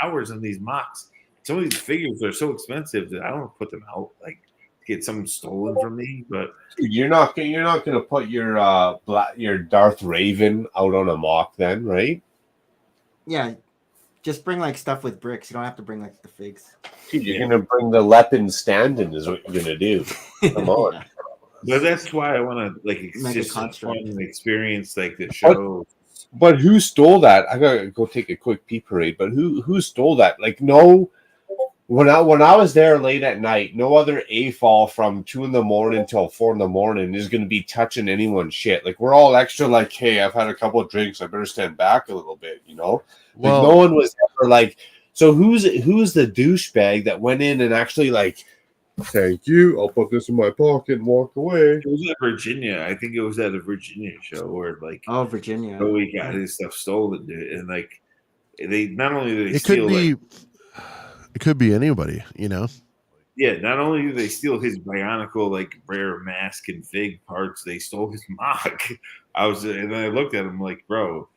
hours on these mocks. Some of these figures are so expensive that I don't want to put them out, like, get something stolen from me. But dude, you're not gonna put your Darth Raven out on a mock then, right? Yeah. Just bring like stuff with bricks. You don't have to bring like the figs. Dude, you're gonna bring the Lepin stand-in is what you're gonna do. Come on. But that's why I want to like just fun and experience like the show. But who stole that? I gotta go take a quick pee parade. But who stole that? Like no, when I was there late at night, no other AFOL from 2 a.m. till 4 a.m. is gonna be touching anyone's shit. Like we're all extra. Like, hey, I've had a couple of drinks. I better stand back a little bit. You know. Like no one was ever like. So who's the douchebag that went in and actually like, thank you, I'll put this in my pocket and walk away. It was at Virginia. I think it was at a Virginia show where like Virginia. So we got his stuff stolen, dude. And like they not only do they it steal it could be anybody, you know. Yeah, not only do they steal his bionicle like rare mask and fig parts, they stole his mock. And then I looked at him like, bro,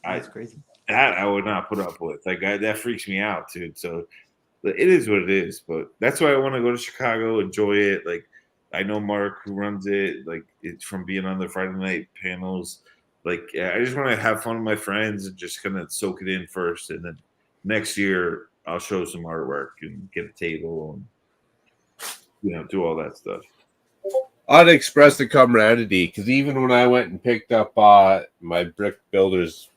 that's crazy. That I would not put up with. Like that freaks me out, dude. So it is what it is. But that's why I want to go to Chicago, enjoy it. Like I know Mark who runs it. Like it's from being on the Friday night panels. Like I just want to have fun with my friends and just kind of soak it in first, and then next year I'll show some artwork and get a table and do all that stuff. I'd express the camaraderie because even when I went and picked up my Brick Builders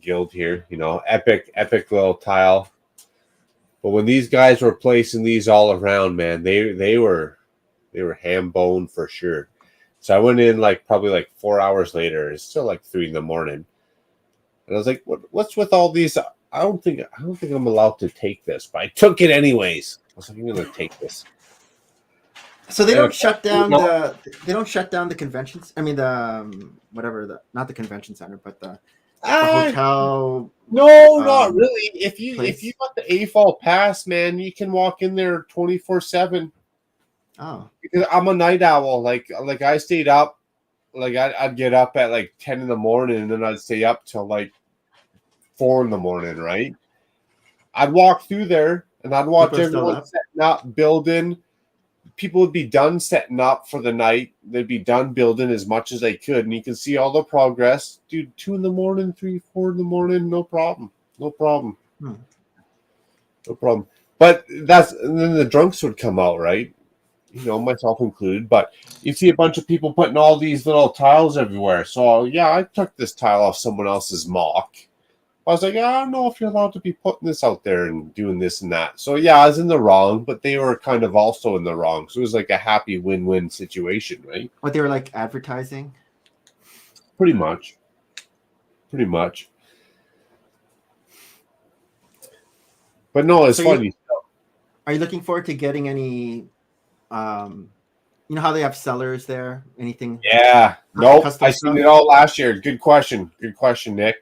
Guild here, epic little tile. But when these guys were placing these all around, man, they were ham bone for sure. So I went in probably 4 hours later. It's still 3 in the morning, and I was like, "What's with all these?" I don't think I'm allowed to take this, but I took it anyways. I was like, "I'm going to take this." So they don't shut down the conventions. I mean not the convention center, but the hotel. No, not really. If you got the AFOL pass, man, you can walk in there 24/7. Oh, because I'm a night owl. Like I stayed up. I'd get up at 10 in the morning, and then I'd stay up till 4 in the morning. Right? I'd walk through there, and I'd watch everyone setting up, building. People would be done setting up for the night. They'd be done building as much as they could, and you can see all the progress. Dude, 2 in the morning, 3, 4 in the morning, no problem. No problem. No problem. But and then the drunks would come out, right? Myself included. But you see a bunch of people putting all these little tiles everywhere. So, yeah, I took this tile off someone else's mock. I was like, I don't know if you're allowed to be putting this out there and doing this and that. So, yeah, I was in the wrong, but they were kind of also in the wrong. So it was a happy win-win situation, right? What, they were advertising? Pretty much. But no, it's funny. Are you looking forward to getting any, how they have sellers there? Anything? Yeah. Nope. I seen it all last year. Good question, Nick.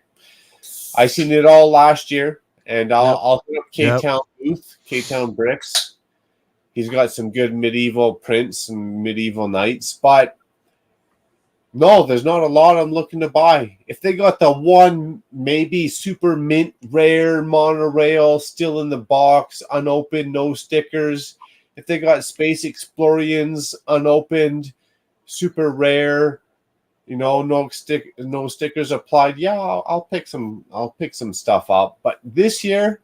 I seen it all last year, and I'll hit up K-Town Booth, K-Town Bricks. He's got some good medieval prints and medieval knights, but no, there's not a lot I'm looking to buy. If they got the one maybe super mint rare monorail still in the box, unopened, no stickers. If they got Space Explorians unopened, super rare, no stickers applied. Yeah, I'll pick some stuff up. But this year,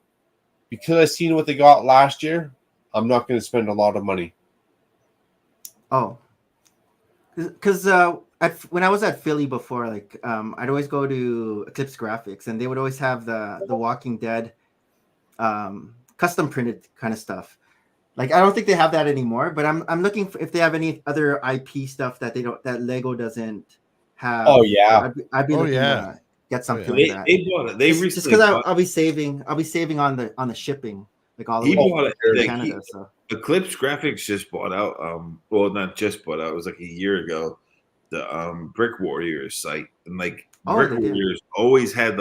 because I seen what they got last year, I'm not going to spend a lot of money. Oh, because when I was at Philly before, I'd always go to Eclipse Graphics, and they would always have the Walking Dead custom printed kind of stuff. I don't think they have that anymore, but I'm looking for if they have any other IP stuff that Lego doesn't have. Oh yeah, I'd be looking to get something like that. They bought it. They recently just because I'll be saving on the shipping, all the way bought to Canada. So Eclipse Graphics just bought out. Well, not just bought out. It was a year ago. The Brick Warriors site, and Brick Warriors always had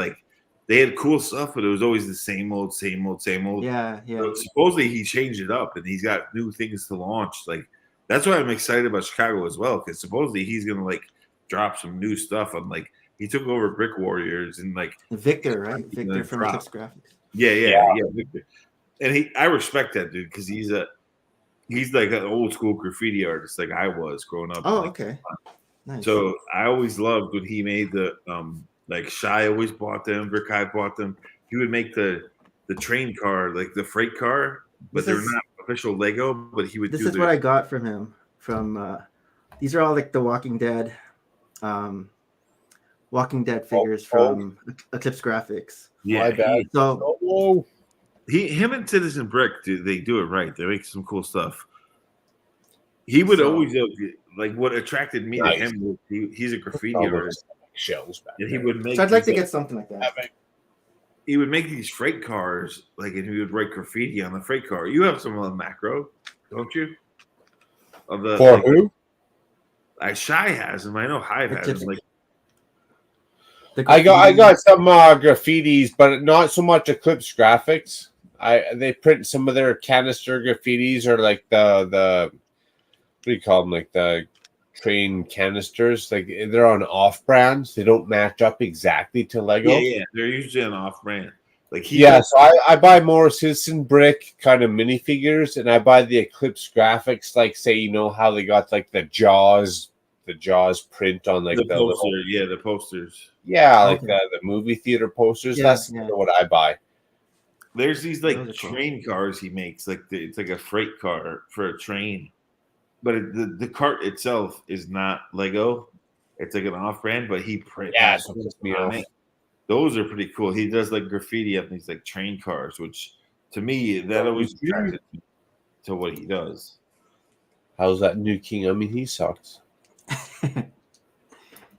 they had cool stuff, but it was always the same old. Yeah. So supposedly he changed it up, and he's got new things to launch. That's why I'm excited about Chicago as well, because supposedly he's gonna drop some new stuff. He took over Brick Warriors and Victor, right? Victor from Eclipse Graphics. Yeah, Victor. And I respect that dude because he's an old school graffiti artist like I was growing up. Oh, okay. Nice. So I always loved when he made the Shy always bought them, Brick High bought them. He would make the train car, the freight car, but they're not official Lego. But he would. This is what I got from him. From these are all the Walking Dead figures from Eclipse Graphics. Yeah. So him and Citizen Brick, they do it right. They make some cool stuff. He would always what attracted me to him was he's a graffiti artist. Shells back and he would make. So I'd like to get something like that. He would make these freight cars, and he would write graffiti on the freight car. You have some of the macro, don't you? Of the for who? Shy has them. I know Hive has them. I got some graffitis, but not so much Eclipse Graphics. They print some of their canister graffitis or the what do you call them? The train canisters. They're on off brands. They don't match up exactly to Lego. Yeah. They're usually on off brand. So I buy more Citizen Brick kind of minifigures, and I buy the Eclipse Graphics. Say how they got the Jaws print on the poster. The posters. Yeah, the movie theater posters. That's what I buy. There's these like Those are cool. train cars he makes, like it's like a freight car for a train, but the cart itself is not Lego. It's like an off-brand, but he has on it. Those are pretty cool. He does like graffiti up these like train cars, which to me that always attracted me to what he does. How's that new king? I mean, he sucks.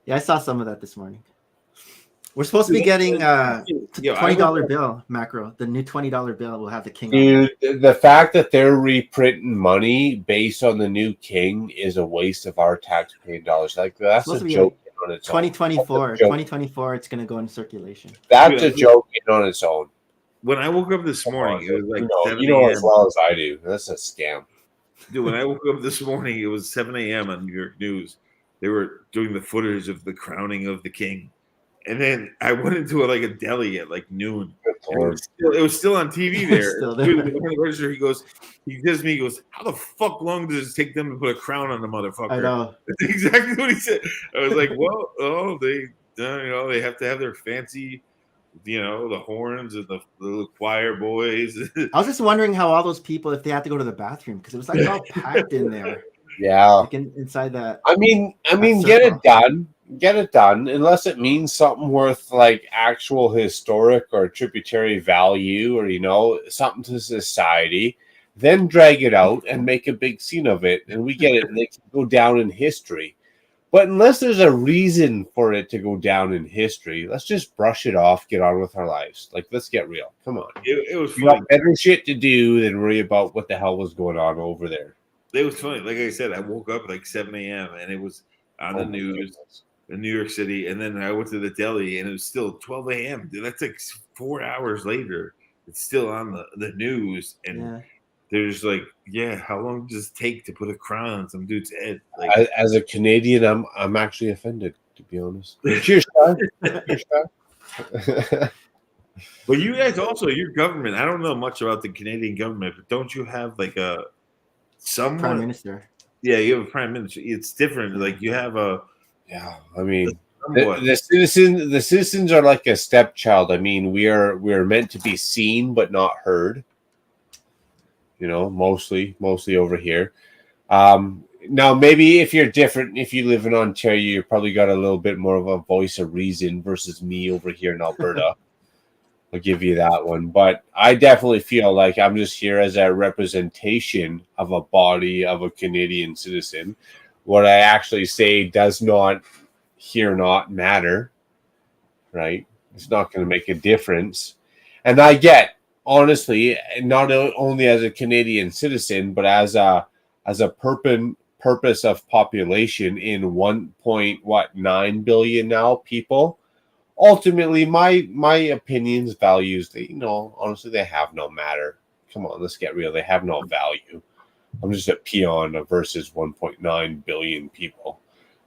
Yeah, I saw some of that this morning. We're supposed to be getting $20 bill, Macro. The new $20 bill will have the king on it. Dude, the fact that they're reprinting money based on the new king is a waste of our taxpaying dollars. Like that's a joke on its 2024. own. 2024, it's gonna go in circulation. That's a joke on its own. When I woke up this morning, it was like 7 you know as well as I do. That's a scam. Dude, when I woke up this morning, it was 7 a.m. on New York News. They were doing the footage of the crowning of the king. And then I went into a deli at like noon. It was still on TV there. He gives me, he goes, how the fuck long does it take them to put a crown on the motherfucker? I know. That's exactly what he said. I was like, well, they have to have their fancy, the horns and the little choir boys. I was just wondering how all those people, if they had to go to the bathroom, because it was like all packed in there. Yeah. Like inside that. I mean, get it done. Get it done, unless it means something worth like actual historic or tributary value or something to society. Then drag it out and make a big scene of it, and we get it. And they can go down in history. But unless there's a reason for it to go down in history, let's just brush it off, get on with our lives. Like, let's get real. Come on. It was you got better shit to do than worry about what the hell was going on over there. It was funny. Like I said, I woke up at like 7 a.m. and it was on the news in New York City. And then I went to the deli and it was still 12 a.m. Dude, that's like 4 hours later. It's still on the news. And there's like, how long does it take to put a crown on some dude's head? Like, as a Canadian, I'm actually offended, to be honest. Cheers, Sean. Cheers, Sean. But you guys also, your government, I don't know much about the Canadian government, but don't you have like someone? Prime Minister. Yeah, you have a prime minister. It's different. Like you have a. Yeah, I mean, the citizens are like a stepchild. I mean, we're meant to be seen but not heard. Mostly over here. Now, maybe if you're different, if you live in Ontario, you probably got a little bit more of a voice of reason versus me over here in Alberta. I'll give you that one. But I definitely feel like I'm just here as a representation of a body of a Canadian citizen. What I actually say does not matter, right? It's not going to make a difference. And I get, honestly, not only as a Canadian citizen, but as a purpose of population in 1.9 billion now people. Ultimately, my opinions, values, honestly, they have no matter. Come on, let's get real. They have no value. I'm just a peon versus 1.9 billion people.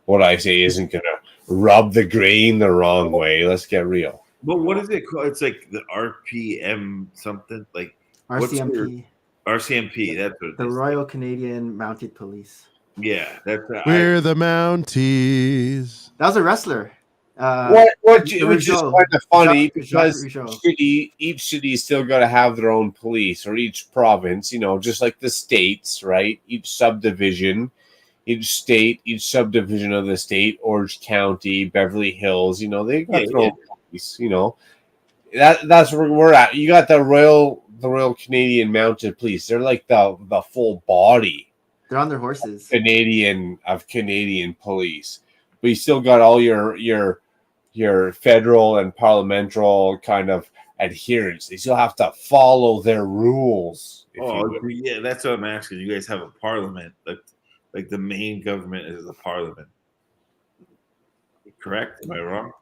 What I say isn't going to rub the grain the wrong way. Let's get real. But what is it called? It's like the RPM something, like RCMP. RCMP. That's what the Royal Canadian Mounted Police. Yeah, that's we're the Mounties. That was a wrestler. Which is kind of funny because each city still got to have their own police, or each province, just like the states, right? Each subdivision, each state, each subdivision of the state, Orange County, Beverly Hills, they got their own police, That's where we're at. You got the Royal Canadian Mounted Police. They're like the full body. They're on their horses. Canadian police. But you still got all your federal and parliamentary kind of adherents. They still have to follow their rules. Yeah, that's what I'm asking. You guys have a parliament, like the main government is the parliament. Correct? Am I wrong?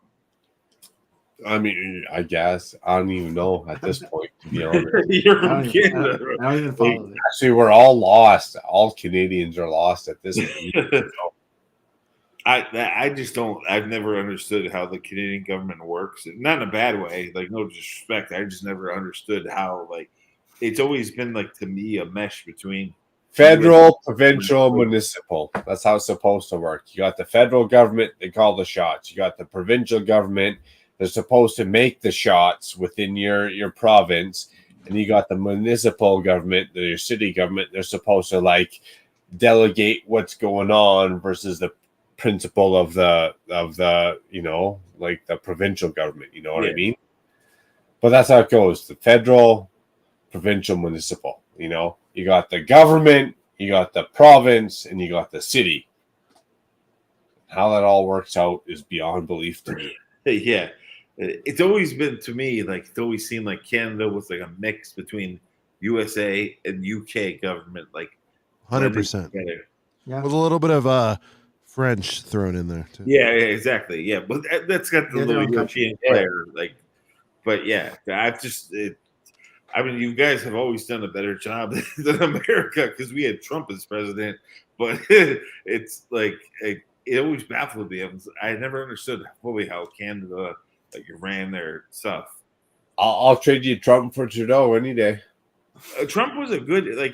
I mean, I guess I don't even know at this point, to be honest. You're from Canada. I don't even follow it. Actually, we're all lost. All Canadians are lost at this point. I just don't. I've never understood how the Canadian government works. Not in a bad way. Like, no disrespect. I just never understood how. Like, it's always been like, to me, a mesh between federal, provincial, municipal. That's how it's supposed to work. You got the federal government. They call the shots. You got the provincial government. They're supposed to make the shots within your province. and you got the municipal government, your city government. They're supposed to like delegate what's going on versus the principle of the like the provincial government. You know what I mean? But that's how it goes: the federal, provincial, municipal. You got the government, you got the province, and you got the city. How that all works out is beyond belief to me. Yeah. It's always been, to me, like, it's always seemed like Canada was like a mix between USA and UK government, like 100%. Yeah. With a little bit of French thrown in there too. Yeah, exactly. Yeah, but that's got the little European flair. Like, but yeah, I mean, you guys have always done a better job than America because we had Trump as president. But it's like it always baffled me. I never understood fully how Canada ran their stuff. I'll trade you Trump for Trudeau any day. Trump was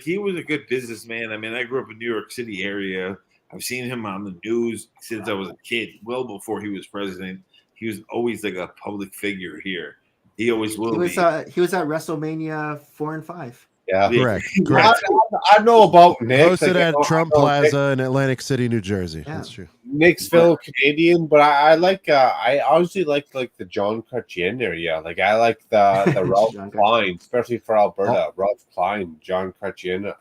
he was a good businessman. I mean, I grew up in New York City area. I've seen him on the news since I was a kid, well before he was president. He was always like a public figure here. He always will be. He was at WrestleMania 4 and 5. Yeah, correct. I know about Nick. Hosted at Trump Plaza in Atlantic City, New Jersey. Yeah. That's true. Nick's fellow Canadian, but I like. I honestly like the John Chrétien area. Like I like the Ralph Klein, especially for Alberta. Ralph Klein, John Chrétien.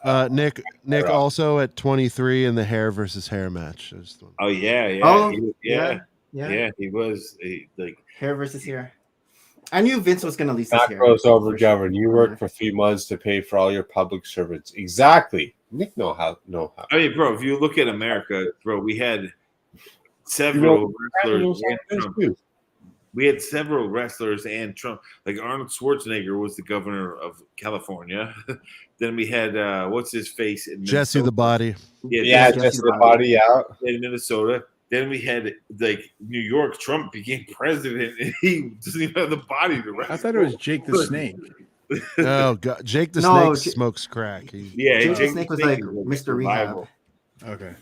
Nick also at 23 in the hair versus hair match. Oh yeah. Oh yeah. He was like hair versus hair. I knew Vince was going to lose his hair. Macros over govern. You work for 3 months to pay for all your public servants. Exactly. Nick know how. I mean, bro, if you look at America, bro, we had several wrestlers and Trump. We had several wrestlers and Trump. Like Arnold Schwarzenegger was the governor of California. Then we had what's his face in Minnesota? Jesse the Body. Yeah, Jesse the Body out in Minnesota. Then we had like New York. Trump became president, and he doesn't even have the body to wrestle. I thought it was Jake the Snake. Oh God, Jake the Snake smokes crack. Jake the Snake was like Mr. Rehab. Okay.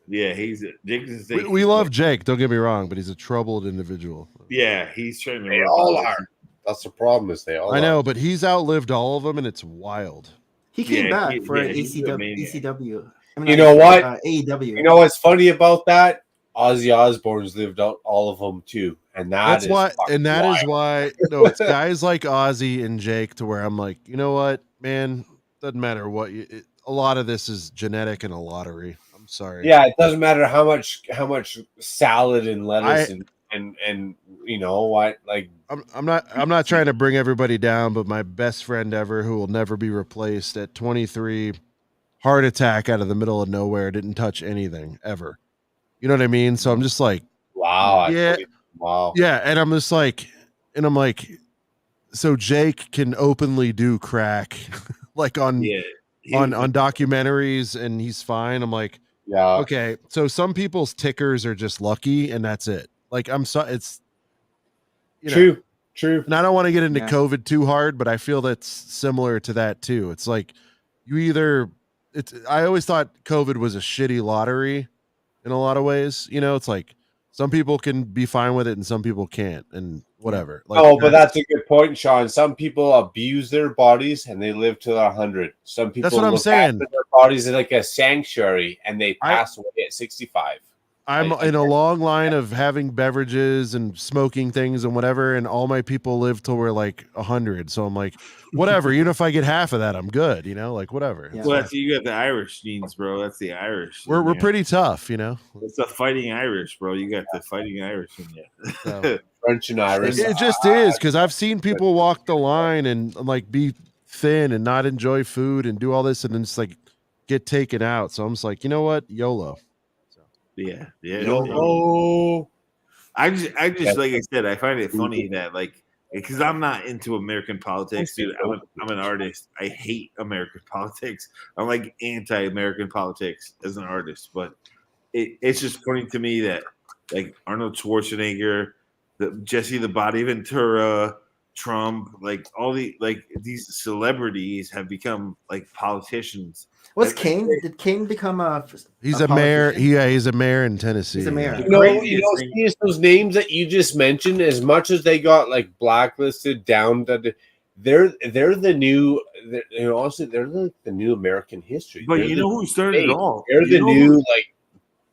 Yeah, Jake the Snake. We love Jake. Don't get me wrong, but he's a troubled individual. Yeah, he's trying to. They all are. That's the problem. Is they all? I know, but he's outlived all of them, and it's wild. He came back for ECW. I mean, you know what? AEW. You know what's funny about that? Ozzy Osbourne's lived out all of them too, and that's why. And that is why it's guys like Ozzy and Jake to where I'm like, you know what, man, doesn't matter what. A lot of this is genetic and a lottery. I'm sorry. Yeah, it doesn't matter how much salad and lettuce and you know what, like I'm not trying to bring everybody down, but my best friend ever, who will never be replaced, at 23, heart attack out of the middle of nowhere, didn't touch anything ever. You know what I mean? So I'm just like, wow. Yeah. Wow. Yeah. And I'm just like, so Jake can openly do crack like on documentaries and he's fine. I'm like, yeah. Okay. So some people's tickers are just lucky and that's it. Like it's true. And I don't want to get into COVID too hard, but I feel that's similar to that too. It's like I always thought COVID was a shitty lottery. In a lot of ways, it's like some people can be fine with it and some people can't, and whatever. Like, but that's a good point, Sean. Some people abuse their bodies and they live to 100. Some people that's what I'm saying. Their bodies are like a sanctuary and they pass away at 65. I'm in a long line of having beverages and smoking things and whatever, and all my people live till we're like 100. So I'm like, whatever. Even if I get half of that, I'm good. Like whatever. Yeah. Well, you got the Irish genes, bro. That's the Irish. We're pretty tough, It's the fighting Irish, bro. You got the fighting Irish in you. So, French and Irish. It just is because I've seen people walk the line and like be thin and not enjoy food and do all this and then just like get taken out. So I'm just like, you know what, YOLO. Yeah. No. I just like I said, I find it funny that because I'm not into American politics, dude. I'm an artist. I hate American politics. I'm like anti-American politics as an artist, but it's just funny to me that like Arnold Schwarzenegger, Jesse the Body Ventura, Trump, like all these celebrities have become like politicians. What's Kane? Did Kane become He's a mayor. He's a mayor in Tennessee. He's a mayor. Those names that you just mentioned, as much as they got like blacklisted down to they're the new. Honestly, they're like the new American history. But they're you know who started it all? They're the new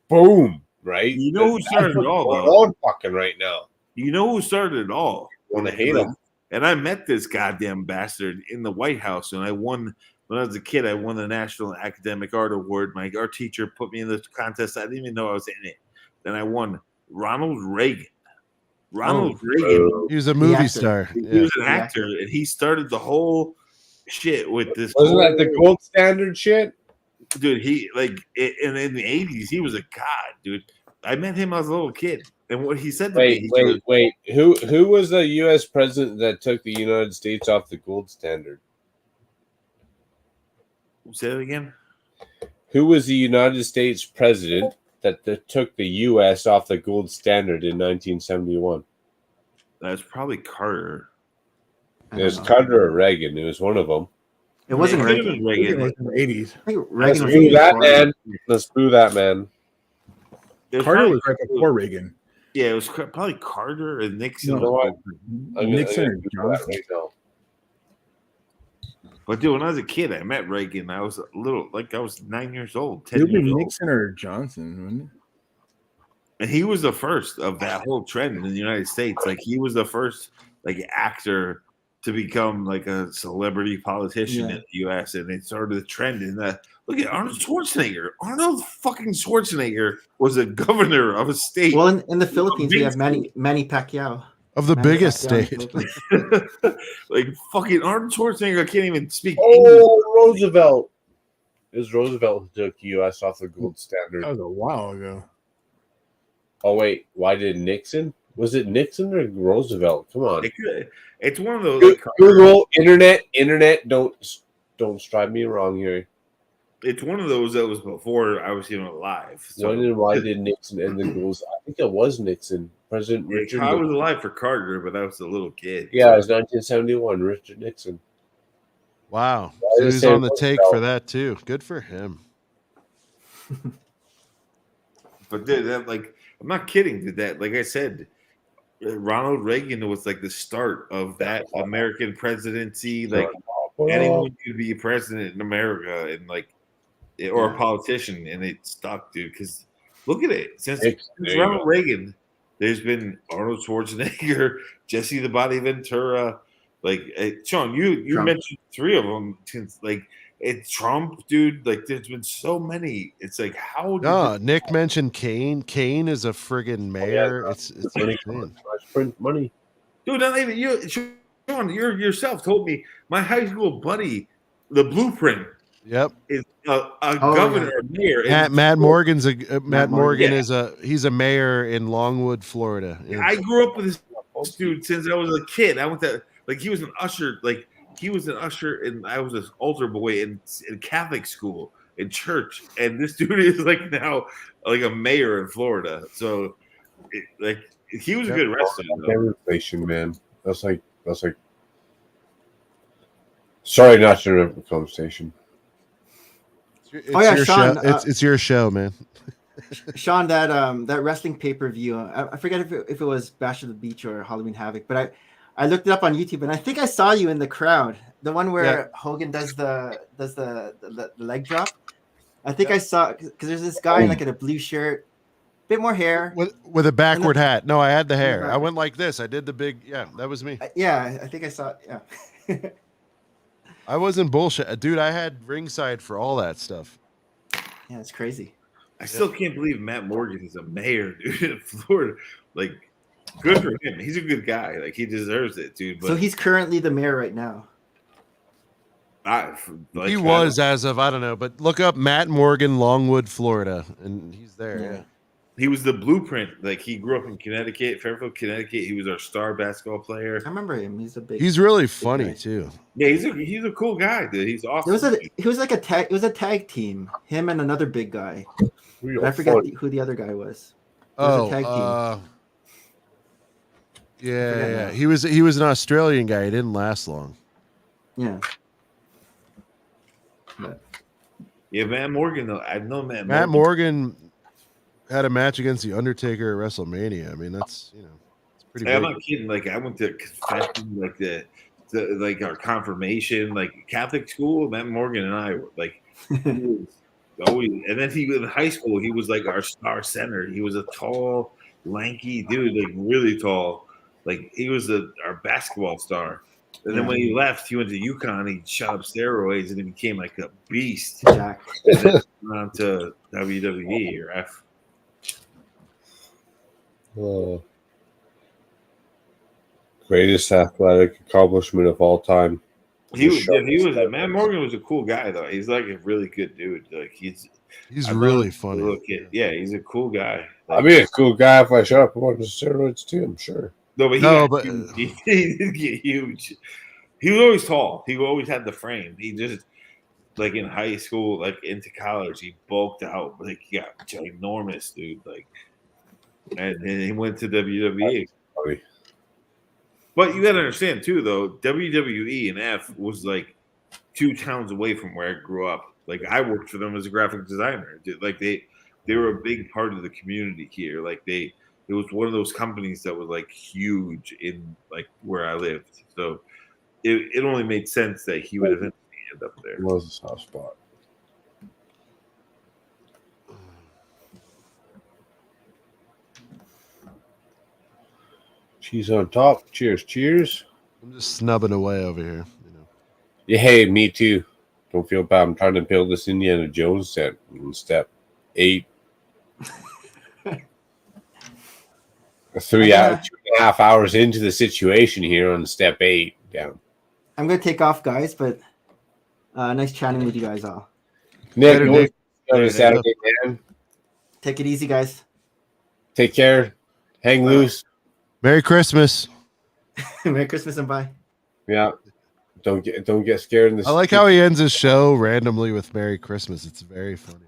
boom, right? You know who started it all, though? though. Fucking right now. You know who started it all? I want to hate them. And I met this goddamn bastard in the White House, and I won. When I was a kid, I won the National Academic Art Award. My art teacher put me in the contest. I didn't even know I was in it. Then I won Ronald Reagan. Ronald Reagan. He was a movie star. He was an actor, and he started the whole shit with this. Wasn't that the gold standard shit? Dude, he and in the 80s, he was a god, dude. I met him as a little kid. And what he said to me, wait. Who was the U.S. president that took the United States off the gold standard? Say that again. Who was the United States president that took the U.S. off the gold standard in 1971? That's probably Carter. It was Carter or Reagan. It was one of them. It wasn't Reagan. It was in the 80s. I think Reagan Let's boo that man. Let's boo that man. Carter was right before Reagan. Yeah, it was probably Carter and Nixon. Nixon and Johnson. Right now. But dude, when I was a kid, I met Reagan. I was a little, I was 9 years old, 10 It would be years old. Nixon or Johnson, wouldn't it? And he was the first of that whole trend in the United States. Like he was the first actor to become like a celebrity politician in the U.S. And it started the trend in that. Look at Arnold Schwarzenegger. Arnold fucking Schwarzenegger was a governor of a state. Well, in the Philippines, we have Manny Pacquiao. Of the biggest state. Like fucking Arnold Schwarzenegger can't even speak English. English. Roosevelt. It was Roosevelt who took U.S. off the gold standard. That was a while ago. Oh, wait. Why did Nixon? Was it Nixon or Roosevelt? Come on. It's one of those. Google, internet. Don't strive me wrong here. It's one of those that was before I was even alive. So. When and why did Nixon end the goals? I think it was Nixon. President Richard I was Nixon. alive for Carter, but I was a little kid. Yeah, it was 1971. Richard Nixon. Wow. So he's on the take for that too. Good for him. But dude, I'm not kidding. Dude, that, like I said, Ronald Reagan was like the start of that American presidency. Like anyone could be a president in America, and or a politician, and it stuck, dude. Because look at it, since Ronald Reagan, there's been Arnold Schwarzenegger, Jesse the Body Ventura, Sean. You Trump. mentioned three of them since it's Trump, dude. There's been so many. It's how? No, Nick mentioned Kane. Kane is a friggin' mayor. It's print money, dude. Not even you, Sean. You yourself told me my high school buddy, the Blueprint. Yep. Is a governor or mayor. Matt Morgan's he's a mayor in Longwood, Florida. Yeah. I grew up with this dude since I was a kid. I went to he was an usher. He was an usher, and I was an altar boy in Catholic school in church. And this dude is now a mayor in Florida. So, he was a good wrestler. Inflation, man. That's like. Sorry, not to interrupt the conversation. It's your Sean, show. It's your show, man. Sean, that wrestling pay-per-view, I forget if it was Bash of the Beach or Halloween Havoc, but I looked it up on YouTube, and I think I saw you in the crowd. The one where Hogan does the leg drop. I think I saw, because there's this guy in a blue shirt, bit more hair with a backward hat. No, I had the hair. I went like this. I did the big. Yeah, that was me. I think I saw it. Yeah. I wasn't bullshit, dude. I had ringside for all that stuff. Yeah, it's crazy. I still can't believe Matt Morgan is a mayor, dude, in Florida. Good for him. He's a good guy. He deserves it, dude. But so he's currently the mayor right now. He was as of, I don't know, but look up Matt Morgan, Longwood, Florida, and he's there. Yeah. He was the Blueprint. He grew up in Connecticut, Fairfield, Connecticut. He was our star basketball player. I remember him. He's really funny too. Yeah, he's a cool guy, dude. He's awesome. It was a tag team. Him and another big guy. I forget who the other guy was. A tag team. Yeah. He was an Australian guy. He didn't last long. Yeah. Yeah, Matt Morgan though. I've known Matt Morgan had a match against the Undertaker at WrestleMania. I mean, that's it's pretty. I'm not kidding. I went to confession like our confirmation, like Catholic school. Matt Morgan and I were like, he was always, and then he in high school, he was like our star center. He was a tall, lanky dude, like really tall. Like he was our basketball star. And then when he left, he went to UConn. He shot up steroids and he became like a beast. Jack. And then on to WWE or F. Oh. Greatest athletic accomplishment of all time. He was Matt Morgan was a cool guy though. He's like a really good dude. Like he's really funny. Yeah, he's a cool guy. Like, I'd be a cool guy if I shot up a bunch of steroids too, I'm sure. No, but he didn't get huge. He was always tall. He always had the frame. He just like in high school, like into college, he bulked out. Like he got ginormous, dude. Like, and then he went to WWE. But you gotta understand too, though, WWE and F was like 2 towns away from where I grew up. Like I worked for them as a graphic designer. Like they were a big part of the community here. Like it was one of those companies that was like huge in like where I lived. So it only made sense that he would eventually end up there. It was a soft spot. Cheese on top. Cheers, cheers. I'm just snubbing away over here. Yeah, hey, me too. Don't feel bad. I'm trying to build this Indiana Jones set in step 8. 2.5 hours into the situation here on step 8 down. I'm gonna take off, guys, but nice chatting with you guys all. Nick, Saturday, man. Take it easy, guys. Take care. Hang loose. Merry Christmas. Merry Christmas and bye. Yeah. Don't get scared in this. I like how he ends his show randomly with Merry Christmas. It's very funny.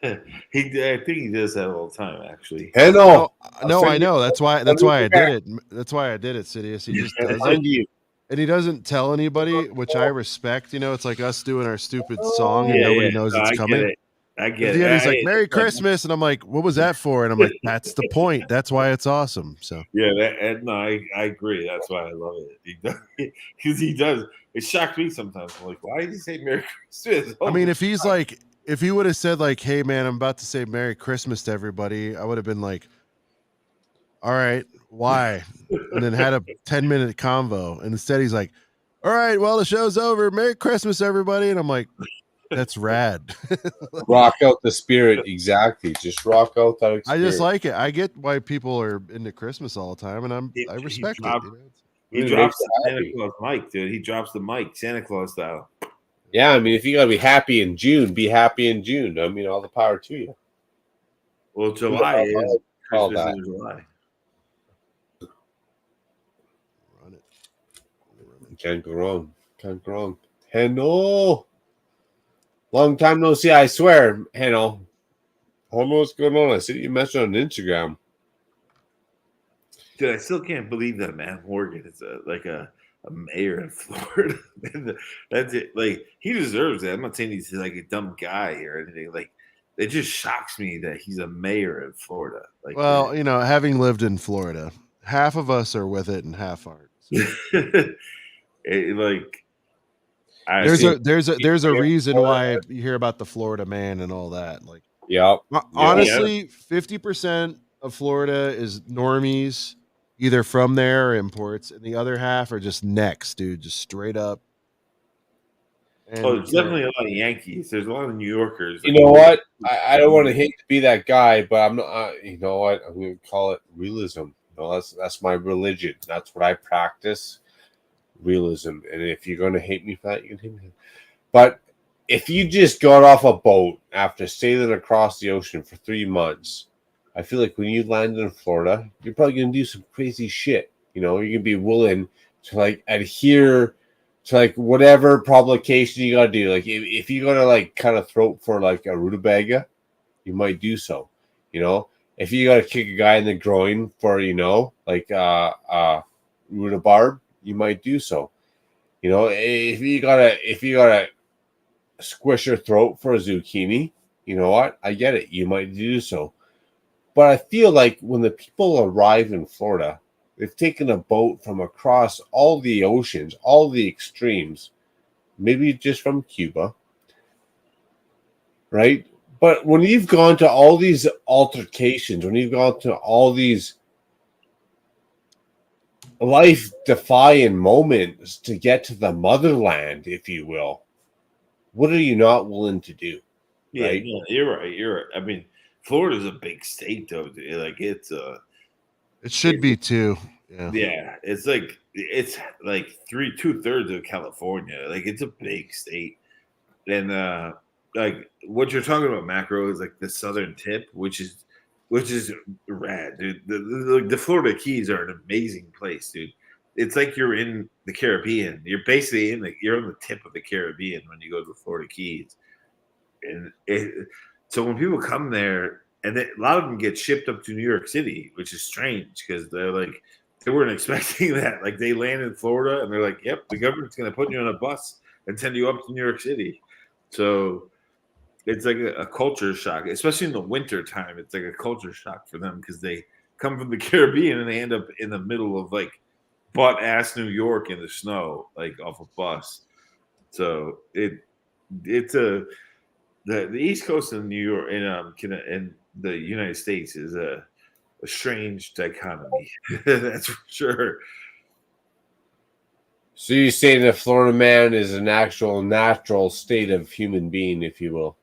I think he does that all the time, actually. Hello. No, I know. That's why I did it. That's why I did it, Sidious. He just does it. And he doesn't tell anybody, which I respect. It's like us doing our stupid song and nobody knows it's coming. I get At the end, he's like, Merry Christmas. And I'm like, what was that for? And I'm like, that's the point. That's why it's awesome. So yeah, I agree. That's why I love it. Because he does. It shocked me sometimes. I'm like, why did he say Merry Christmas? I mean, if he would have said like, hey man, I'm about to say Merry Christmas to everybody, I would have been like, all right, why? And then had a 10-minute convo. And instead he's like, all right, well, the show's over. Merry Christmas, everybody. And I'm like, that's rad. Rock out the spirit. Exactly. Just rock out that experience. I just like it. I get why people are into Christmas all the time, and I respect it. He drops the Santa Claus mic, dude. He drops the mic, Santa Claus style. Yeah, I mean, if you gotta be happy in June, be happy in June. I mean, all the power to you. Well, July is all that. July. Run it. Can't go wrong. Can't go wrong. Hello. Long time no see, I swear. Hello. I don't know what's going on. I see you mentioned on Instagram. Dude, I still can't believe that Matt Morgan is a mayor in Florida. That's it. Like, he deserves it. I'm not saying he's like a dumb guy or anything. Like, it just shocks me that he's a mayor in Florida. Like, well, having lived in Florida, half of us are with it and half aren't. So. There's a reason why you hear about the Florida man and all that. Like, yeah. Honestly, 50% of Florida is normies, either from there or imports, and the other half are just necks, dude, just straight up. And there's definitely a lot of Yankees. There's a lot of New Yorkers. You know what? I don't want to hate to be that guy, but I'm not. You know what? I'm going to call it realism. That's my religion. That's what I practice. Realism. And if you're going to hate me for that, you can hate me. But if you just got off a boat after sailing across the ocean for 3 months, I feel like when you land in Florida, you're probably going to do some crazy shit. You're going to be willing to like adhere to like whatever provocation you got to do. Like if you got to like kind of throat for like a rutabaga, you might do so. If you got to kick a guy in the groin for, like rhubarb, you might do so. If you gotta squish your throat for a zucchini, you know what? I get it. You might do so. But I feel like when the people arrive in Florida, They've taken a boat from across all the oceans, all the extremes, maybe just from Cuba, right? But when you've gone to all these altercations, when you've gone to all these life-defying moments to get to the motherland, if you will, what are you not willing to do? Yeah, Right? yeah, you're right. You're right. I mean, Florida's a big state, though. Dude. Like it's It should be too. yeah, it's like 2/3 of California. Like it's a big state, and like what you're talking about, macro, is like the southern tip, which is rad, dude. The Florida Keys are an amazing place, dude. It's like you're in the Caribbean. You're basically you're on the tip of the Caribbean when you go to the Florida Keys, and so when people come there, and a lot of them get shipped up to New York City, which is strange because they're like they weren't expecting that. Like they land in Florida and they're like, "Yep, the government's going to put you on a bus and send you up to New York City." So it's like a culture shock, especially in the winter time. It's like a culture shock for them because they come from the Caribbean and they end up in the middle of like butt ass New York in the snow, like off a bus. So it's the East Coast of New York and the United States is a strange dichotomy. That's for sure. So you say the Florida man is an actual natural state of human being, if you will.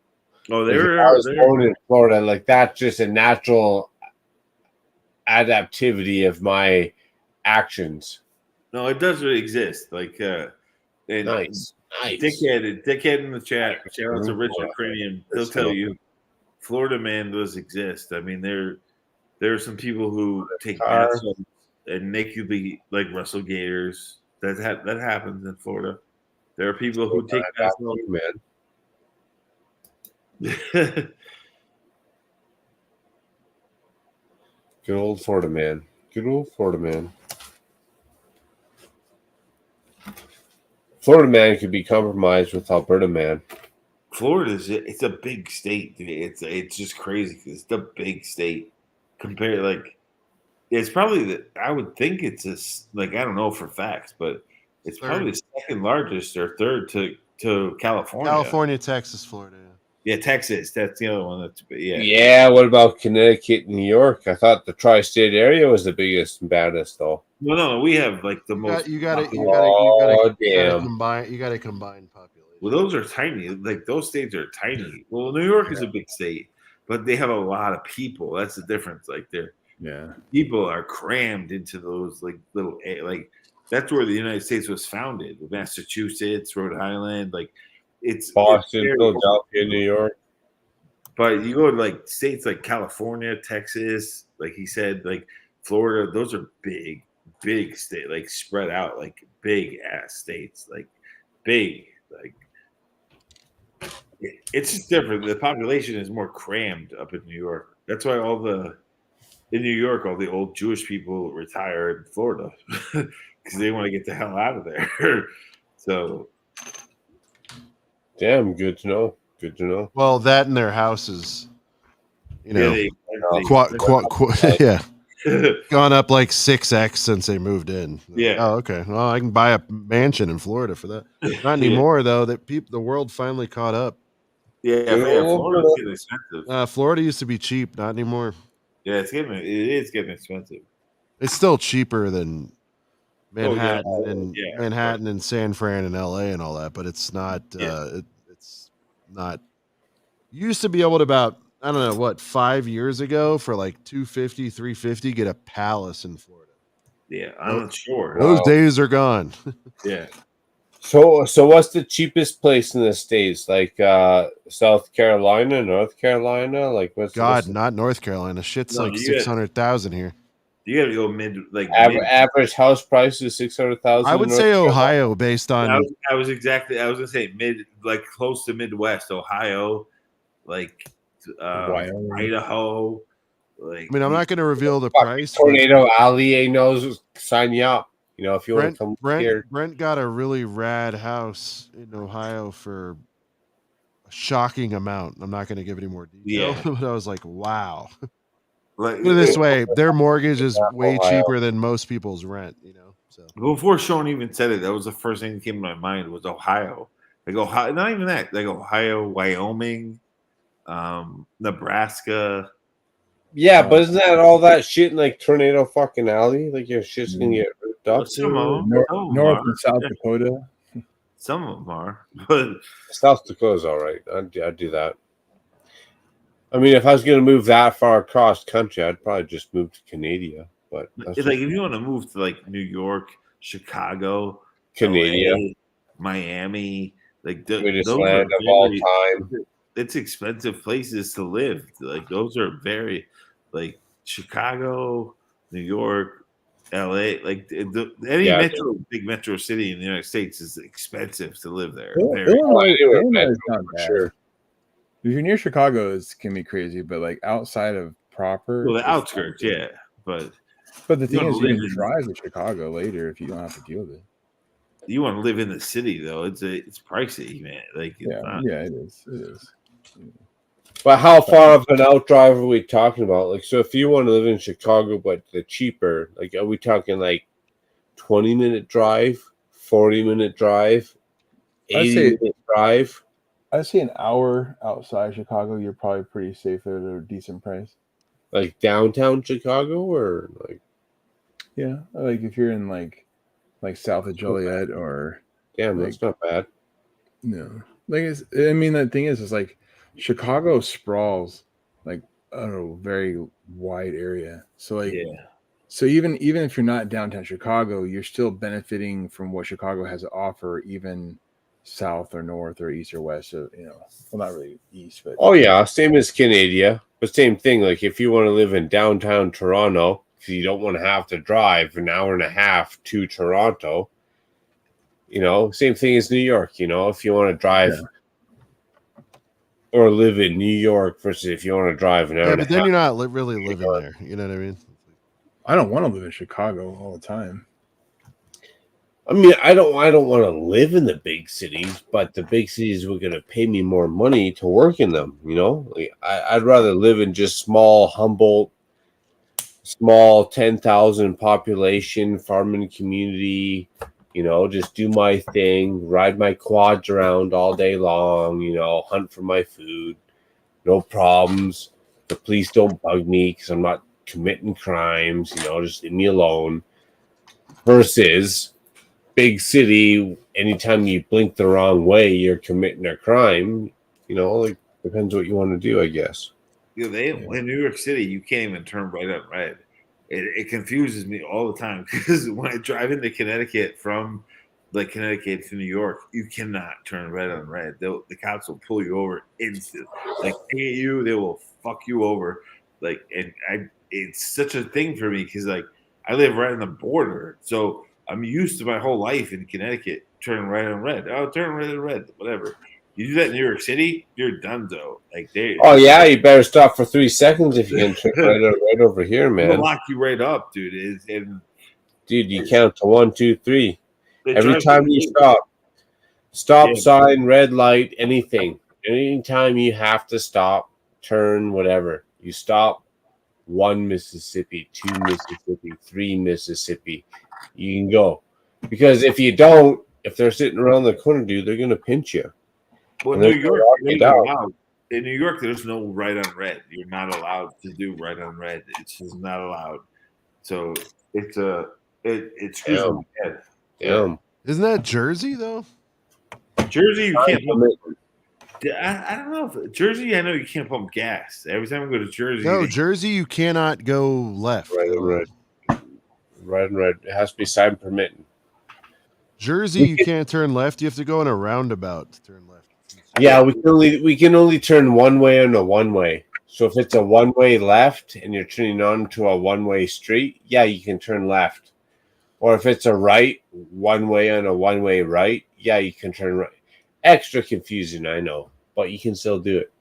Oh, I was born in Florida, like that's just a natural adaptivity of my actions. No, it does really exist. Like Nice. Dickhead in the chat. Shout out to Richard Cranium. He'll tell you Florida man does exist. I mean, there are some people who take baths and nakedly like Russell Gators. That happens in Florida. There are people who take baths, man. Good old Florida man. Good old Florida man. Florida man could be compromised with Alberta man. It's a big state. It's just crazy. It's the big state compared like it's probably I would think it's I don't know for facts, but it's probably the second largest or third to California. California, Texas, Florida. Yeah, Texas. That's the other one. Yeah. What about Connecticut, New York? I thought the tri-state area was the biggest and baddest, though. No. We have like the most. You got to combine population. Well, those are tiny. Like those states are tiny. Well, New York is a big state, but they have a lot of people. That's the difference. Like people are crammed into those like little like that's where the United States was founded. Massachusetts, Rhode Island, like. It's Boston, Philadelphia, New York. But you go to like states like California, Texas, like he said, like Florida, those are big state, like spread out, like big ass states, like big, like it's just different. The population is more crammed up in New York. That's why in New York, all the old Jewish people retire in Florida because they want to get the hell out of there. So. Damn, good to know. Good to know. Well, that and their houses, yeah, gone up like 6x since they moved in. Yeah. Oh, okay. Well, I can buy a mansion in Florida for that. Not anymore, though. That the world finally caught up. Yeah, man, Florida's getting expensive. Florida used to be cheap, not anymore. Yeah, it is getting expensive. It's still cheaper than Manhattan Manhattan and San Fran and LA and all that, but it's not it's not. You used to be able to about 5 years ago for like $250, $350 get a palace in Florida. Yeah, I'm not sure. Those days are gone. Yeah. So what's the cheapest place in the States? Like South Carolina, North Carolina? Like what's not North Carolina. Shit's like 600,000 here. You gotta go average house price is 600,000. I would say Ohio, based on. I was gonna say close to Midwest, Ohio, like Idaho. Like, I mean, I'm not going to reveal the price. Tornado Alley knows sign you up. If you want to come here. Brent got a really rad house in Ohio for a shocking amount. I'm not going to give any more detail, but I was like, wow. Like Put it this way, their mortgage is way Ohio. cheaper than most people's rent, you know. So before Sean even said it, that was the first thing that came to my mind was Ohio. Like Ohio, not even that. Like Ohio, Wyoming, Nebraska. Yeah, but isn't that all that shit in like Tornado fucking Alley? Like your shit's gonna get ripped up. Some of them, North and South Dakota. Some of them are, but South Dakota's all right. I'd do that. I mean, if I was gonna move that far across country, I'd probably just move to Canada. But that's like if you want to move to like New York, Chicago, Canada, LA, Miami, like greatest those land are of all time. It's expensive places to live. Like those are very, like Chicago, New York, LA. Like any big metro city in the United States is expensive to live there. Illinois not bad. Sure. If you're near Chicago, it can be crazy, but like outside of proper, well, the outskirts, yeah. But the thing is, you can drive to Chicago later if you don't have to deal with it. You want to live in the city, though. It's pricey, man. Like it is. It is. But how far of an out drive are we talking about? Like, so if you want to live in Chicago, but the cheaper, like, are we talking like 20-minute drive, 40-minute drive, 80-minute drive? I'd say an hour outside Chicago, you're probably pretty safe at a decent price. Like downtown Chicago, or like, yeah, like if you're in like south of Joliet, or damn, that's not bad. No, like I mean, the thing is like Chicago sprawls like a very wide area. So like, so even if you're not downtown Chicago, you're still benefiting from what Chicago has to offer, even south or north or east or west. So well, not really east, but same as Canada, but same thing. Like if you want to live in downtown Toronto, if you don't want to have to drive an hour and a half to Toronto, same thing as New York. If you want to drive or live in New York versus if you want to drive an hour. Yeah, but then you're not really living there. You know what I mean? I don't want to live in Chicago all the time. I mean, I don't want to live in the big cities, but the big cities were going to pay me more money to work in them. Like, I'd rather live in just small, humble, small 10,000 population farming community. Just do my thing, ride my quads around all day long. Hunt for my food, no problems. The police don't bug me because I'm not committing crimes. Just leave me alone. Versus big city, anytime you blink the wrong way, you're committing a crime. Like depends what you want to do, I guess. In New York City, you can't even turn right on red. It confuses me all the time because when I drive into Connecticut from like Connecticut to New York, you cannot turn red on red. The cops will pull you over instantly. Like they will fuck you over. Like, and it's such a thing for me because like I live right on the border, so I'm used to my whole life in Connecticut turning right on red. Oh, turn red on red, whatever. You do that in New York City, you're done though. Like oh yeah, you better stop for 3 seconds if you can turn right over here, man. They'll lock you right up, dude. Dude, you count to 1, 2, 3. Every time you stop sign, red light, anything. Anytime you have to stop, turn, whatever. You stop. 1 Mississippi, 2 Mississippi, 3 Mississippi. You can go. Because if you don't, if they're sitting around the corner, dude, they're gonna pinch you. Well, New York, in New York, there's no right on red. You're not allowed to do right on red. It's just not allowed. So it screws my head. Damn. Isn't that Jersey though? Jersey, you can't. I don't know. Jersey, I know you can't pump gas. Every time I go to Jersey. No, Jersey, you cannot go left. Right on red. Right and red. It has to be sign permitting. Jersey, you can't turn left. You have to go in a roundabout to turn left. Yeah, we can only turn one way on a one way. So if it's a one way left and you're turning on to a one way street, yeah, you can turn left. Or if it's a right, one way on a one way right, yeah, you can turn right. Extra confusing, I know, but you can still do it.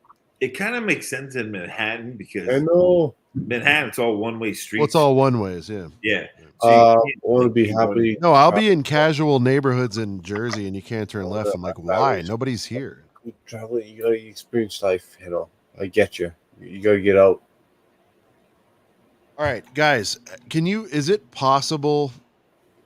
It kind of makes sense in Manhattan because I know Manhattan, it's all one way streets. Well, it's all one ways, yeah. Yeah. I want to be happy. No, I'll be in casual neighborhoods in Jersey and you can't turn left. I'm like, why? Nobody's here. Traveling, you gotta experience life, I get you. You gotta get out. All right, guys, is it possible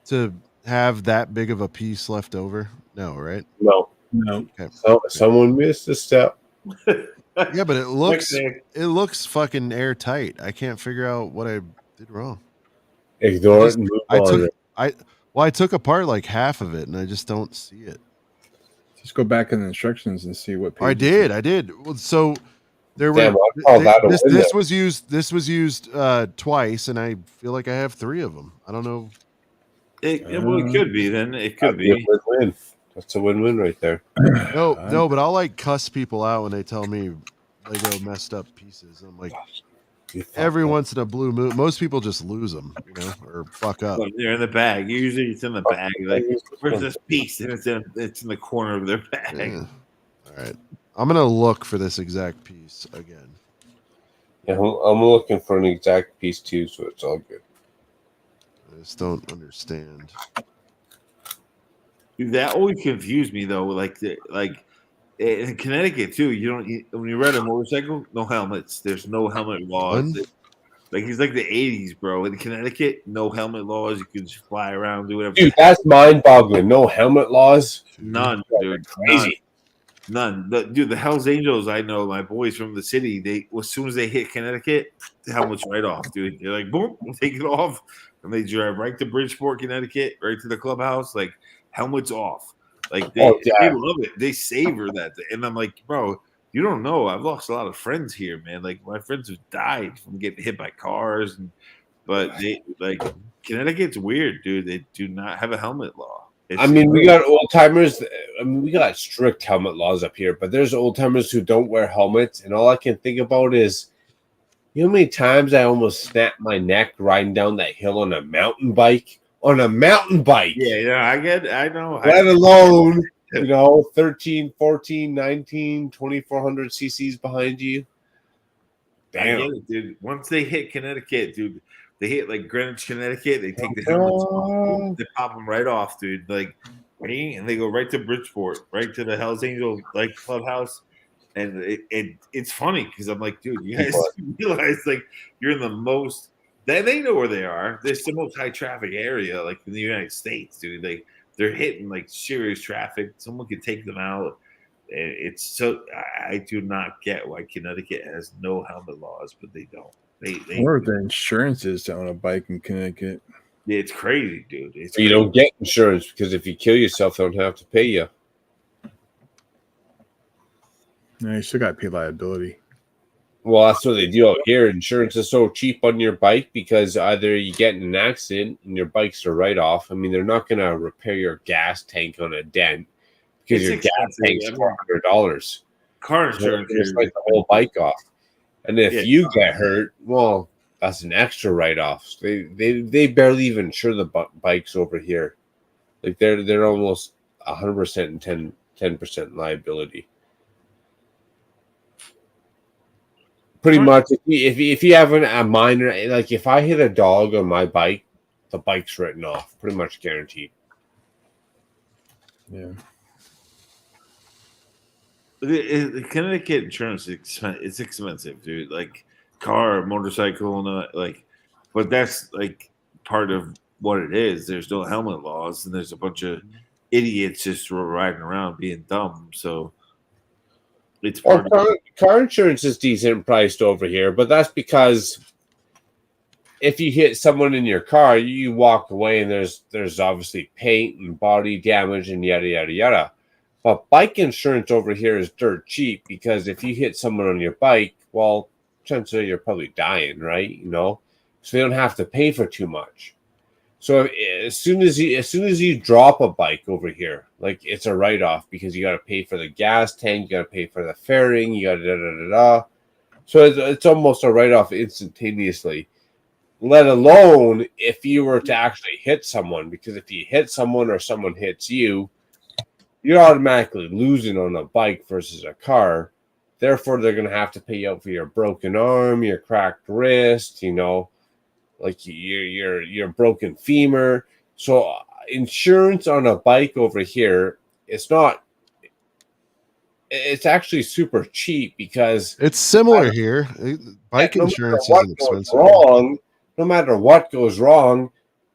to have that big of a piece left over? No, right? No. Okay. So someone missed a step. Yeah, but it looks fucking airtight. I can't figure out what I did wrong. Ignore it and move on. I took apart like half of it and I just don't see it. Just go back in the instructions and see what page. I did. Well, so there Damn, were I call that a window. this was used twice, and I feel like I have 3 of them. I don't know. It could be then. It could be. A win-win. That's a win-win right there. No, but I'll like cuss people out when they tell me Lego messed up pieces. I'm like, every once in a blue moon, most people just lose them, or fuck up. Well, they're in the bag. Usually, it's in the bag. Like, where's this piece? And it's in the corner of their bag. Yeah. All right, I'm gonna look for this exact piece again. Yeah, I'm looking for an exact piece too, so it's all good. I just don't understand. Dude, that always confused me though. Like in Connecticut too, when you ride a motorcycle, no helmets. There's no helmet laws. Like he's like the '80s, bro. In Connecticut, no helmet laws. You can just fly around, do whatever. Dude, that's mind-boggling. No helmet laws. None, dude. Crazy. None. Dude, the Hell's Angels. I know my boys from the city. They as soon as they hit Connecticut, the helmet's right off, dude. They're like, boom, take it off, and they drive right to Bridgeport, Connecticut, right to the clubhouse. Like helmets off. Like they love it. They savor that. And I'm like, bro, you don't know. I've lost a lot of friends here, man. Like my friends have died from getting hit by cars, but they like Connecticut's weird, dude. They do not have a helmet law. We got old timers. We got strict helmet laws up here, but there's old timers who don't wear helmets, and all I can think about is, you know how many times I almost snapped my neck riding down that hill on a mountain bike? On a mountain bike. Yeah, I know. Let alone, 13, 14, 19, 2400 cc's behind you. Damn. I get it, dude. Once they hit Connecticut, dude, they hit like Greenwich, Connecticut. They take the helmets off. They pop them right off, dude. Like, and they go right to Bridgeport, right to the Hell's Angel like clubhouse. And it's funny because I'm like, dude, you guys realize like you're in the most. They know where they are. There's the most high traffic area, like in the United States, dude. They're hitting like serious traffic. Someone could take them out. It's so I do not get why Connecticut has no helmet laws, but they don't. Or the insurance is on a bike in Connecticut. It's crazy, dude. You don't get insurance because if you kill yourself, they don't have to pay you. No, you still got to pay liability. Well, that's what they do out here. Insurance is so cheap on your bike because either you get in an accident and your bike's a write-off. I mean, they're not going to repair your gas tank on a dent because your gas tank's $400. Car insurance is like the whole bike off. And if you get hurt, well, that's an extra write-off. They barely even insure the bikes over here. Like they're almost 100% and 10% liability. Pretty much, if you have a minor, like if I hit a dog on my bike, the bike's written off. Pretty much guaranteed. Yeah. The Connecticut insurance it's expensive, dude. Like car, motorcycle, and but that's like part of what it is. There's no helmet laws, and there's a bunch of idiots just riding around being dumb. So it's car insurance is decent priced over here, but that's because if you hit someone in your car, you walk away, and there's obviously paint and body damage and yada yada yada. But bike insurance over here is dirt cheap because if you hit someone on your bike, well, chances are you're probably dying, right? So they don't have to pay for too much. So as soon as you drop a bike over here, like it's a write-off because you got to pay for the gas tank, you got to pay for the fairing, you got to da. So it's almost a write-off instantaneously. Let alone if you were to actually hit someone, because if you hit someone or someone hits you, you're automatically losing on a bike versus a car. Therefore, they're going to have to pay you out for your broken arm, your cracked wrist, like your broken femur. So insurance on a bike over here, it's actually super cheap because it's similar here. Bike insurance isn't expensive. no matter what goes wrong,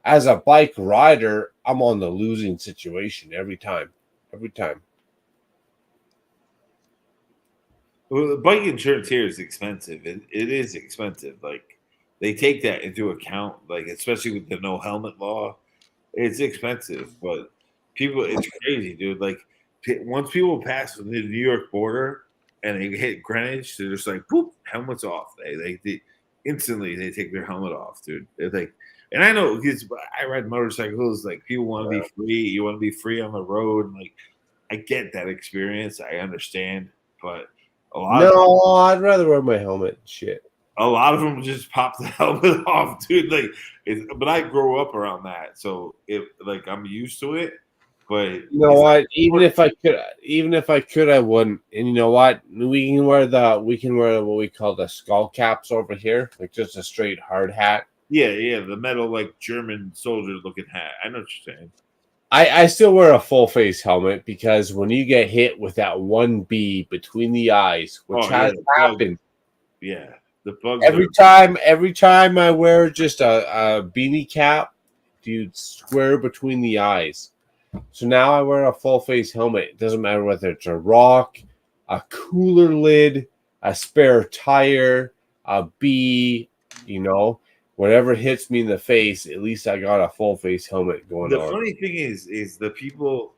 as a bike rider, I'm on the losing situation every time. Every time. Well, the bike insurance here is expensive. It is expensive. Like they take that into account, like especially with the no helmet law. It's expensive, but people, it's crazy, dude. Like once people pass the New York border and they hit Greenwich, they're just like, boop, helmets off. They instantly they take their helmet off, dude. They're like, and I know because I ride motorcycles. Like people want to be free. You want to be free on the road. And like I get that experience. I understand, but I'd rather wear my helmet. Shit. A lot of them just pop the helmet off, dude. Like, but I grew up around that, so like I'm used to it. But you know what? Even if I could, I wouldn't. And you know what? We can wear what we call the skull caps over here, like just a straight hard hat. Yeah, the metal like German soldier looking hat. I know what you're saying. I still wear a full face helmet because when you get hit with that one bee between the eyes, which has happened. Yeah. The bugs every time I wear just a beanie cap, dude, square between the eyes. So now I wear a full face helmet. It doesn't matter whether it's a rock, a cooler lid, a spare tire, a bee, whatever hits me in the face, at least I got a full face helmet going on. The funny thing is the people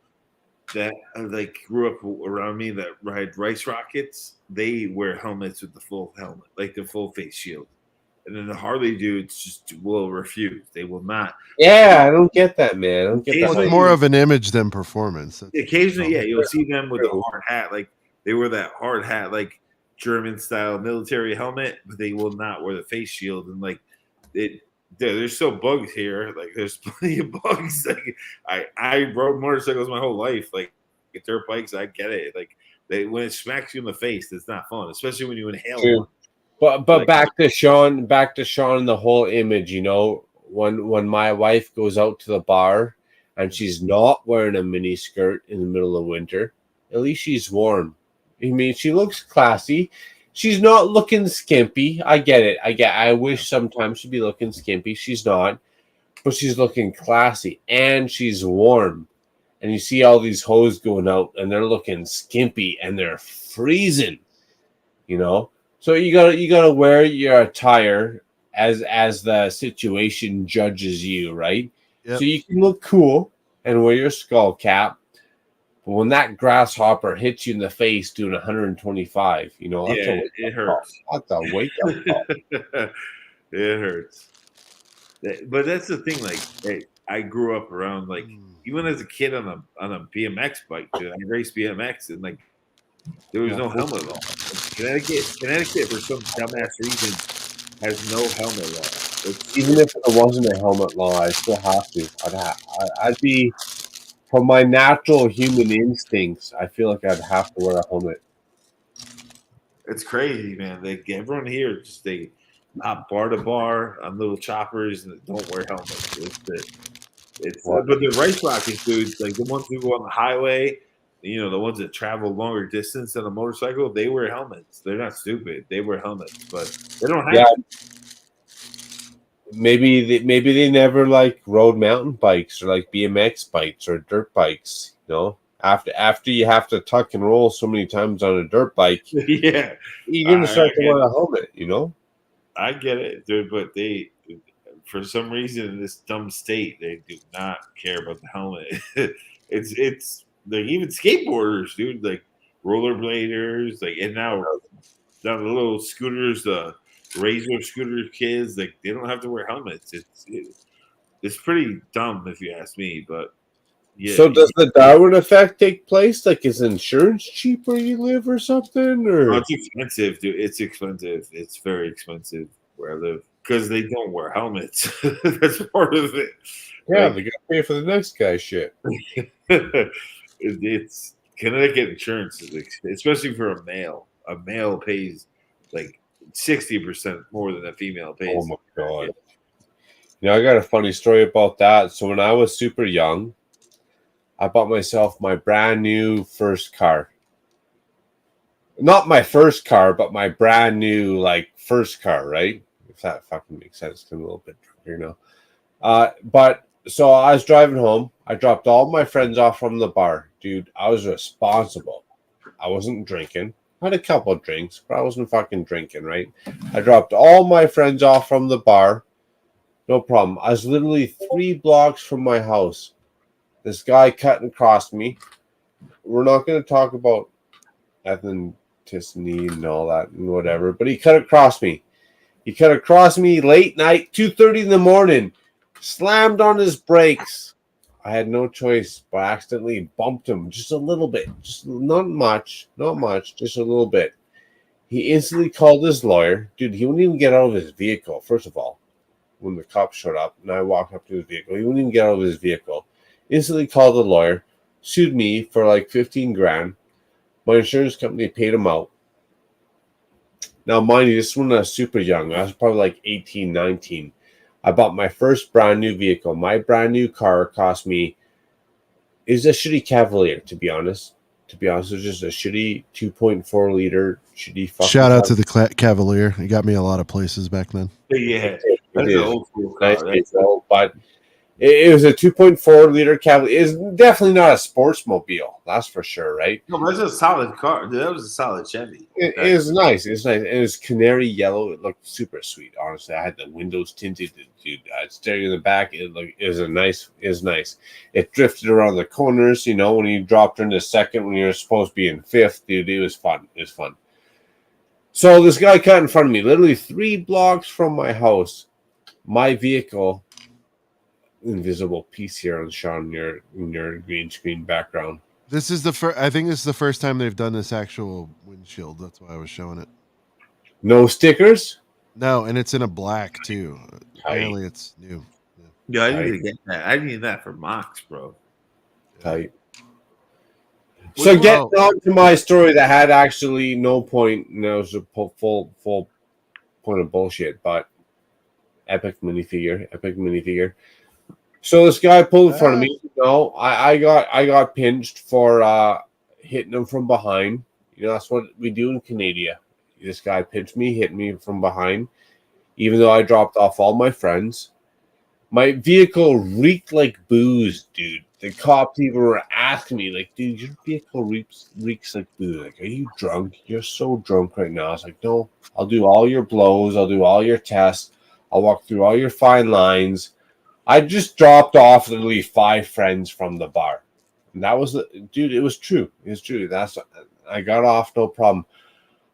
that like grew up around me that ride rice rockets, they wear helmets with the full helmet, like the full face shield. And then the Harley dudes just will refuse. They will not. Yeah, I don't get that, man. I don't get that. It's more of an image than performance. Occasionally, yeah, you'll see them with a hard hat. Like they wear that hard hat, like German style military helmet, but they will not wear the face shield. And like there's still bugs here. Like there's plenty of bugs. Like I rode motorcycles my whole life. Like dirt bikes, I get it. Like when it smacks you in the face, it's not fun, especially when you inhale one. But like, back to Sean and the whole image. When my wife goes out to the bar and she's not wearing a mini skirt in the middle of winter, at least she's warm. I mean, she looks classy. She's not looking skimpy. I get it. I wish sometimes she'd be looking skimpy. She's not. But she's looking classy. And she's warm. And you see all these hoes going out and they're looking skimpy and they're freezing. So you gotta wear your attire as the situation judges you, right? Yep. So you can look cool and wear your skull cap. But when that grasshopper hits you in the face doing 125, it hurts. That's a wake up call. It hurts. But that's the thing. Like, I grew up around like even as a kid on a BMX bike. Dude, I raced BMX and like there was no helmet law. Connecticut for some dumbass reason has no helmet law. Even if there wasn't a helmet law, I still have to. I'd be. From my natural human instincts, I feel like I'd have to wear a helmet. It's crazy, man. Everyone here they hop bar to bar on little choppers and don't wear helmets. But the race rockets dudes, like the ones who go on the highway, the ones that travel longer distance on a motorcycle, they wear helmets. They're not stupid. They wear helmets, but they don't have to. Maybe they never like rode mountain bikes or like BMX bikes or dirt bikes. After you have to tuck and roll so many times on a dirt bike, yeah, you're gonna start to wear a helmet. I get it, dude, but they, for some reason, in this dumb state, they do not care about the helmet. it's like even skateboarders, dude, like rollerbladers, like and now the little scooters, the Razor scooter kids, like they don't have to wear helmets. It's pretty dumb if you ask me, but yeah. So does the Darwin effect take place? Like is insurance cheap where you live or something? Or it's expensive, dude. It's expensive. It's very expensive where I live because they don't wear helmets. That's part of it. Yeah, they gotta pay for the next guy's shit. It's Connecticut insurance is especially for a male. A male pays like 60% more than a female pays. Oh my god! I got a funny story about that. So when I was super young, I bought myself my brand new first car. Not my first car, but my brand new first car, right? if that fucking makes sense. I'm a little bit drunk, But so I was driving home. I dropped all my friends off from the bar. Dude, I was responsible. I wasn't drinking. I had a couple of drinks, but I wasn't fucking drinking, right? I dropped all my friends off from the bar. No problem. I was literally 3 blocks from my house. This guy cut across me. We're not going to talk about ethnicity and all that and whatever, but he cut across me. He cut across me late night, 2:30 in the morning, slammed on his brakes. I had no choice, but I accidentally bumped him just a little bit, just not much, just a little bit. He instantly called his lawyer. Dude, he wouldn't even get out of his vehicle, first of all, when the cops showed up, and I walked up to his vehicle. He wouldn't even get out of his vehicle. Instantly called the lawyer, sued me for like 15 grand. My insurance company paid him out. Now, mind you, this one I was super young. I was probably like 18, 19. I bought my first brand new vehicle. My brand new car cost me, it was a shitty Cavalier, to be honest. It was just a shitty 2.4 liter shitty fucking Shout out to the Cavalier. It got me a lot of places back then. Yeah, It that's is. an old school car. Nice That's vehicle, but it was a 2.4 liter Cavalier. It's definitely not a sports mobile, that's for sure, right? no, but that's a solid car. Dude, that was a solid Chevy. It is nice. It's nice. It was canary yellow. It looked super sweet. Honestly, I had the windows tinted. Dude, I staring in the back. It was nice. It drifted around the corners. When you dropped into second when you were supposed to be in fifth, dude, it was fun. So this guy cut in front of me, literally 3 blocks from my house. My vehicle. Invisible piece here on Sean in your green screen background. This is the first. I think this is the first time they've done this actual windshield. That's why I was showing it. No stickers? No, and it's in a black too. Apparently, it's new. Yeah, I need to get that. I need that for Mox, bro. Tight. So getting on to my story that had actually no point, and it was a full point of bullshit, but epic minifigure. So this guy pulled in front of me. I got pinched for hitting him from behind. That's what we do in Canada. This guy pinched me, hit me from behind, even though I dropped off all my friends. My vehicle reeked like booze, dude. The cops even were asking me, like, dude, your vehicle reeks like booze. Like, are you drunk? You're so drunk right now. I was like, no, I'll do all your blows. I'll do all your tests. I'll walk through all your fine lines. I just dropped off literally 5 friends from the bar. And that was dude, it was true. I got off, no problem.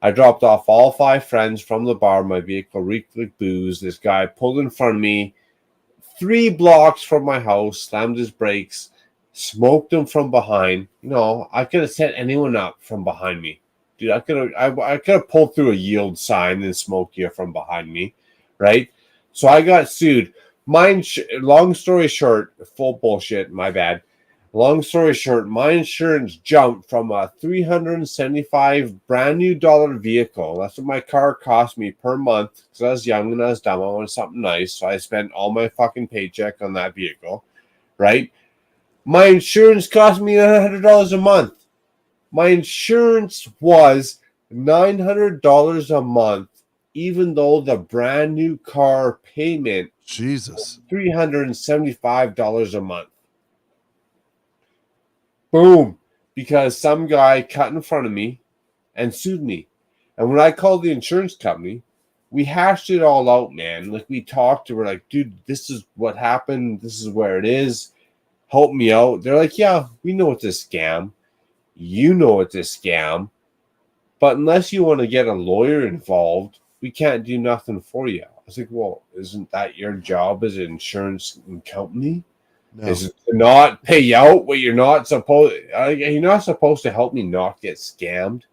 I dropped off all 5 friends from the bar. My vehicle reeked like booze. This guy pulled in front of me 3 blocks from my house, slammed his brakes, smoked him from behind. I could have set anyone up from behind me. Dude, I could have pulled through a yield sign and smoked you from behind me, right? So I got sued. Long story short, full bullshit, my bad. Long story short, my insurance jumped from a $375 brand new vehicle. That's what my car cost me per month because I was young and I was dumb. I wanted something nice, so I spent all my fucking paycheck on that vehicle, right? My insurance cost me $900 a month. My insurance was $900 a month, even though the brand new car payment Jesus, $375 a month. Boom. Because some guy cut in front of me and sued me. And when I called the insurance company, we hashed it all out, man. Like, we talked to her, like, dude, this is what happened. This is where it is. Help me out. They're like, yeah, we know it's a scam. You know it's a scam. But unless you want to get a lawyer involved, we can't do nothing for you. I was like, well, isn't that your job as an insurance company? No. Is it to not pay out what you're not supposed? You're not supposed to help me not get scammed.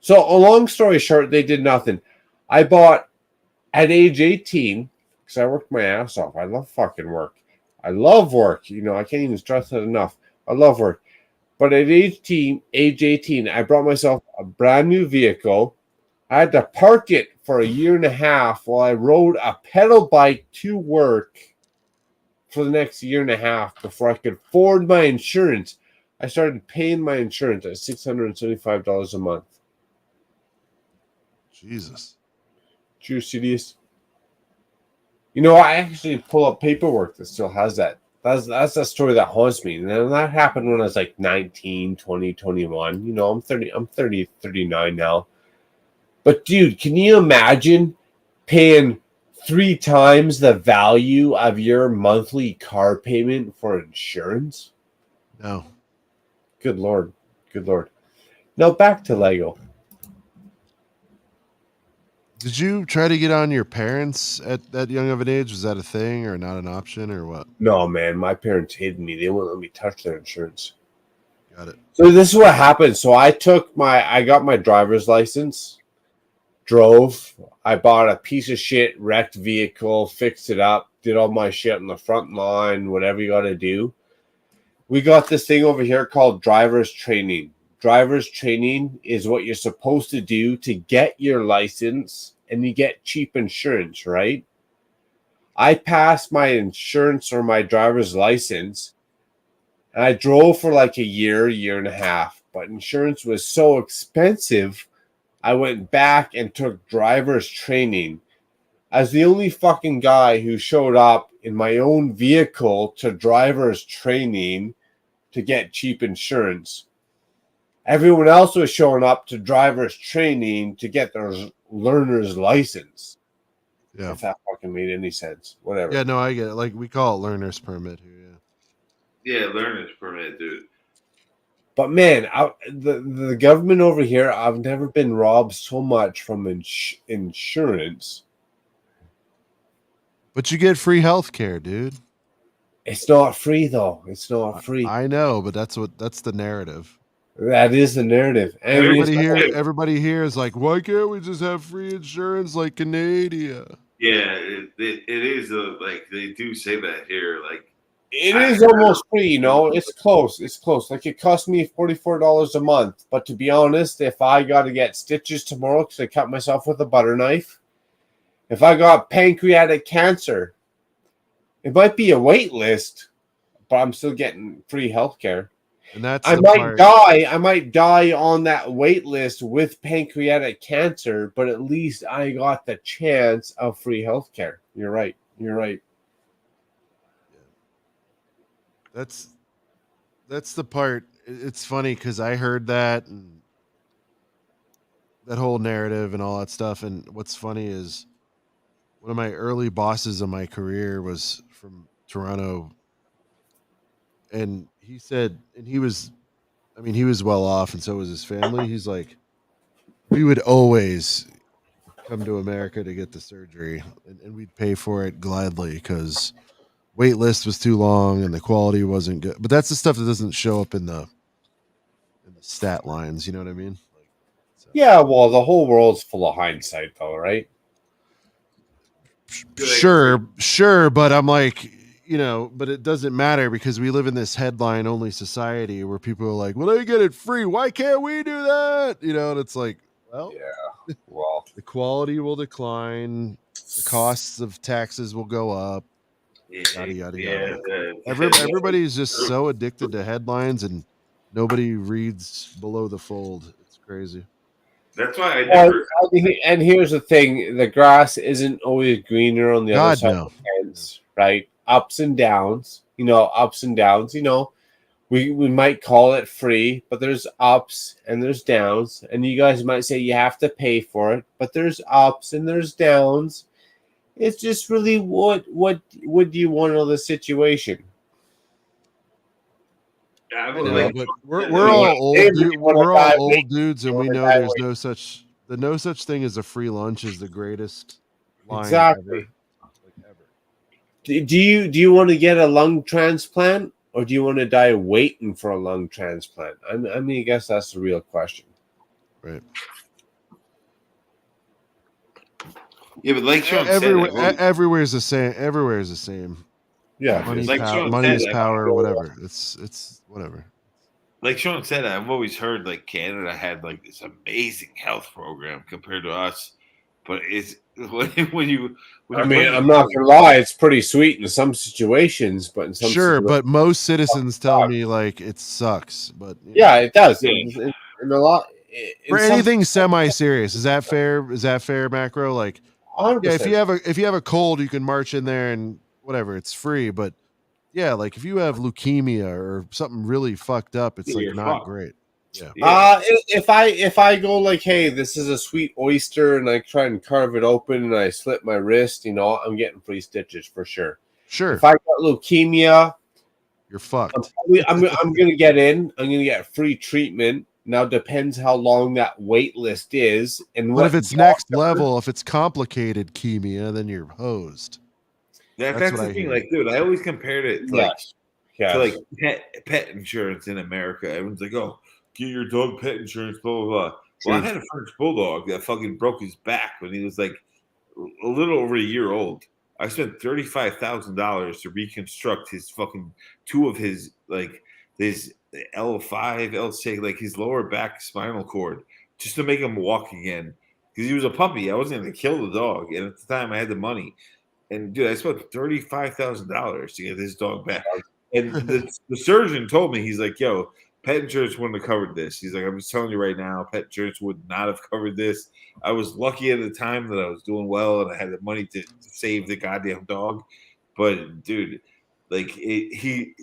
So, a long story short, they did nothing. I bought at age 18 because I worked my ass off. I love fucking work. I love work. I can't even stress that enough. I love work. But at age 18, I brought myself a brand new vehicle. I had to park it for a year and a half while I rode a pedal bike to work for the next year and a half before I could afford my insurance. I started paying my insurance at $675 a month. Jesus. True, serious. You know, I actually pull up paperwork that still has that. That's the story that haunts me. And then that happened when I was like 19, 20, 21. You know, I'm 30, 39 now. But dude, can you imagine paying 3 times the value of your monthly car payment for insurance? No. Good Lord. Good Lord. Now back to Lego. Did you try to get on your parents at that young of an age? Was that a thing or not an option or what? No, man, my parents hated me. They wouldn't let me touch their insurance. Got it. So this is what happened. So I got my driver's license, drove. I bought a piece of shit wrecked vehicle, fixed it up, did all my shit on the front line, whatever you got to do. We got this thing over here called driver's training. Driver's training is what you're supposed to do to get your license and you get cheap insurance, right? I passed my insurance or my driver's license and I drove for like a year and a half, but insurance was so expensive. I went back and took driver's training as the only fucking guy who showed up in my own vehicle to driver's training to get cheap insurance. Everyone else was showing up to driver's training to get their learner's license. Yeah. If that fucking made any sense. Whatever. Yeah, no, I get it. Like we call it learner's permit here. Yeah, learner's permit, dude. But man, the government over here, I've never been robbed so much from insurance. But you get free health care, dude. It's not free though. It's not free. I know, but that's the narrative. That is the narrative. And everybody here is like, why can't we just have free insurance like Canada? Yeah, it is like they do say that here. Like it is almost free, you know. It's close. It's close. Like it cost me $44 a month. But to be honest, if I got to get stitches tomorrow because I cut myself with a butter knife, if I got pancreatic cancer, it might be a wait list, but I'm still getting free health care. And that's I might die on that wait list with pancreatic cancer, but at least I got the chance of free health care. You're right. That's the part. It's funny because I heard that and that whole narrative and all that stuff. And what's funny is one of my early bosses in my career was from Toronto. And he said, and he was well off, and so was his family. He's like, we would always come to America to get the surgery, and we'd pay for it gladly because wait list was too long and the quality wasn't good. But that's the stuff that doesn't show up in the stat lines. You know what I mean? So. Yeah. Well, the whole world's full of hindsight, though, right? Sure, but I'm like, you know, but it doesn't matter because we live in this headline only society where people are like, well, they get it free. Why can't we do that? You know, and it's like, well, yeah, well, the quality will decline. The costs of taxes will go up. Yada, yada, yada. Everybody's just so addicted to headlines and nobody reads below the fold. It's crazy. That's why I never. And here's the thing: the grass isn't always greener on the other side of the fence, right? Ups and downs. You know, we might call it free, but there's ups and there's downs. And you guys might say you have to pay for it, but there's ups and there's downs. It's just really what do you want of the situation? Yeah, but we're all old dudes, and we know there's no such thing as a free lunch is the greatest line exactly. Ever. Do you want to get a lung transplant, or do you want to die waiting for a lung transplant? I mean, I guess that's the real question. Right. Yeah, but like Sean everywhere is the same. Everywhere is the same. Yeah, money is power, whatever. It's whatever. Like Sean said, I've always heard like Canada had like this amazing health program compared to us, but it's when you I'm not gonna lie, it's pretty sweet in some situations, but in some but most citizens tell me like it sucks. But yeah, it does. In a lot for anything semi-serious, is that fair? Is that fair, Macro? Like 100%. Yeah, if you have a cold, you can march in there and whatever, it's free. But yeah, like if you have leukemia or something really fucked up, it's like you're not fucked. great. Yeah. If I go like, hey, this is a sweet oyster, and I try and carve it open, and I slit my wrist, I'm getting free stitches for sure. Sure. If I got leukemia, you're fucked. I'm gonna get in. I'm gonna get free treatment. Now depends how long that wait list is, and but if it's next level, if it's complicated leukemia, then you're hosed. That's the thing. Like, dude, I always compared it to to like pet insurance in America. Everyone's like, oh, get your dog pet insurance, blah blah blah. Well, I had a French bulldog that fucking broke his back when he was like a little over a year old. I spent $35,000 to reconstruct his fucking two of his like his L5, L6, like his lower back spinal cord, just to make him walk again. Because he was a puppy. I wasn't gonna kill the dog, and at the time I had the money. And dude, I spent $35,000 to get this dog back. And the surgeon told me, he's like, "Yo, pet insurance wouldn't have covered this." He's like, "I'm just telling you right now, pet insurance would not have covered this." I was lucky at the time that I was doing well and I had the money to save the goddamn dog. But dude, like he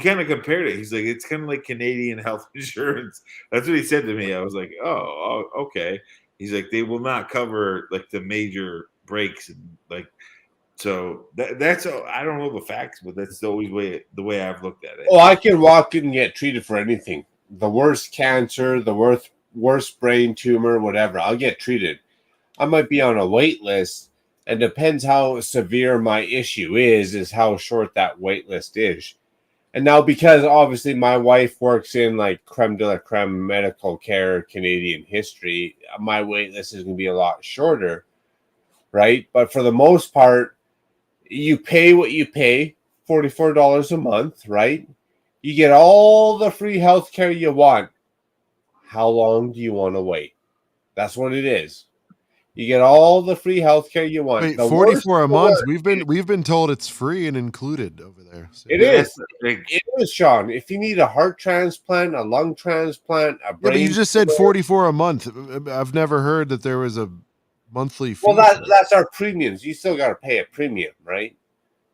kind of compared it. He's like, it's kind of like Canadian health insurance. That's what he said to me. I was like, oh, okay. He's like, they will not cover like the major breaks and like. So that's I don't know the facts, but that's always the way I've looked at it. Oh, I can walk in and get treated for anything. The worst cancer, the worst brain tumor, whatever. I'll get treated. I might be on a wait list, and depends how severe my issue is how short that wait list is. And now, because obviously my wife works in like creme de la creme medical care, Canadian history, my wait list is going to be a lot shorter, right? But for the most part, you pay what you pay, $44 a month, right? You get all the free healthcare you want. How long do you want to wait? That's what it is. You get all the free healthcare you want. Wait, 44 a month. We've been told it's free and included over there. So. It is. It is, Sean. If you need a heart transplant, a lung transplant, a brain. Yeah, but you just said 44 a month. I've never heard that there was a monthly fee. Well, that's our premiums. You still got to pay a premium, right?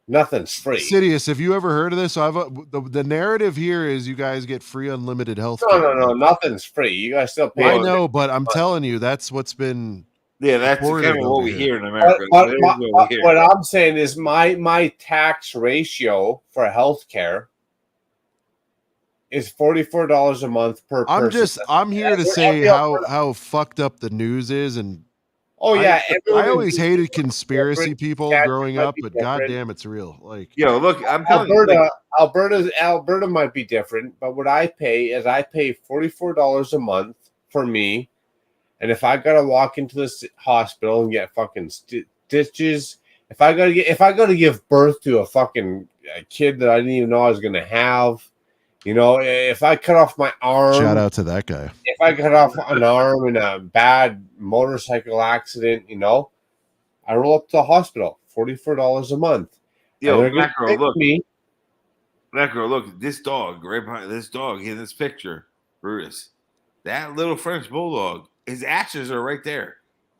Nothing's free. Sidious, have you ever heard of this? The narrative here is you guys get free unlimited health. No, nothing's free. You guys still pay. I know, but I'm telling you, that's what's been. Yeah, that's kind of what we hear in America. What I'm saying is my tax ratio for healthcare is $44 a month per person. I'm here to say how fucked up the news is, and I always hated conspiracy people growing up, but goddamn, it's real. Like, look, I'm telling Alberta might be different, but what I pay is I pay $44 a month for me, and if I gotta walk into this hospital and get fucking stitches, if I gotta give birth to a kid that I didn't even know I was gonna have. If I cut off my arm, shout out to that guy. If I cut off an arm in a bad motorcycle accident, I roll up to the hospital, $44 a month. Look, this dog right behind this dog in this picture, Brutus, that little French bulldog, his ashes are right there.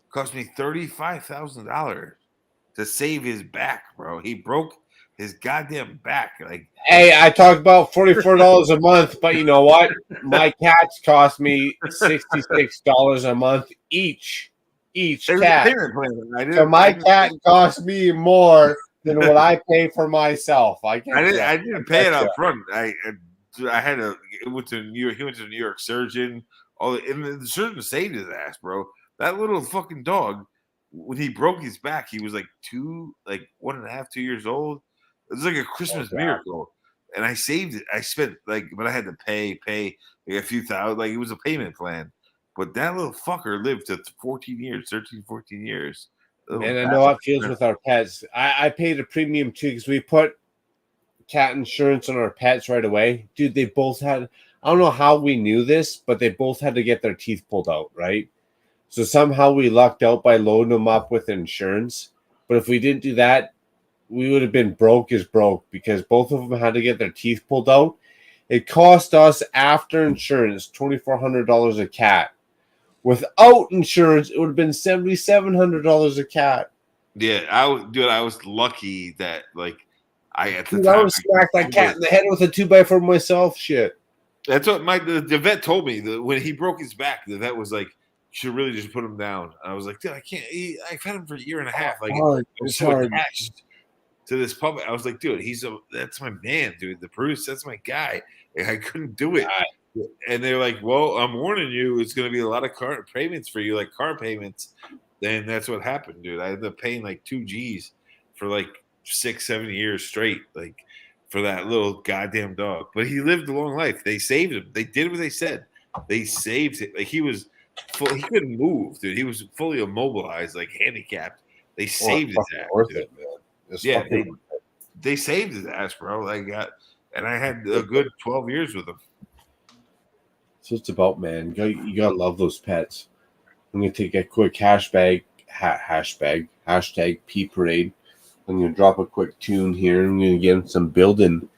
Cost me $35,000 to save his back, bro. He broke his goddamn back. Like, hey, I talked about $44 a month, but you know what? My cats cost me $66 a month each cat. So my cat cost me more than what I pay for myself. I didn't pay it up front. I had went to New York. He went to the New York surgeon. And the surgeon saved his ass, bro. That little fucking dog, when he broke his back, he was like 1.5, 2 years old. It was like a Christmas miracle, and I saved it. I spent but I had to pay a few thousand. Like, it was a payment plan. But that little fucker lived to 14 years. And I know how it feels with our pets. I paid a premium too because we put cat insurance on our pets right away. Dude, they both had. I don't know how we knew this, but they both had to get their teeth pulled out, right? So somehow we lucked out by loading them up with insurance. But if we didn't do that, we would have been broke as broke because both of them had to get their teeth pulled out. It cost us, after insurance, $2,400 a cat. Without insurance, it would have been $7,700 a cat. Yeah, I was lucky that like at the Dude, time I was smacked that cat in the head with a 2x4 myself. Shit. That's what the vet told me. When he broke his back, the vet was like, "You should really just put him down." I was like, "Dude, I can't. I've had him for a year and a half. Like, I'm so attached to this puppet." I was like, "Dude, that's my man, dude. The Bruce, that's my guy. Like, I couldn't do it." And they're like, "Well, I'm warning you. It's going to be a lot of car payments for you, like car payments." Then that's what happened, dude. I ended up paying like 2 G's for like 6-7 years straight, like for that little goddamn dog. But he lived a long life. They saved him. They did what they said. They saved it. Like he couldn't move, dude. He was fully immobilized, like handicapped. They saved his ass. Worth dude. it, man. Yeah, they saved his ass, bro. And I had a good 12 years with him. That's what it's about, man. You gotta love those pets. I'm gonna take a quick hashtag P Parade. I'm gonna drop a quick tune here. I'm gonna get some building.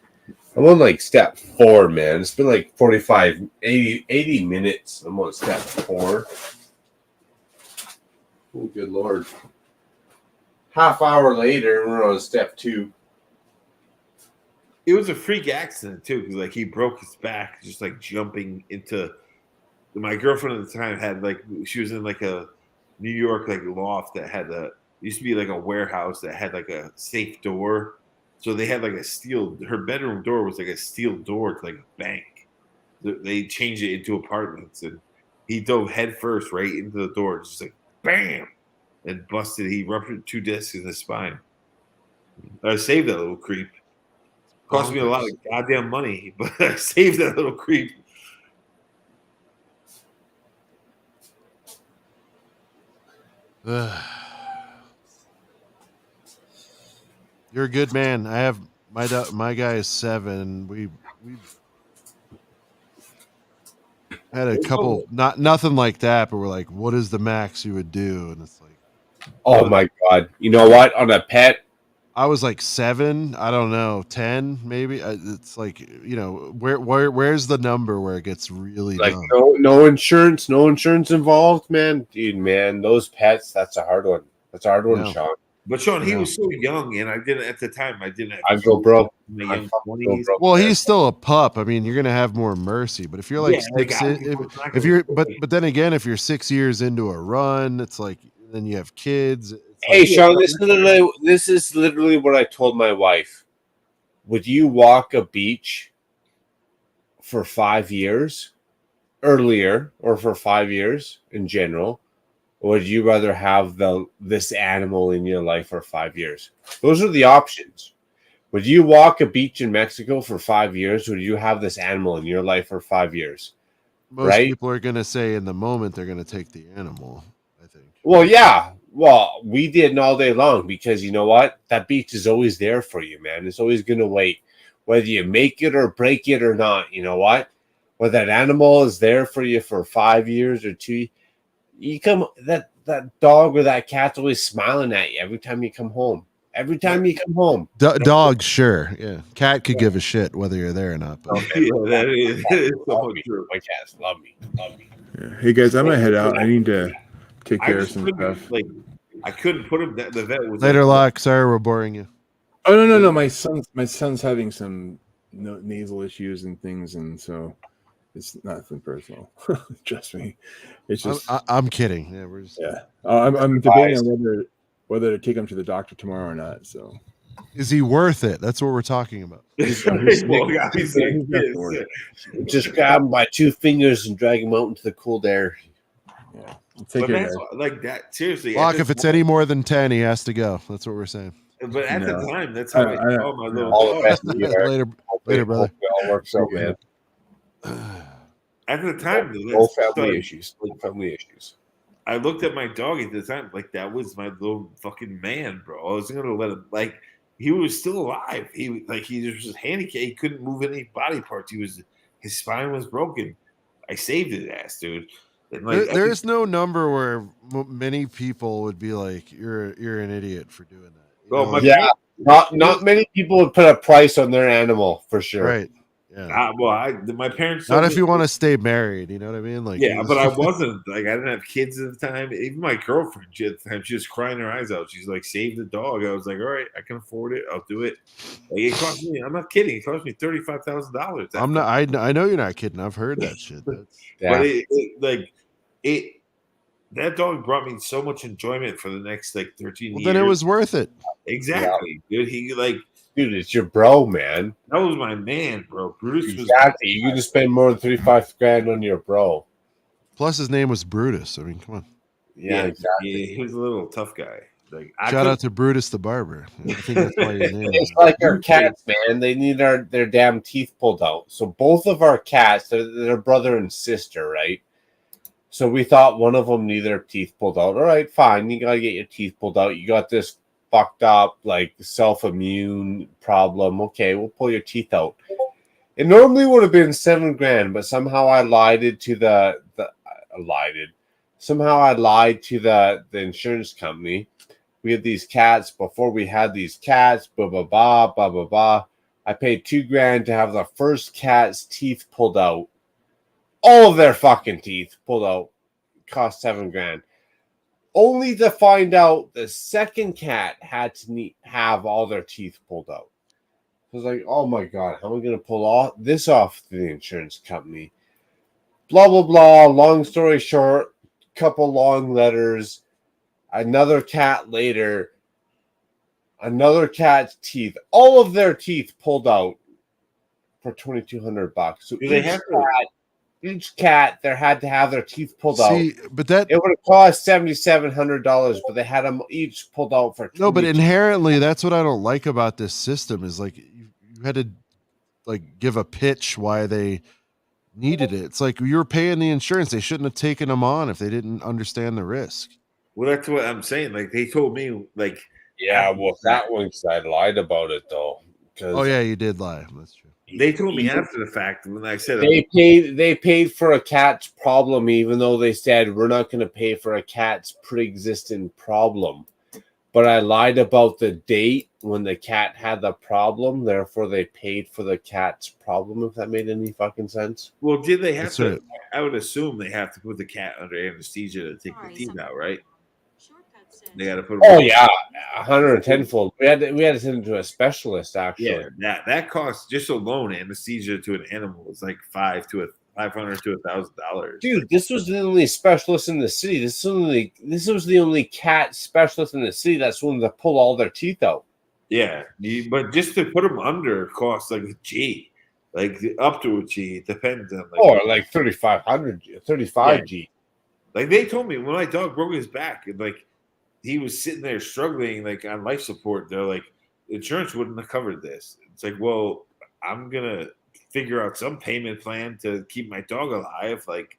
I'm on like step 4, man. It's been like 80 minutes. I'm on step 4. Oh, good Lord. Half hour later, we're on step 2. It was a freak accident too, because like he broke his back just like jumping into. My girlfriend at the time had she was in like a New York like loft that had used to be like a warehouse that had like a safe door. So they had like her bedroom door was like a steel door to like a bank. They changed it into apartments, and he dove head first right into the door, just like bam, and busted. He ruptured 2 discs in his spine. I saved that little creep. Cost me a lot of goddamn money, but I saved that little creep. You're a good man. I have my guy is 7. We've had a couple, nothing like that, but we're like, what is the max you would do? And it's like, oh my God! You know what? On a pet, I was like 7. I don't know, 10 maybe. It's like, where's the number where it gets really like dumb? no insurance involved, man. Dude, man, those pets. That's a hard one. That's a hard one, Sean. But Sean, he was so young, and I didn't at the time. I didn't. I go broke. Well, he's still a pup. I mean, you're gonna have more mercy. But if you're like if you're, but then again, if you're 6 years into a run, it's like then you have kids. Hey, Sean, this is literally what I told my wife. Would you walk a beach for 5 years earlier, or for 5 years in general? Or would you rather have this animal in your life for 5 years? Those are the options. Would you walk a beach in Mexico for 5 years? Or would you have this animal in your life for 5 years? Most people are going to say in the moment they're going to take the animal, I think. Well, yeah. Well, we didn't all day long because you know what? That beach is always there for you, man. It's always going to wait. Whether you make it or break it or not, you know what? Whether that animal is there for you for 5 years or 2 you come that dog or that cat's always smiling at you every time you come home. Every time you come home. Dog, sure. Yeah. Cat could give a shit whether you're there or not. But. That is so true. My cats love me. Yeah. Hey guys, I'm gonna head out. I need to take care of some stuff. Like I couldn't put him. The vet was later, Locke. Sorry, we're boring you. Oh no. My son's having some nasal issues and things, and so it's nothing personal. Trust me. It's just I'm kidding. Yeah, we're just I'm debating on whether to take him to the doctor tomorrow or not. So is he worth it? That's what we're talking about. Just grab him by 2 fingers and drag him out into the cold air. Yeah. But that's like that. Seriously, Locke, if it's any more than 10, he has to go. That's what we're saying. But at the time, that's how I saw my little later, brother. All works out, man. At the time, family issues. I looked at my dog at the time, like that was my little fucking man, bro. I was gonna let him, like he was still alive. He was just handicapped. He couldn't move any body parts. His spine was broken. I saved his ass, dude. And there's no number where many people would be like, "You're an idiot for doing that." Not many people would put a price on their animal for sure. Right. Yeah. My parents Not told if me, you want to stay married. You know what I mean? Like, yeah, but I wasn't like I didn't have kids at the time. Even my girlfriend at the time, she was crying her eyes out. She's like, "Save the dog." I was like, "All right, I can afford it. I'll do it." Like it cost me. I'm not kidding. It cost me $35,000. I'm not. I know you're not kidding. I've heard that shit. That's But it that dog brought me so much enjoyment for the next like 13 well. years. Then it was worth it. Exactly, dude. He like, dude, it's your bro, man. that was my man, bro. Brutus was exactly. You can spend more than 35 grand on your bro. Plus, his name was Brutus. I mean, come on. Yeah, exactly. He was a little tough guy. Like, Shout out to Brutus the barber. I think that's why his name It's is. like our cats, man. They need their damn teeth pulled out. So both of our cats, they're brother and sister, right? So we thought one of them needed their teeth pulled out. All right, fine. You gotta get your teeth pulled out. You got this fucked up like self-immune problem. Okay, we'll pull your teeth out. It normally would have been $7 grand, but somehow I lied to the insurance company. We had these cats before we had these cats. Blah blah blah blah blah blah. I paid $2 grand to have the first cat's teeth pulled out. All of their fucking teeth pulled out. Cost $7 grand. Only to find out the second cat had to have all their teeth pulled out. I was like, oh my God, how am I going to pull this off to the insurance company? Blah, blah, blah. Long story short, couple long letters. Another cat later, another cat's teeth, all of their teeth pulled out for $2,200. So each cat there had to have their teeth pulled out. But that it would have cost $7,700, but they had them each pulled out for no. But inherently, that's what I don't like about this system is like you had to like give a pitch why they needed it. It's like you were paying the insurance; they shouldn't have taken them on if they didn't understand the risk. Well, that's what I'm saying. Like they told me, like, yeah, well, that one I lied about it though. Oh yeah, you did lie. That's true. They told me after the fact when I said they paid for a cat's problem, even though they said we're not going to pay for a cat's pre-existing problem. But I lied about the date when the cat had the problem. Therefore, they paid for the cat's problem. If that made any fucking sense. Well, did they have to? I would assume they have to put the cat under anesthesia to take the teeth out, right? They got to put. Oh yeah, 110-fold. We had to send him to a specialist. Actually, yeah, that costs just alone anesthesia to an animal is like $500 to $1,000. Dude, this was the only specialist in the city. This was the only cat specialist in the city that's willing to pull all their teeth out. Yeah, but just to put them under costs like a G, like up to a G. It depends on like 3,500, 35 G. Like they told me when my dog broke his back, and like he was sitting there struggling, like on life support. They're like, insurance wouldn't have covered this. It's like, well, I'm gonna figure out some payment plan to keep my dog alive. Like,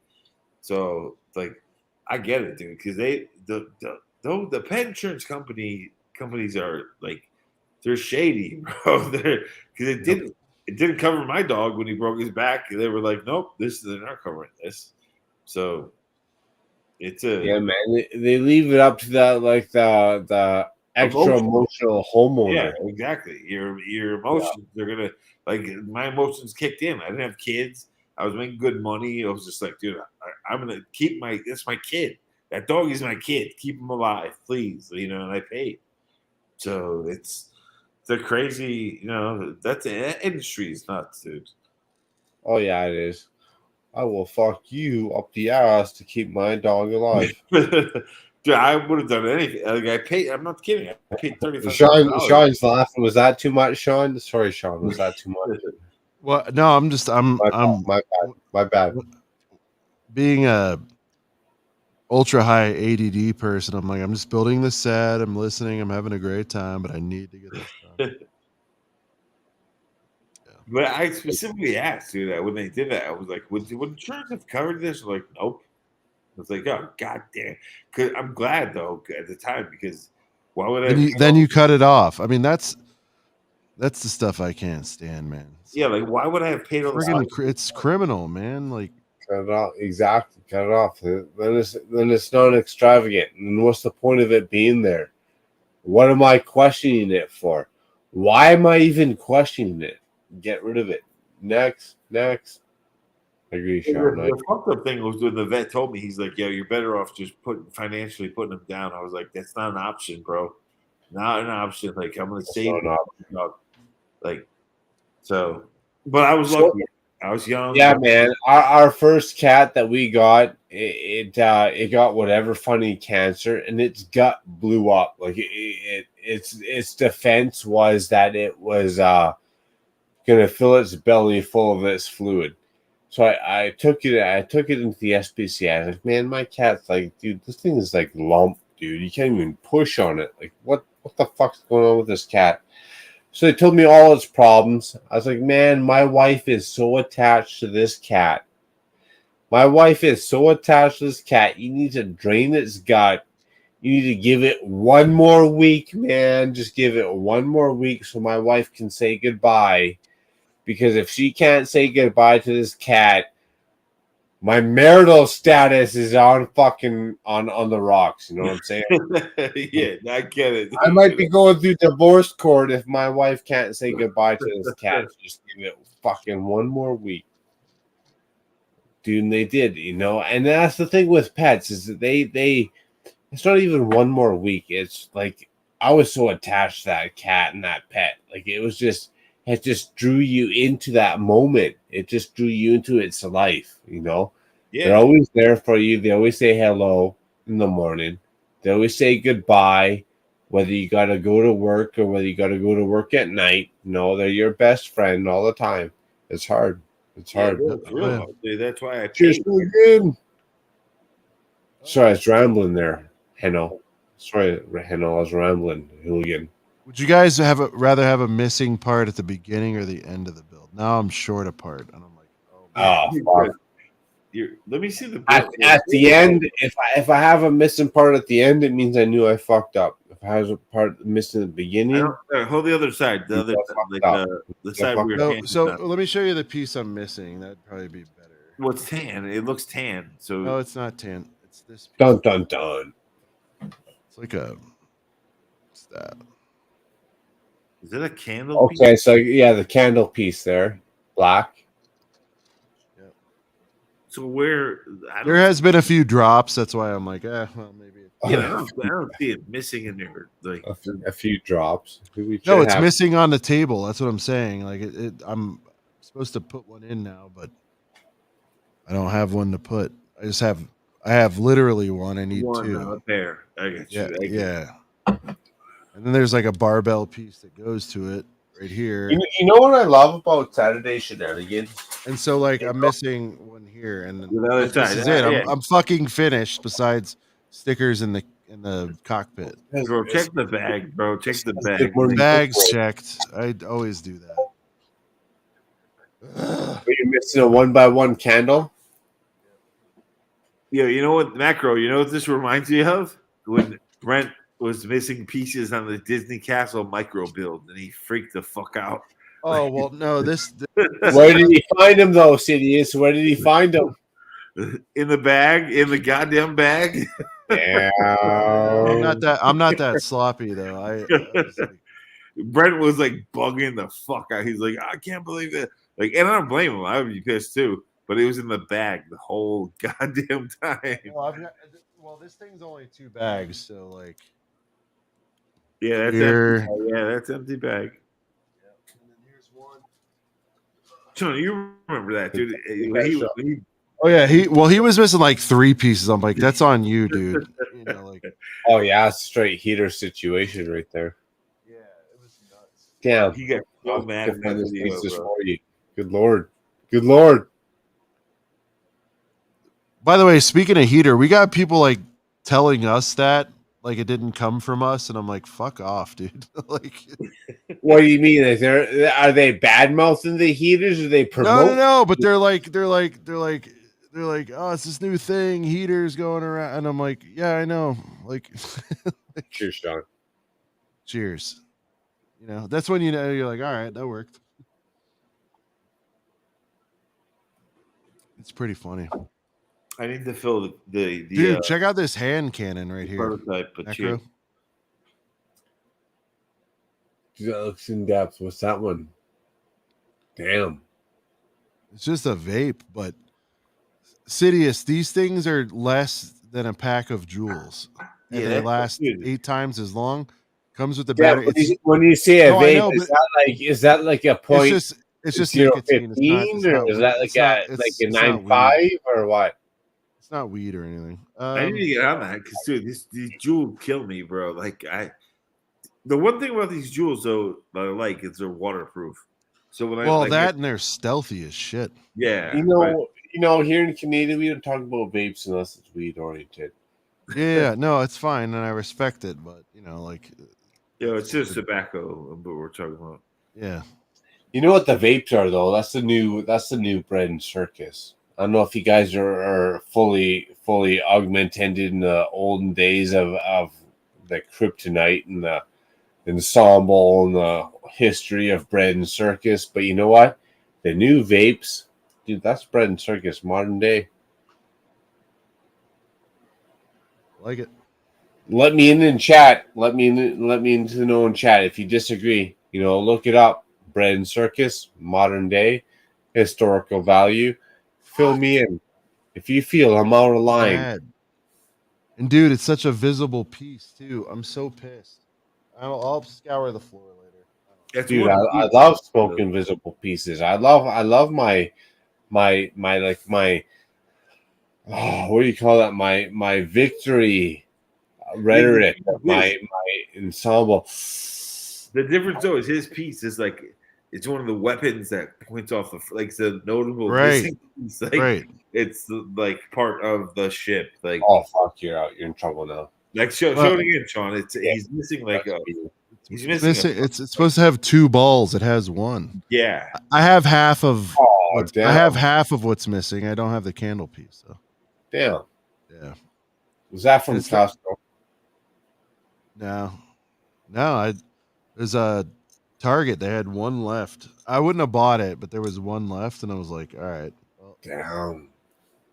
so like, I get it, dude, because the pet insurance companies are like, they're shady, bro. Because it didn't cover my dog when he broke his back. They were like, nope, they're not covering this. So. Yeah, man. They leave it up to the extra emotional homeowner. Yeah, exactly. Your emotions are gonna like my emotions kicked in. I didn't have kids. I was making good money. I was just like, dude, I'm gonna keep that's my kid. That dog is my kid. Keep him alive, please. You know, and I paid. So it's a crazy. You know, that industry is nuts, dude. Oh yeah, it is. I will fuck you up the ass to keep my dog alive. Dude, I would have done anything. Like I paid. I'm not kidding. I paid $35. Sean's laughing. Was that too much, Sean? Sorry, Sean. Was that too much? Well, no. My bad. Being a ultra high ADD person, I'm like, I'm just building the set. I'm listening. I'm having a great time, but I need to get this done. But I specifically asked you that when they did that. I was like, would insurance have covered this? Like, nope. I was like, oh, god damn. Cause I'm glad though at the time because why would I? Then you cut it off. I mean, that's the stuff I can't stand, man. Yeah, like why would I have paid all this? It's criminal, man. Like cut it off. Exactly, cut it off. Then it's not extravagant. And what's the point of it being there? What am I questioning it for? Why am I even questioning it? Get rid of it. Next. I agree, Sean. The fucked up thing was when the vet told me, he's like, "Yo, you're better off just financially putting him down." I was like, "That's not an option, bro. Not an option. Like, I'm gonna save not an him. Like, so." But I was So- lucky. I was young. Yeah, man. Our first cat that we got, it got whatever funny cancer, and its gut blew up. Like its defense was that it was gonna fill its belly full of this fluid. So I took it into the SPCA. I was like, man, my cat's like, dude, this thing is like lump, dude. You can't even push on it. Like, what the fuck's going on with this cat? So they told me all its problems. I was like, man, my wife is so attached to this cat. You need to drain its gut. You need to give it one more week, man. Just give it one more week so my wife can say goodbye. Because if she can't say goodbye to this cat, my marital status is on the rocks. You know what I'm saying? Yeah, I get it. I might be going through divorce court if my wife can't say goodbye to this cat. Just give it fucking one more week. Dude, and they did, you know? And that's the thing with pets is that they it's not even one more week. It's like I was so attached to that cat and that pet. Like it just drew you into that moment. It just drew you into its life, you know? Yeah. They're always there for you. They always say hello in the morning. They always say goodbye, whether you got to go to work or whether you got to go to work at night. You know, they're your best friend all the time. It's hard. It's hard. It's real hard, dude. That's why I Cheers paid. to again. Sorry, I was rambling there, Heno. Sorry, Heno, I was rambling, hooligan. Would you guys rather have a missing part at the beginning or the end of the build? Now I'm short a part, and I'm like, oh, Oh, fuck. Let me see the At the end, if I have a missing part at the end, it means I knew I fucked up. If I have a part missing at the beginning, hold the other side. The other side, like the side where your hand so is not. let me show you the piece I'm missing. That'd probably be better. Well, it's tan. It looks tan. So No, it's not tan. It's this piece. dun dun dun. It's like a. What's that? is it a candle? Okay, so yeah, the candle piece there, black. So where There has been a few drops. That's why I'm like, well, maybe. Yeah, I don't see it missing in there. Like A few drops. No, it's missing on the table. That's what I'm saying. Like I'm supposed to put one in now, but I don't have one to put. I have literally one. I need two. There, I got you. Yeah. And then there's like a barbell piece that goes to it right here. You know what I love about Saturday Shenanigans? And so like I'm missing one here, and then The other this side. is it. Yeah. I'm fucking finished. Besides stickers in the cockpit. Bro, check the bag, bro. Check the bag. Bags checked. I always do that. Are you missing a 1x1 candle? Yeah, you know what, Macro? You know what this reminds me of? When Brent was missing pieces on the Disney Castle micro build, and he freaked the fuck out. Oh well, no. This Where did he find him, though, Sidious? Where did he find him? In the bag, in the goddamn bag. Yeah. I'm not that sloppy though. I was like, Brent was like bugging the fuck out. He's like, I can't believe that. Like, and I don't blame him. I would be pissed too. But it was in the bag the whole goddamn time. well, this thing's only 2 bags, so like. Yeah, that's Here. empty. Yeah, that's empty bag. And then here's one. Sean, you remember that, dude? Oh yeah, he was missing like 3 pieces. I'm like, that's on you, dude. You know, like. Oh, yeah, straight heater situation right there. Yeah, it was nuts. Damn. He got so mad in that video, just bro. for you. Good Lord. Good Lord. By the way, speaking of heater, we got people like telling us that like it didn't come from us, and I'm like, fuck off, dude. Like, What do you mean? Are they bad mouthing the heaters? Or they promote? no, but they're like, oh, it's this new thing, heaters going around, and I'm like, yeah, I know. Like, Cheers, Sean. cheers. You know, that's when you know you're like, all right, that worked. It's pretty funny. I need to fill the Dude, check out this hand cannon right here. prototype. But Necro. That looks in depth. What's that one? Damn. It's just a vape, but Sidious, these things are less than a pack of Juuls, and Yeah, they that's last good. 8 times as long. Comes with the Yeah, battery. when you say a No, I vape, know, but is that like a it's point just zero nicotine. It's not. 15, It's or not is weed. that It's not. like a It's not weed. 9.5 or what? It's not weed or anything. I need to get on that because dude, these jewels kill me, bro. Like the one thing about these jewels though that I like is they're waterproof. So when Well, that and they're stealthy as shit. yeah, Here in Canada, we don't talk about vapes unless it's weed oriented. Yeah, no, it's fine, and I respect it, but like, it's just tobacco. But we're talking about. Yeah. You know what the vapes are though? That's the new bread and circus. I don't know if you guys are fully augmented in the olden days of the kryptonite and the ensemble and the history of bread and circus, but you know what? The new vapes, dude, that's bread and circus modern day. Like it. Let me in chat. Let me into know in chat if you disagree. Look it up. Bread and circus, modern day, historical value. Fill me in. If you feel I'm out of line. Bad. And dude, it's such a visible piece too. I'm so pissed. I'll scour the floor later. Dude, I love smoking visible pieces. I love my what do you call that? My victory rhetoric of my ensemble. The difference though is his piece is like it's one of the weapons that points off the notable missing piece. Like it's like part of the ship. Like oh fuck, you're out. You're in trouble now. Like show it again, Sean. He's missing he's missing. It's supposed to have 2 balls. It has 1. Yeah, I have half of. Damn. I have half of what's missing. I don't have the candle piece though. Damn. Yeah. Was that from Costco? No. There's a Target. They had 1 left. I wouldn't have bought it, but there was 1 left, and I was like, all right. Well, damn.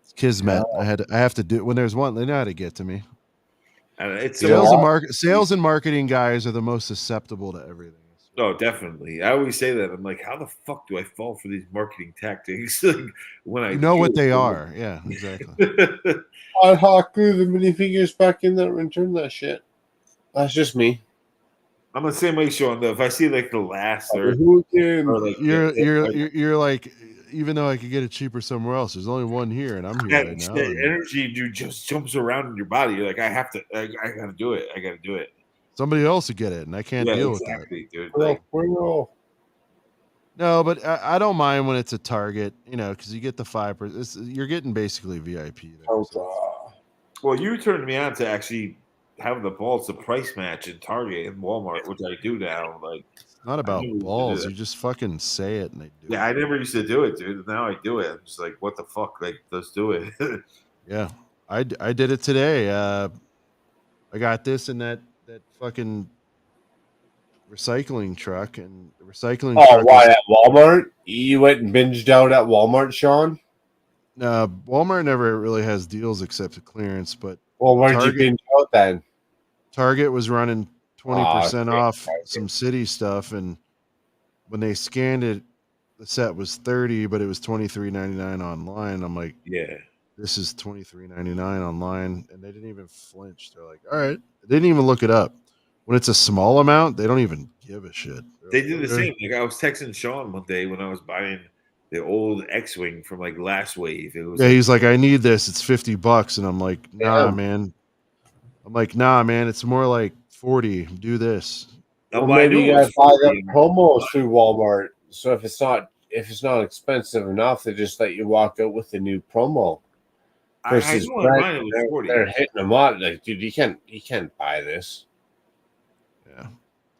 It's kismet. I have to do it when there's 1. They know how to get to me. It's sales and marketing guys are the most susceptible to everything. No, definitely. I always say that. I'm like, how the fuck do I fall for these marketing tactics? Like when I know what they are. Yeah, exactly. I'd hawk glue the minifigures back in there and return that shit. That's just me. I'm the same way, Sean. Though, if I see like the last or like you're like, even though I could get it cheaper somewhere else, there's only 1 here, and I'm here right now. That energy just jumps around in your body. You're like, I gotta do it. I gotta do it. Somebody else would get it, and I can't deal with that. Dude. No, but I don't mind when it's a Target, because you get the 5%. You're getting basically VIP there. Well, you turned me on to actually have the balls to price match in Target and Walmart, which I do now. Like, it's not about balls. You just fucking say it, and they do. Yeah, I never used to do it, dude. Now I do it. I'm just like, what the fuck? Like, let's do it. Yeah, I did it today. I got this and that fucking recycling truck, and the recycling truck. Why at Walmart? You went and binged out at Walmart, Sean? Walmart never really has deals except clearance, but where'd you binge out then? Target was running 20% off some city stuff, and when they scanned it, the set was $30, but it was $23.99 online. I'm like, yeah, this is $23.99 online, and they didn't even flinch. They're like, all right. They didn't even look it up. When it's a small amount, they don't even give a shit. They do the same. Like I was texting Sean one day when I was buying the old X-Wing from like last wave. It was he's like, I need this. It's $50, and I'm like, nah, man. It's more like 40. Do this. Well, maybe you guys buy the promos through Walmart. So if it's not expensive enough, they just let you walk out with the new promo. Versus they're hitting them up like, dude, you can't buy this. Yeah,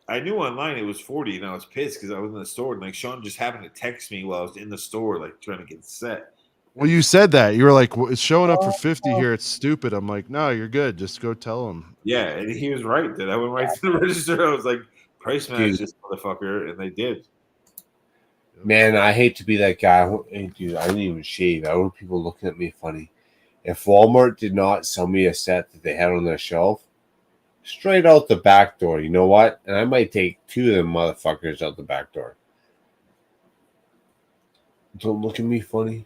I knew online it was 40, and I was pissed because I was in the store, and like Sean just happened to text me while I was in the store, like trying to get set. Well, you said that. You were like, well, it's showing up for 50 here. It's stupid. I'm like, no, you're good. Just go tell him. Yeah, and he was right. That I went right to the register. I was like, price match this motherfucker, and they did. Man, I hate to be that guy. Dude, I didn't even shave. I want people looking at me funny. If Walmart did not sell me a set that they had on their shelf, straight out the back door, you know what? And I might take 2 of them motherfuckers out the back door. Don't look at me funny.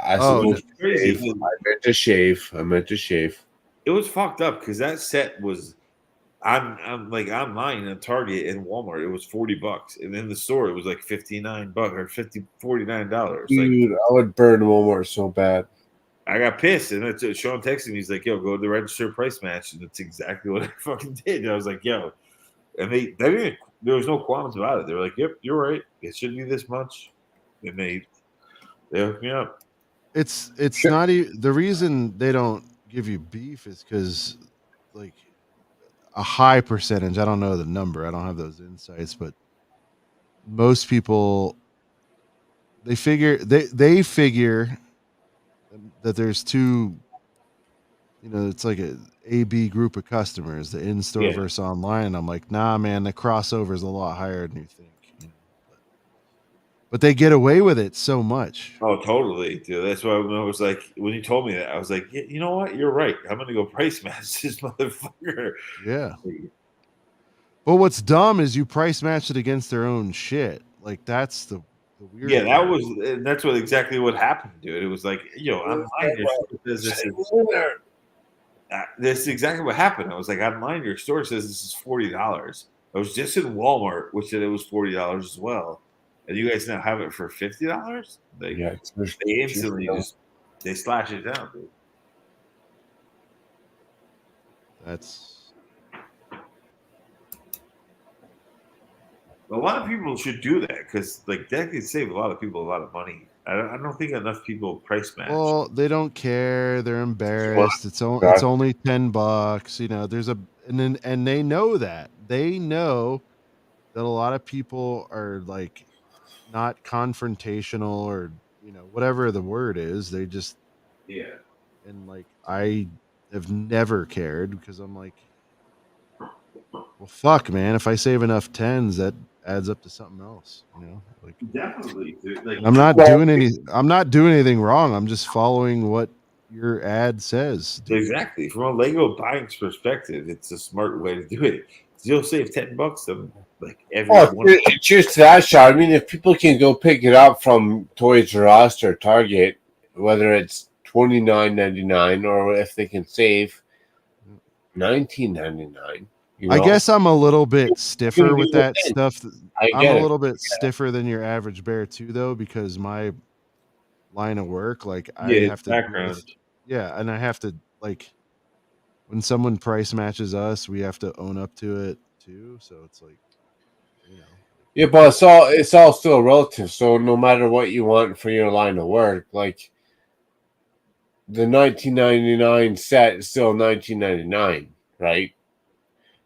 I was crazy. I meant to shave. It was fucked up because that set was I'm like online at Target and Walmart. It was $40, and in the store it was like $59 or $49. Dude, I would burn Walmart so bad. I got pissed, and that's Sean texted me. He's like, "Yo, go to the register price match," and that's exactly what I fucking did. And I was like, "Yo," and they didn't. There was no qualms about it. They were like, "Yep, you're right. It should be this much," and they hooked me up. It's not even the reason they don't give you beef is because like a high percentage. I don't know the number. I don't have those insights, but most people they figure that there's two. It's like a B group of customers, the in-store versus online. I'm like, nah, man, the crossover is a lot higher than you think. But they get away with it so much. Oh, totally, dude. That's why when I was like, when you told me that, I was like, yeah, you know what? You're right. I'm gonna go price match this motherfucker. Yeah. But what's dumb is you price match it against their own shit. Like that's the weird. Yeah, that's exactly what happened, dude. It was like, online your store says this is. This is exactly what happened. I was like, online your store says this is $40. I was just in Walmart, which said it was $40 as well. And you guys now have it for $50? They instantly they slash it down, dude. That's a lot of people should do that because like that could save a lot of people a lot of money. I don't think enough people price match. Well, they don't care. They're embarrassed. It's only $10. There's and they know that. They know that a lot of people are like not confrontational or whatever the word is. They just and like I have never cared because I'm like, well, fuck, man. If I save enough tens, that adds up to something else. Like definitely. Like, I'm not doing anything wrong. I'm just following what your ad says. Dude. Exactly. From a Lego buying perspective, it's a smart way to do it. You'll save $10 on like every one. Cheers to that, Sean. I mean, if people can go pick it up from Toys R Us or Target, whether it's $29.99 or if they can save $19.99. I guess I'm a little bit stiffer with that stuff. I'm a little bit stiffer than your average bear too, though, because my line of work, like I have to, and I have to like when someone price matches us, we have to own up to it too. So it's like, yeah, but it's all still relative. So no matter what you want for your line of work, like the $19.99 set is still $19.99, right?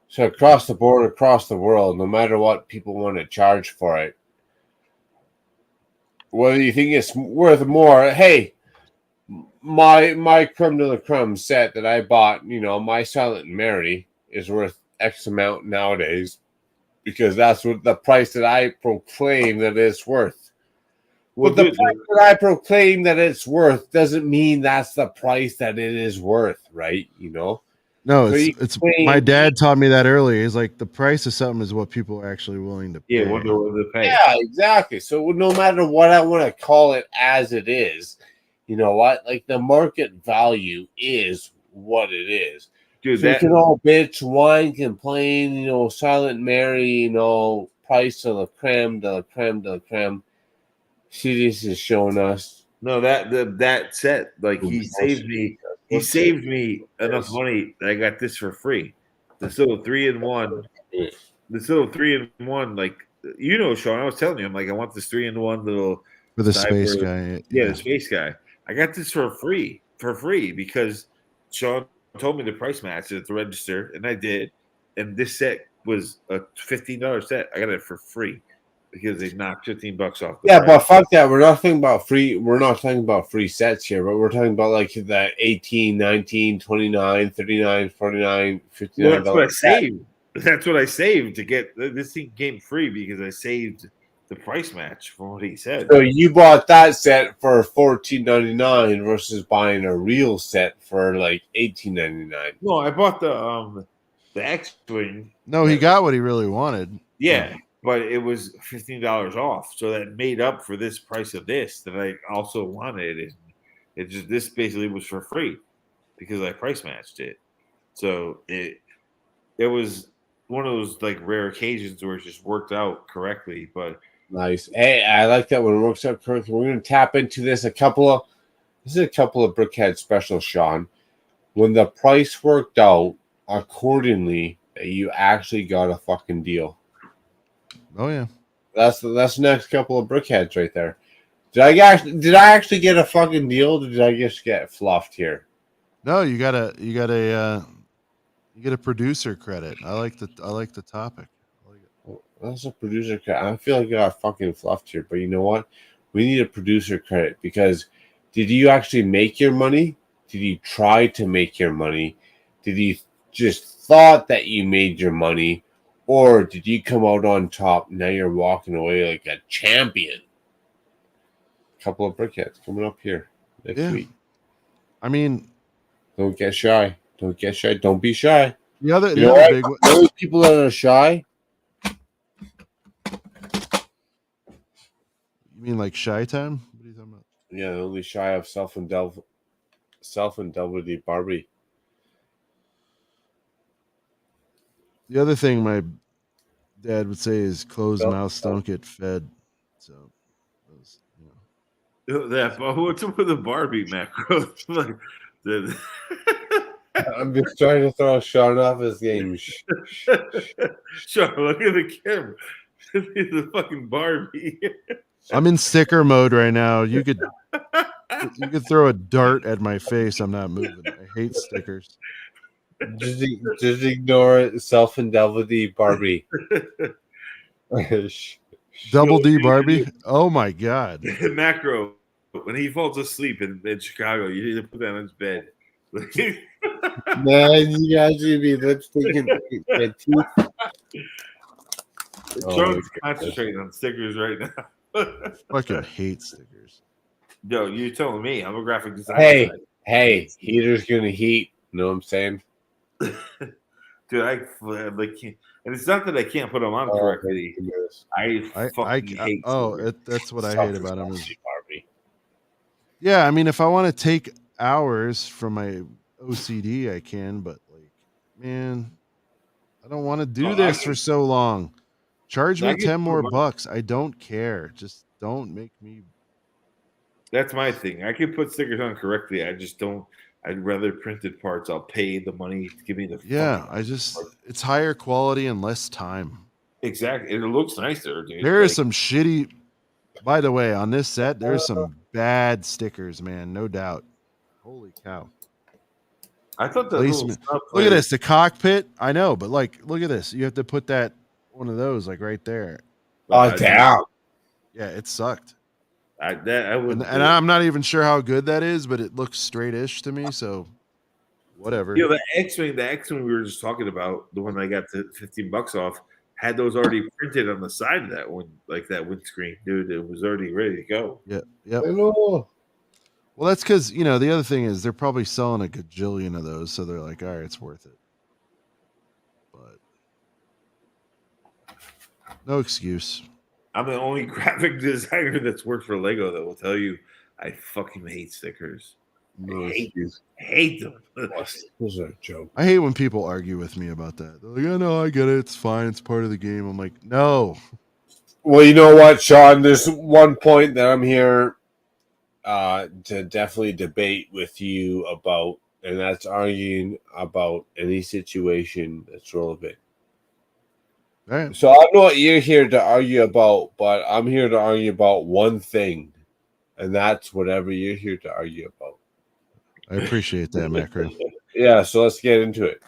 So across the board, across the world, no matter what people want to charge for it, whether you think it's worth more, hey, my creme de la creme set that I bought, my Silent Mary is worth X amount nowadays because that's what the price that I proclaim that it's worth. Well, but the price that I proclaim that it's worth doesn't mean that's the price that it is worth, right? No, it's my dad taught me that earlier. He's like, the price of something is what people are actually willing to pay. Yeah, what they're willing to pay. Yeah, exactly. So no matter what I want to call it as it is, you know what? Like the market value is what it is. Dude, so you can all bitch, whine, complain, Silent Mary, price of the creme, de la creme, de la creme. See, this is showing us. No, that set, like he saved me enough money that I got this for free. This little 3-in-1. This little 3-in-1, like Sean, I was telling you, I'm like, I want this 3-in-1 little for the space guy. Yeah, the space guy. I got this for free because Sean told me to price match it at the register, and I did. And this set was a $15 set. I got it for free because they knocked $15 off. But fuck that. We're not talking about free. We're not talking about free sets here, but we're talking about like the 18, 19, 29, 39, 49, 59. Well, that's what I saved. That's what I saved to get this thing came free because I saved the price match from what he said. So you bought that set for $14.99 versus buying a real set for like $18.99. No, I bought the X-Wing. No, he got what he really wanted. Yeah. but it was $15 off, so that made up for this price of this that I also wanted. And it just this basically was for free because I price matched it. So it was one of those like rare occasions where it just worked out correctly. But nice. Hey, I like that when it works out correctly. We're gonna tap into this. This is a couple of Brickhead specials, Sean. When the price worked out accordingly, you actually got a fucking deal. Oh yeah. That's the next couple of Brickheads right there. Did I actually get a fucking deal? Or did I just get fluffed here? No, you got a producer credit. I like the topic. I like it. Well, that's a producer credit. I feel like I got fucking fluffed here, but you know what? We need a producer credit because did you actually make your money? Did you try to make your money? Did you just thought that you made your money? Or did you come out on top? Now you're walking away like a champion. A couple of Brickheads coming up here next week. I mean, don't get shy. Don't get shy. Don't be shy. The other big one. Those people that are shy. You mean like Shy Time? What are you talking about? Yeah, they're only shy of self-indulgence Barbie. The other thing my dad would say is closed mouths don't get fed. So, that what's up with the Barbie macro? Like, I'm just trying to throw Sean off his game. Sean, look at the camera. The fucking Barbie. I'm in sticker mode right now. You could throw a dart at my face. I'm not moving. I hate stickers. Just ignore it. Self-indulgence Barbie. Double D Barbie. Oh my god. Macro. When he falls asleep in Chicago, you need to put that on his bed. Man, you guys should be lipstick and teeth. Sean's concentrating on stickers right now. Fucking hate stickers. Yo, you're telling me I'm a graphic designer. Hey, heater's gonna heat. You know what I'm saying? Dude, I like, and it's not that I can't put them on correctly. I hate. That's what I hate about them. Yeah, I mean, if I want to take hours from my OCD, I can, but like, man, I don't want to do this for so long. Charge me 10 more bucks. I don't care. Just don't make me. That's my thing. I can put stickers on correctly. I just don't. I'd rather printed parts. I'll pay the money to give me the. Yeah, it's higher quality and less time. Exactly. And it looks nicer, dude. There is some shitty. By the way, on this set, there's some bad stickers, man. No doubt. Holy cow. I thought that. Look at this. The cockpit. I know, but like, look at this. You have to put that one of those like right there. Oh, damn. Yeah, it sucked. I would, and I'm not even sure how good that is, but it looks straight-ish to me. So, whatever. The X-wing we were just talking about, the one I got to $15 off, had those already printed on the side of that one, like that windscreen, dude. It was already ready to go. Yeah. Well, that's because the other thing is they're probably selling a gajillion of those, so they're like, all right, it's worth it. But no excuse. I'm the only graphic designer that's worked for Lego that will tell you I fucking hate stickers. I hate them. Those are a joke. I hate when people argue with me about that. They're like, "Oh no, I get it. It's fine. It's part of the game." I'm like, no. Well, you know what, Sean? There's one point that I'm here to definitely debate with you about, and that's arguing about any situation that's relevant. Right. So I don't know what you're here to argue about, but I'm here to argue about one thing, and that's whatever you're here to argue about. I appreciate that, Macro. Yeah, so let's get into it.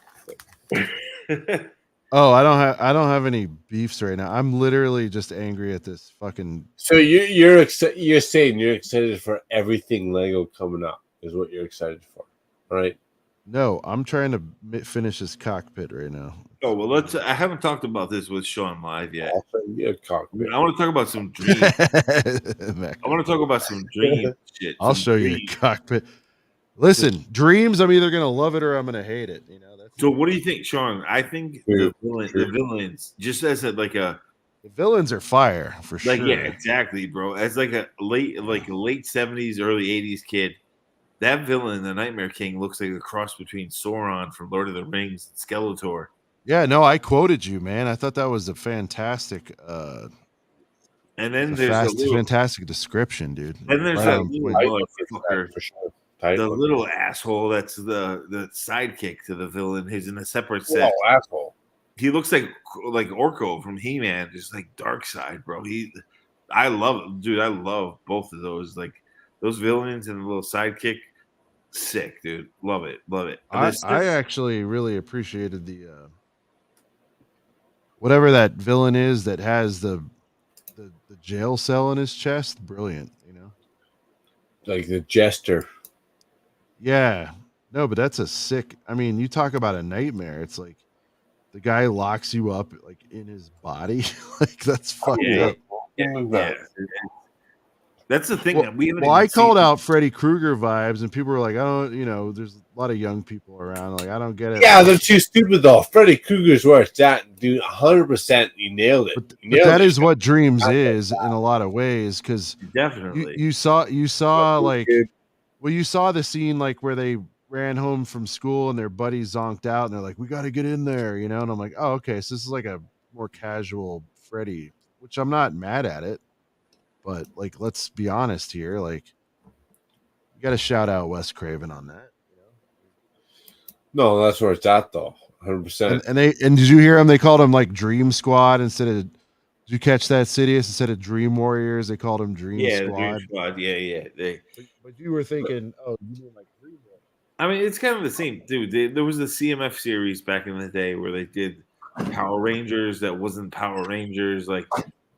Oh, I don't have any beefs right now. I'm literally just angry at this fucking. So you're saying you're excited for everything Lego coming up is what you're excited for, all right? No, I'm trying to finish this cockpit right now. Oh well, I haven't talked about this with Sean live yet. I'll send you a cockpit. I want to talk about some dream. I want to talk about some dream shit. I'll show you a cockpit. Listen, dreams. I'm either gonna love it or I'm gonna hate it. So what do you think, Sean? I think the villains, just as The villains are fire for Like, sure. yeah, exactly, bro. As like a late 70s, early 80s kid, that villain, the Nightmare King, looks like a cross between Sauron from Lord of the Rings and Skeletor. Yeah, no, I quoted you, man. I thought that was a fantastic and then there's fantastic description, dude. And there's Right that on little point. motherfucker, for sure. the little asshole that's the sidekick to the villain who's in a separate set. Oh, asshole. He looks like Orko from He-Man, just like Dark Side, bro. I love it, dude. I love both of those. Like those villains and the little sidekick, sick, dude. Love it, love it. I actually really appreciated the whatever that villain is that has the jail cell in his chest. Brilliant, you know, like the jester. Yeah, no, but that's a sick. I mean, you talk about a nightmare. It's like the guy locks you up like in his body. Like that's fucked up. Yeah. That's the thing that we haven't. Well, I called out Freddy Krueger vibes, and people were like, "Oh, you know, there's a lot of young people around. Like, I don't get it." Yeah, they're too stupid though. Freddy Krueger's where it's at, dude. 100%. You nailed it. But that is what Dreams is in a lot of ways, because definitely you saw like, well, you saw the scene like where they ran home from school and their buddies zonked out, and they're like, "We got to get in there," you know. And I'm like, "Oh, okay, so this is like a more casual Freddy," which I'm not mad at it. But like, let's be honest here. Like, you got to shout out Wes Craven on that. You know? No, that's where it's at, though. 100%. And did you hear him? They called him like Dream Squad instead of. Did you catch that, Sidious? Instead of Dream Warriors, they called him Dream Squad. Dream Squad. Yeah. But you were thinking, oh, you mean like Dream Warriors? I mean, it's kind of the same, dude. There was a CMF series back in the day where they did Power Rangers that wasn't Power Rangers, like.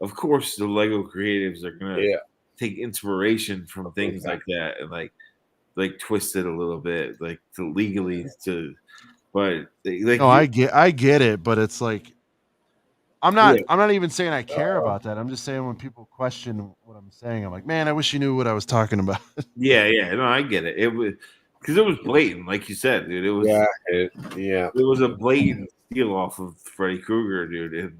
Of course, the Lego creatives are gonna take inspiration from things like that and like twist it a little bit, like to legally to. But like, no, I get it, but it's like I'm not even saying I care about that. I'm just saying when people question what I'm saying, I'm like, man, I wish you knew what I was talking about. Yeah, no, I get it. It was because it was blatant, like you said, dude. It was it was a blatant steal off of Freddy Krueger, dude. And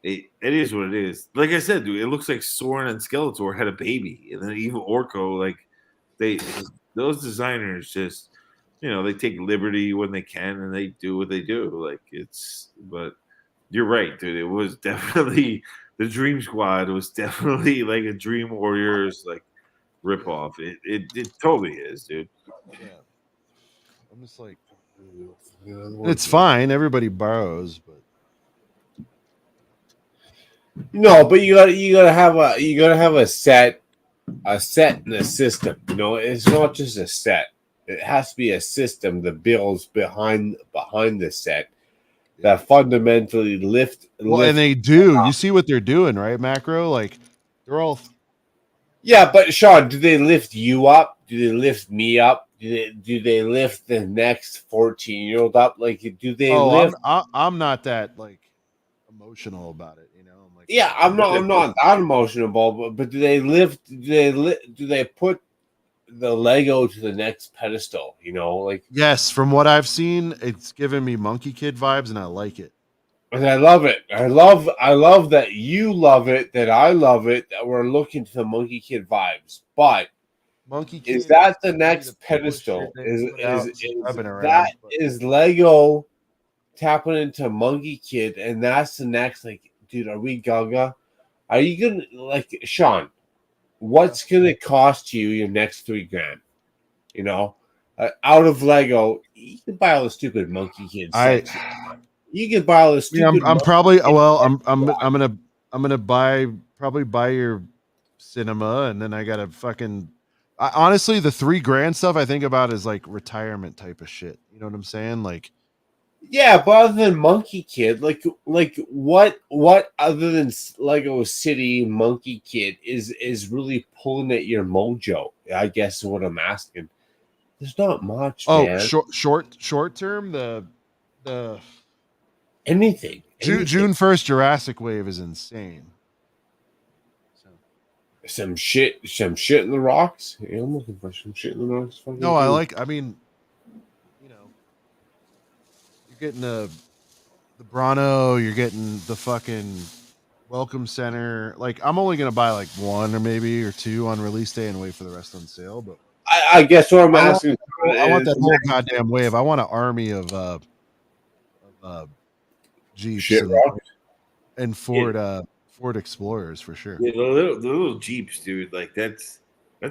it is what it is. Like I said, dude, it looks like Soren and Skeletor had a baby, and then even Orko, like those designers just, they take liberty when they can, and they do what they do. Like but you're right, dude. It was definitely the Dream Squad. It was definitely like a Dream Warriors like ripoff. It totally is, dude. Yeah, I'm just like, it's fine. Everybody borrows, but. No, but you gotta have a set and a system. It's not just a set. It has to be a system that builds behind the set that fundamentally lift. And they do. You see what they're doing, right, Macro? Like they're all. Yeah, but Sean, do they lift you up? Do they lift me up? Do they lift the next 14-year-old up? Like, do they lift? I'm not that like emotional about it. Yeah, I'm not that emotional, but do they lift? Do they put the Lego to the next pedestal? Like yes, from what I've seen, it's giving me Monkey Kid vibes, and I like it. And I love it. I love that you love it, that I love it, that we're looking to the Monkey Kid vibes. But Monkey Kid is that the next pedestal? Is Lego tapping into Monkey Kid, and that's the next like. Dude, are we gaga? Are you gonna like Sean? What's gonna cost you your next $3,000? Out of Lego, you can buy all the stupid Monkey Kids. You can buy all the stupid. I'm probably I'm gonna buy your cinema, and then I gotta fucking. Honestly, the $3,000 stuff I think about is like retirement type of shit. You know what I'm saying? Like. Yeah, but other than Monkey Kid, like what other than Lego City Monkey Kid is really pulling at your mojo? I guess is what I'm asking. There's not much. Man. Short term, the anything. June 1st Jurassic Wave is insane. Some shit in the rocks. Yeah, I'm looking for some shit in the rocks. No, I mean. Getting the Bronto, you're getting the fucking Welcome Center. Like, I'm only gonna buy like one or maybe or two on release day and wait for the rest on sale. But I guess what I'm asking. I want that whole goddamn wave. I want an army of Jeeps Shit, and Ford Ford Explorers for sure. Yeah, the little Jeeps, dude. Like that's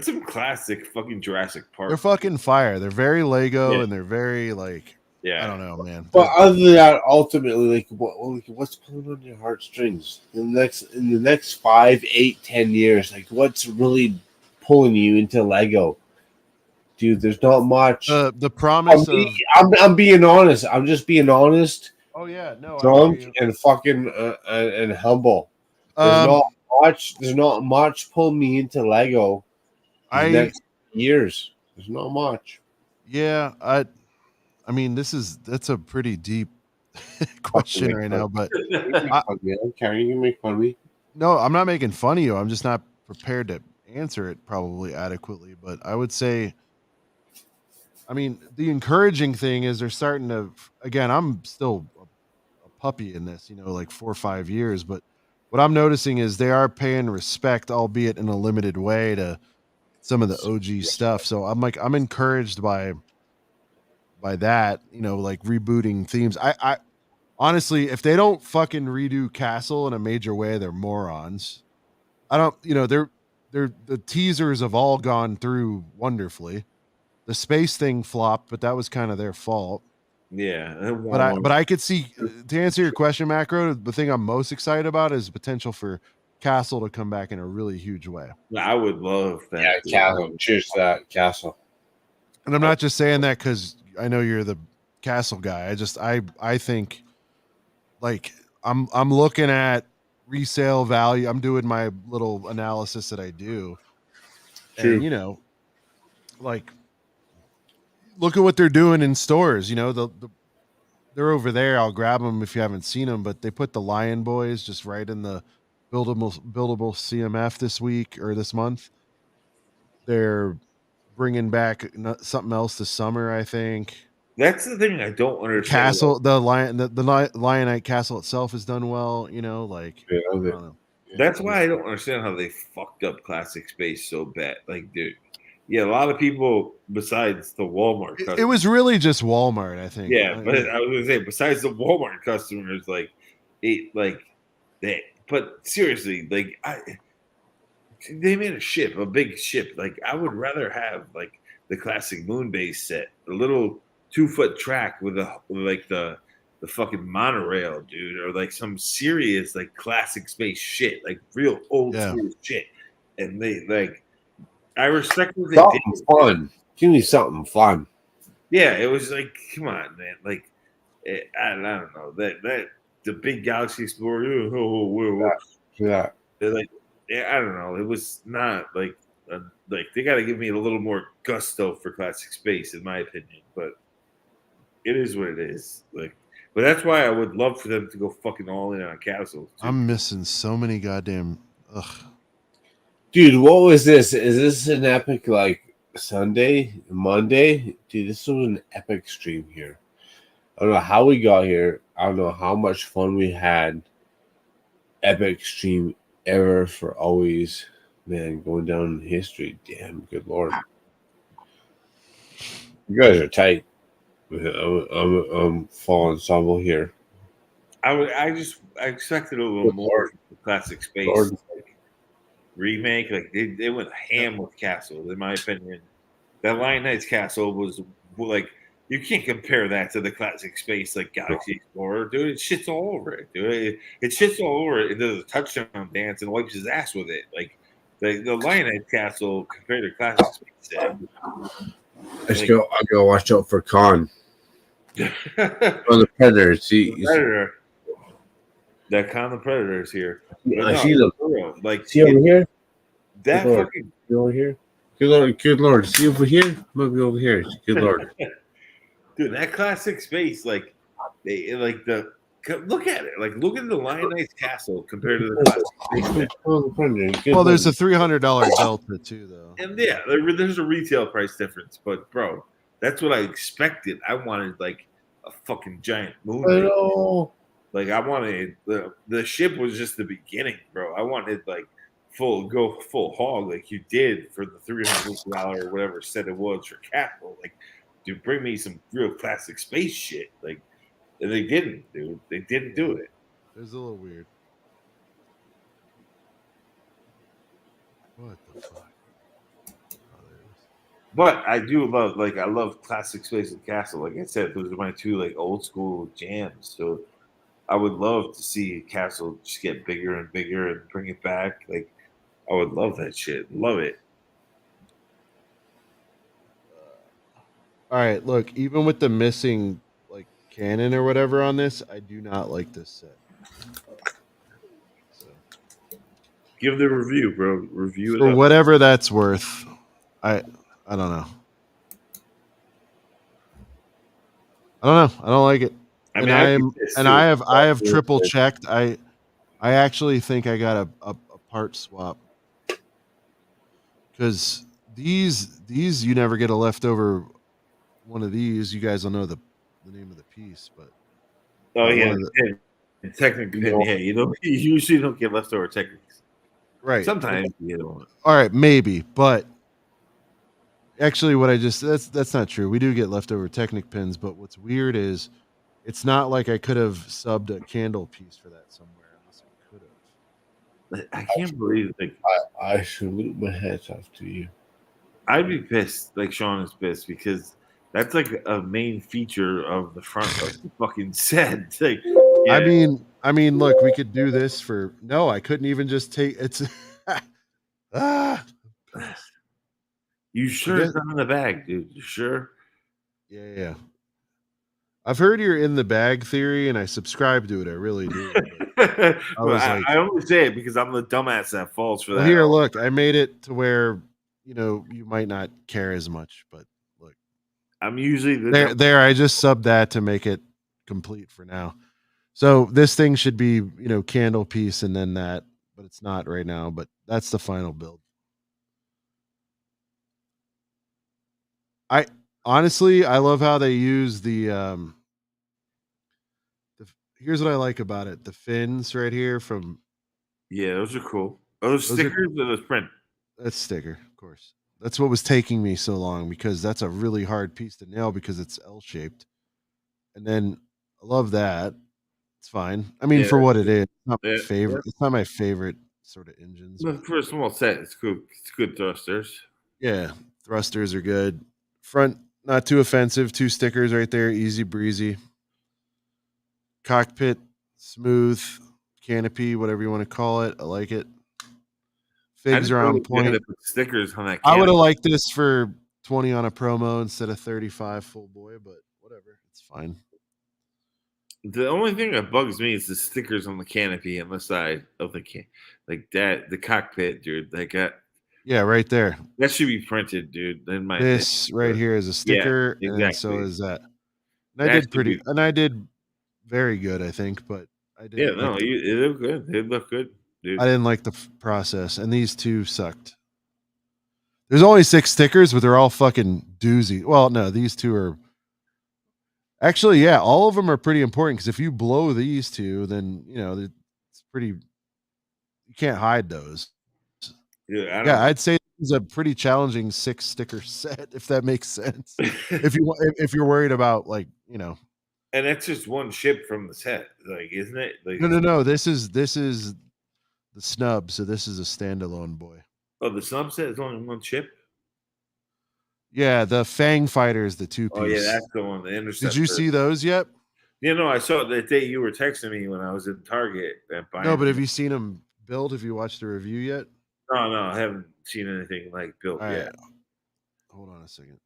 some classic fucking Jurassic Park. They're fucking fire. They're very Lego and they're very like I don't know, man. But other than that, ultimately, what's pulling on your heartstrings in the next 5, 8, 10 years? Like, what's really pulling you into Lego, dude? There's not much. The promise I'm being honest. I'm just being honest. Oh yeah, no, drunk and fucking and humble. There's not much pulling me into Lego. Next years, there's not much. Yeah, I mean, that's a pretty deep question right now, but Can you make fun of me? No, I'm not making fun of you. I'm just not prepared to answer it probably adequately. But I would say, I mean, the encouraging thing is they're starting to. Again, I'm still a puppy in this, like 4 or 5 years. But what I'm noticing is they are paying respect, albeit in a limited way, to some of the OG stuff. So I'm encouraged by that, like rebooting themes. I honestly, if they don't fucking redo Castle in a major way, they're morons. I don't, they're the teasers have all gone through wonderfully. The space thing flopped, but that was kind of their fault. Yeah, but I could see, to answer your question, Macro, the thing I'm most excited about is the potential for Castle to come back in a really huge way. I would love that. Yeah, Castle. Cheers to that, Castle. And I'm not just saying that because I know you're the Castle guy. I think, like, I'm looking at resale value. I'm doing my little analysis that I do. True. And, like, look at what they're doing in stores. They're over there. I'll grab them if you haven't seen them, but they put the Lion Boys just right in the buildable CMF this week or this month. They're bringing back something else this summer, I think. That's the thing I don't understand. Castle, the Lionite Castle itself has done well, like. Yeah, I don't know. That's why I don't understand how they fucked up Classic Space so bad. Like, dude, yeah, a lot of people besides the Walmart. It was really just Walmart, I think. Yeah, but I was gonna say besides the Walmart customers, but seriously, like they made a big ship. Like I would rather have like the classic Moonbase set, a little 2-foot track with the fucking monorail, dude, or like some serious like classic space shit, like real old school shit. And they like, I respect what they did. Fun. Give me something fun. Yeah, it was like, come on, man. Like, I don't know that the big Galaxy Explorer. Yeah. They're like, I don't know. It was not like they got to give me a little more gusto for classic space, in my opinion. But it is what it is. Like, but that's why I would love for them to go fucking all in on Castle. Too. I'm missing so many goddamn. Ugh. Dude, what was this? Is this an epic like Sunday, Monday? Dude, this was an epic stream here. I don't know how we got here. I don't know how much fun we had. Epic stream ever for always. Man, going down in history. Damn, good Lord. You guys are tight. I'm full ensemble here. I expected a little more classic space like, remake. Like they went ham with Castle, in my opinion. That Lion Knight's Castle was like, you can't compare that to the classic space like Galaxy Explorer, dude. It shits all over it, dude. It shits all over it and does a touchdown dance and wipes his ass with it. Like the Lion Knight Castle compared to classic space. I go watch out for Khan. The Predator. Predator. That Khan the Predator is here. I see them. Like, see over here? That good fucking. See over here? Good Lord. See over here? Look over here. Good Lord. Dude, that classic space, like, they like the. Look at it. Like, look at the Lion Knight's Castle compared to the classic space. Well, there's a $300 delta too, though. And yeah, there's a retail price difference, but bro, that's what I expected. I wanted like a fucking giant moon. I know. Like I wanted the ship was just the beginning, bro. I wanted like full hog like you did for the $350 or whatever set it was for Castle. Like, dude, bring me some real classic space shit. Like, and they didn't, dude. They didn't do it. It was a little weird. What the fuck? But I do love, like, I love classic Space and Castle. Like I said, those are my two like old school jams. So I would love to see Castle just get bigger and bigger and bring it back. Like I would love that shit. Love it. All right, look, even with the missing like cannon or whatever on this, I do not like this set. So, give the review, bro. Review it for up. whatever that's worth. I don't know. I don't know. I don't like it. I mean, I have triple checked. I actually think I got a part swap because these you never get a leftover one of these. You guys will know the name of the piece, but technically, yeah, you usually don't get leftover techniques, right? Sometimes you get one. All right, maybe, but actually, what I just that's not true. We do get leftover Technic pins, but what's weird is it's not like I could have subbed a candle piece for that somewhere unless I could have. I can't believe like I salute my hats off to you. I'd be pissed, like Sean is pissed, because that's like a main feature of the front of the fucking set. Like, yeah. I mean, look, we could do this for no. I couldn't even just take it's. You sure it's not in the bag, dude? You sure? Yeah. I've heard you're in the bag theory, and I subscribe to it. I really do. I only say it because I'm the dumbass that falls for that. Here, look, I made it to where you might not care as much, but look, I'm usually there. I just subbed that to make it complete for now. So this thing should be candle piece and then that, but it's not right now. But that's the final build. Honestly, I love how they use the here's what I like about it. The fins right here from those are cool. Are those stickers or those print? That's sticker, of course. That's what was taking me so long because that's a really hard piece to nail because it's L-shaped. And then I love that. It's fine. I mean, for what it is, it's not my favorite. It's not my favorite sort of engines. But for a small set, it's good. It's good thrusters. Yeah, thrusters are good. Front, not too offensive. 2 stickers right there, easy breezy. Cockpit, smooth. Canopy, whatever you want to call it. I like it. Figs are on point. Stickers on that. I would have liked this for 20 on a promo instead of 35 full boy, but whatever. It's fine. The only thing that bugs me is the stickers on the canopy on the side of the the cockpit, dude. Yeah, right there. That should be printed, dude. This right here is a sticker, exactly. And so is that. And I did very good, I think, but I did. Yeah, no, it looked good. They look good, dude. I didn't like the process, and these 2 sucked. There's only 6 stickers, but they're all fucking doozy. Well, no, these 2 are. Actually, yeah, all of them are pretty important because if you blow these 2, then it's pretty. You can't hide those. Yeah, I'd say it's a pretty challenging 6 sticker set, if that makes sense. if you're worried about And that's just one ship from the set, isn't it? No. This is the snub, so this is a standalone boy. Oh, the snub set is only one ship. Yeah, the Fang Fighter is the 2-piece. Oh yeah, that's the one. The Interceptor. Did you see those yet? I saw it that day you were texting me when I was in Target. No, but have you seen them build? Have you watched the review yet? No, I haven't seen anything built yet. Right. Hold on a second.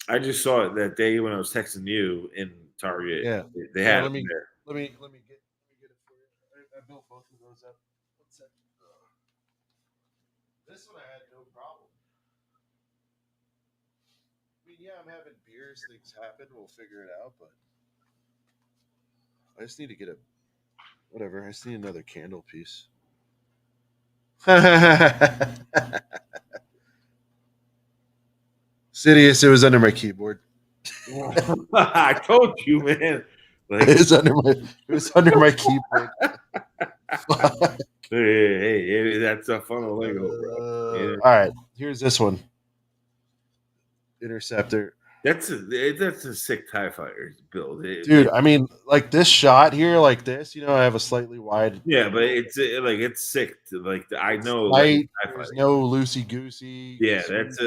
I just saw it that day when I was texting you in Target. Yeah, they had it there. Let me get it for you. I built both of those up. One second. This one I had no problem. I mean, yeah, I'm having beers. Things happen. We'll figure it out, but I just need to get whatever. I just need another candle piece. Sidious, it was under my keyboard. I told you, man. Like, it was under my keyboard. hey, that's a funnel Lego, bro. Yeah. All right, here's this one. Interceptor. That's a sick TIE fighter build. Dude, I mean, like this shot here, like this, I have a slightly wide. Yeah, but it's sick. I know, light, there's no loosey goosey. Yeah, that's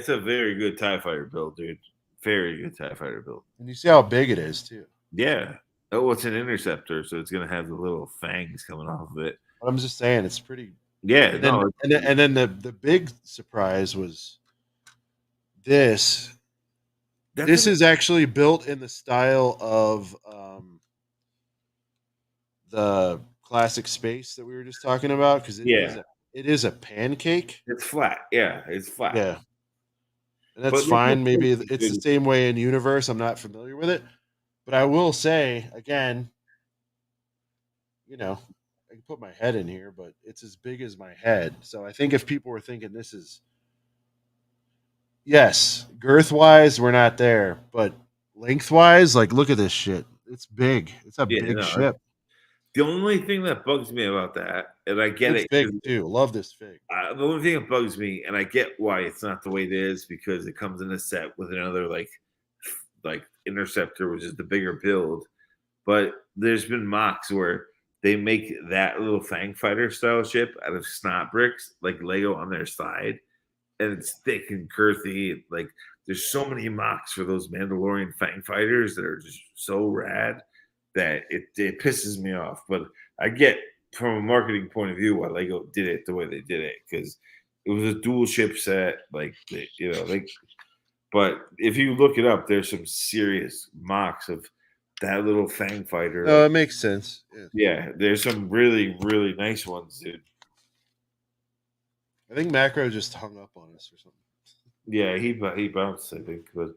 a very good TIE fighter build, dude. Very good TIE fighter build. And you see how big it is too. Yeah. Oh, it's an interceptor, so it's gonna have the little fangs coming off of it. But I'm just saying, it's pretty. Yeah. And then the big surprise was this. This is actually built in the style of the classic space that we were just talking about, because it is a pancake. It's flat. Yeah, it's flat. Yeah, and that's fine. Maybe it's the same way in universe. I'm not familiar with it, but I will say again, I can put my head in here, but it's as big as my head. So I think if people were thinking this is, yes, girth-wise, we're not there, but lengthwise, like, look at this shit. It's big. It's a big ship. The only thing that bugs me about that, and I get it's big too. Love this fig. The only thing that bugs me, and I get why it's not the way it is, because it comes in a set with another like interceptor, which is the bigger build. But there's been mocks where they make that little Fang Fighter style ship out of snot bricks, like Lego on their side, and it's thick and girthy. Like, there's so many mocks for those Mandalorian Fang Fighters that are just so rad that it pisses me off. But I get, from a marketing point of view, why Lego did it the way they did it, because it was a dual ship set, but if you look it up, there's some serious mocks of that little Fang Fighter. Oh, it makes sense. Yeah, there's some really, really nice ones, dude. I think Macro just hung up on us or something. Yeah, he bounced, I think, but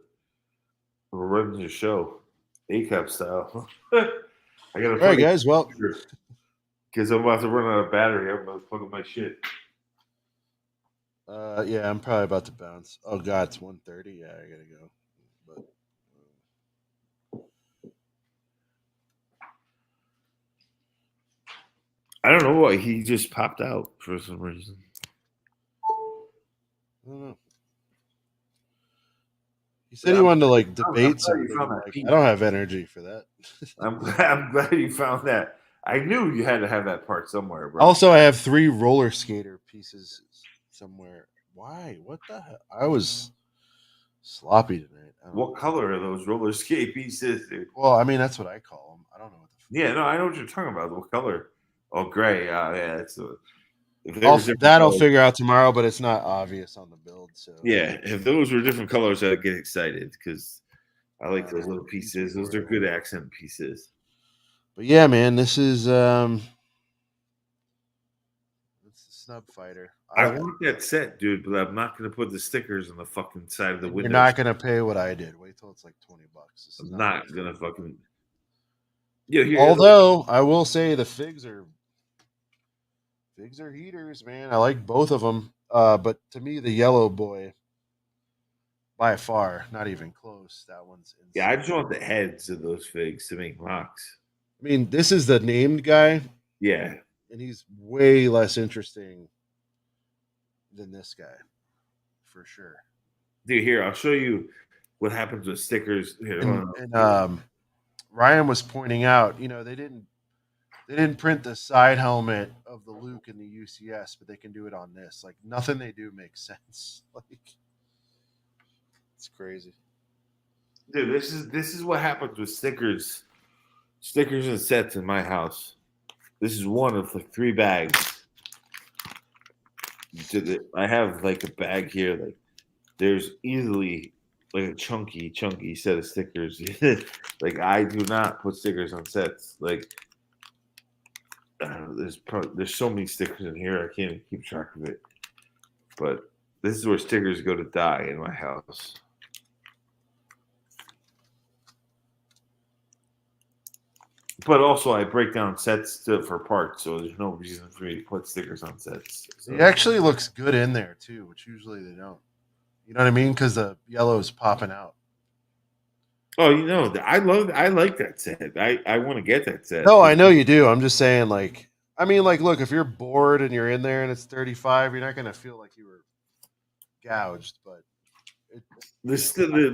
we're running the show, ACAP style. I got all right, guys. Well, because I'm about to run out of battery. I'm about to plug up my shit. Yeah, I'm probably about to bounce. Oh God, it's 1:30. Yeah, I gotta go. But I don't know why he just popped out for some reason. I don't know. He said he wanted to debate something. I don't have energy for that. I'm glad you found that. I knew you had to have that part somewhere, bro. Also, I have 3 roller skater pieces somewhere. Why? What the hell? I was sloppy tonight. What color are those roller skate pieces, dude? Well, I mean, that's what I call them. I don't know what the Yeah, no, I know what you're talking about. What color? Oh, gray. Yeah, that's I'll figure out tomorrow, but it's not obvious on the build. So yeah, if those were different colors, I'd get excited because I like those little pieces. Those are good accent pieces. But yeah, man, this is it's a snub fighter. I want that set, dude, but I'm not going to put the stickers on the fucking side of the window. You're not going to pay what I did. Wait till it's like $20. I'm not going to fucking. Although I will say the figs are heaters, man. I like both of them. But to me, the yellow boy, by far, not even close. That one's insane. Yeah, I just want the heads of those figs to make mocks. I mean, this is the named guy. Yeah. And he's way less interesting than this guy, for sure. Dude, here, I'll show you what happens with stickers. Here, and Ryan was pointing out, they didn't print the side helmet of the Luke in the UCS, but they can do it on this. Like, nothing they do makes sense. Like, it's crazy. Dude, this is what happens with stickers and sets in my house. This is one of 3 bags. I have a bag here. There's easily a chunky set of stickers. I do not put stickers on sets. There's so many stickers in here, I can't even keep track of it. But this is where stickers go to die in my house. But also, I break down sets for parts, so there's no reason for me to put stickers on sets. So. It actually looks good in there too, which usually they don't. You know what I mean? Because the yellow is popping out. Oh, I like that set. I want to get that set. No, I know you do. I'm just saying, like, I mean, like, look, if you're bored and you're in there and it's 35, you're not gonna feel like you were gouged. But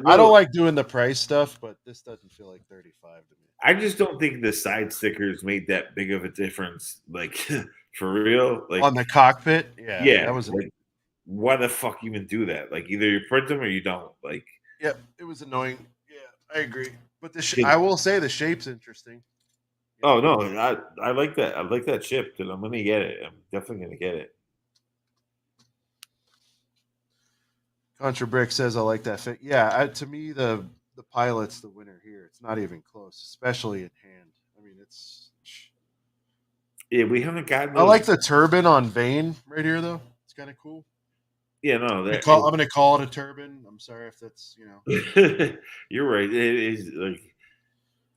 I don't like doing the price stuff, but this doesn't feel like 35 to me. I just don't think the side stickers made that big of a difference. Like for real, like on the cockpit. Yeah, that was like, why the fuck even do that? Like either you print them or you don't. Like, yep, it was annoying. Yeah, I agree. But I will say the shape's interesting. Oh no, I like that. I like that chip, and I'm gonna get it. I'm definitely gonna get it. Contra Brick says I like that fit. Yeah, to me the pilot's the winner here. It's not even close, especially in hand. I mean, it's. Yeah, we haven't gotten. I like the turban on Vane right here, though. It's kind of cool. Yeah, no, I'm gonna call it a turban. I'm sorry if that's You're right. It is like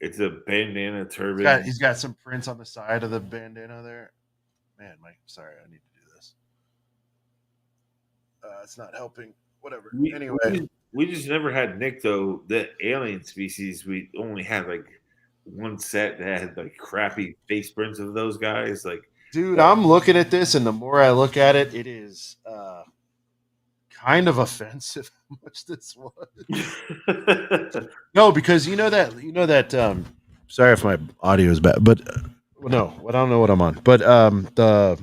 it's a bandana turban. He's got some prints on the side of the bandana there. Man, Mike, sorry, I need to do this. It's not helping. Whatever. Anyway, we just never had Nick though. The alien species, we only had like one set that had like crappy face prints of those guys. Like, dude, I'm looking at this, and the more I look at it, it is kind of offensive how much this was. No, because you know that. Sorry if my audio is bad, but no, I don't know what I'm on. But the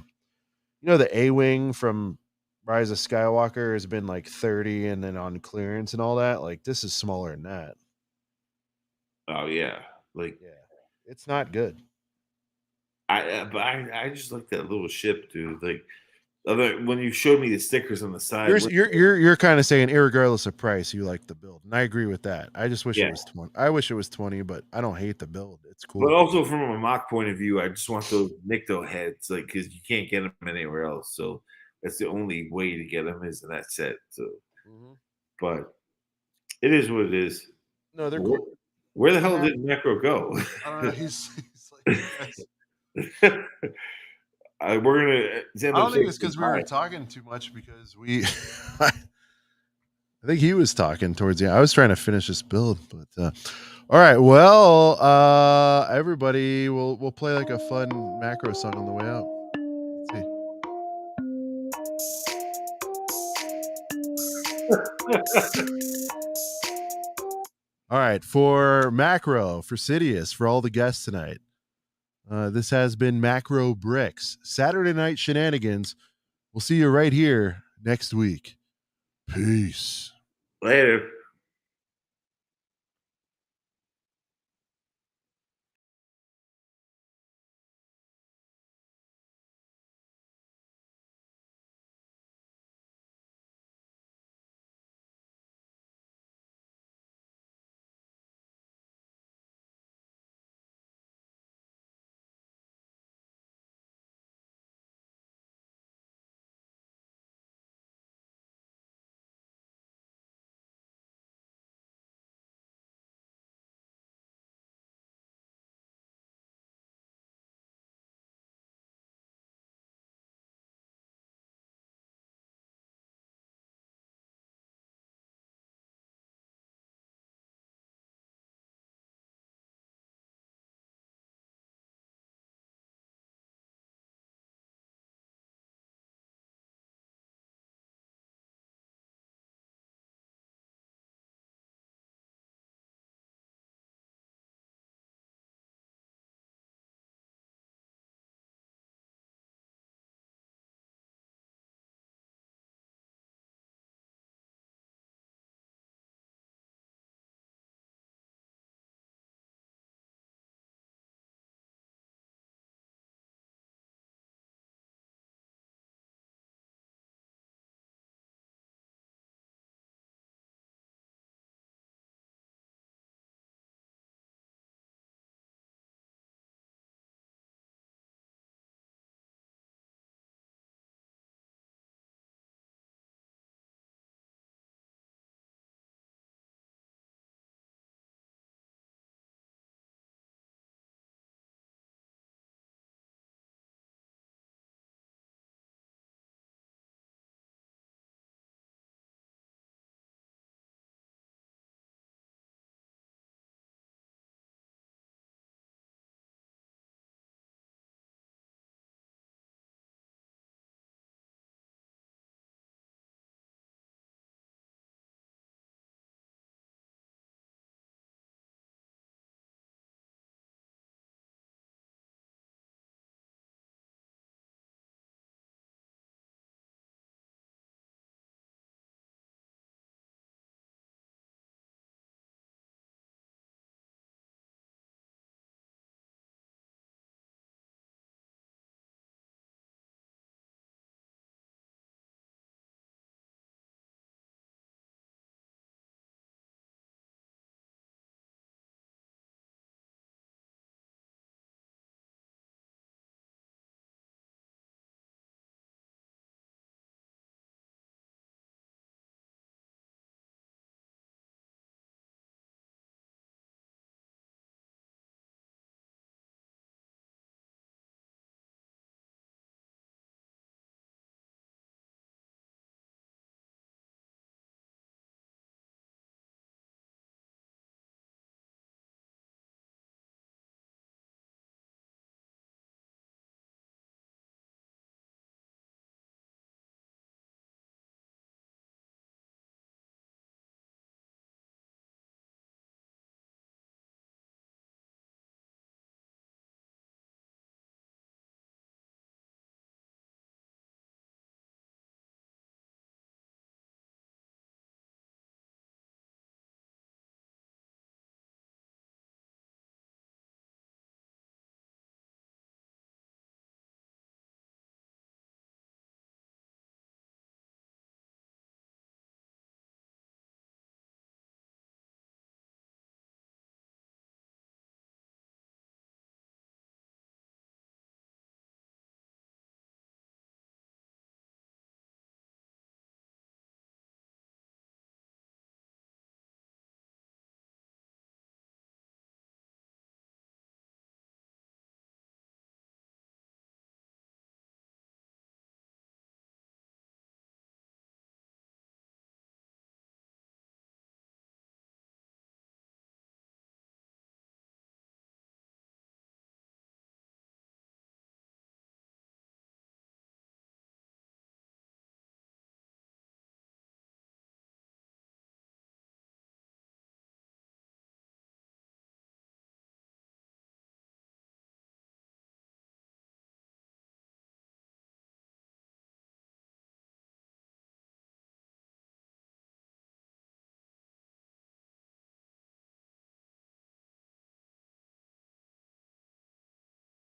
A-wing from Rise of Skywalker has been like 30 and then on clearance and all that. Like this is smaller than that. Oh yeah, it's not good. I just like that little ship, dude. Like when you showed me the stickers on the side, you're kind of saying, irregardless of price, you like the build, and I agree with that. I just wish it was 20. I wish it was 20, but I don't hate the build. It's cool. But also from a mock point of view, I just want those Nikto heads, like because you can't get them anywhere else. So that's the only way to get them is in that set. So, but it is what it is. No, they're cool. Where the hell did Macro go? He's like, we're gonna. I don't think it's because we were talking too much because we. I think he was talking towards the end. I was trying to finish this build, but all right. Well, everybody, we'll play like a fun macro song on the way out. Let's see. All right, for Macro, for Sidious, for all the guests tonight. This has been Macro Bricks, Saturday Night Shenanigans. We'll see you right here next week. Peace. Later.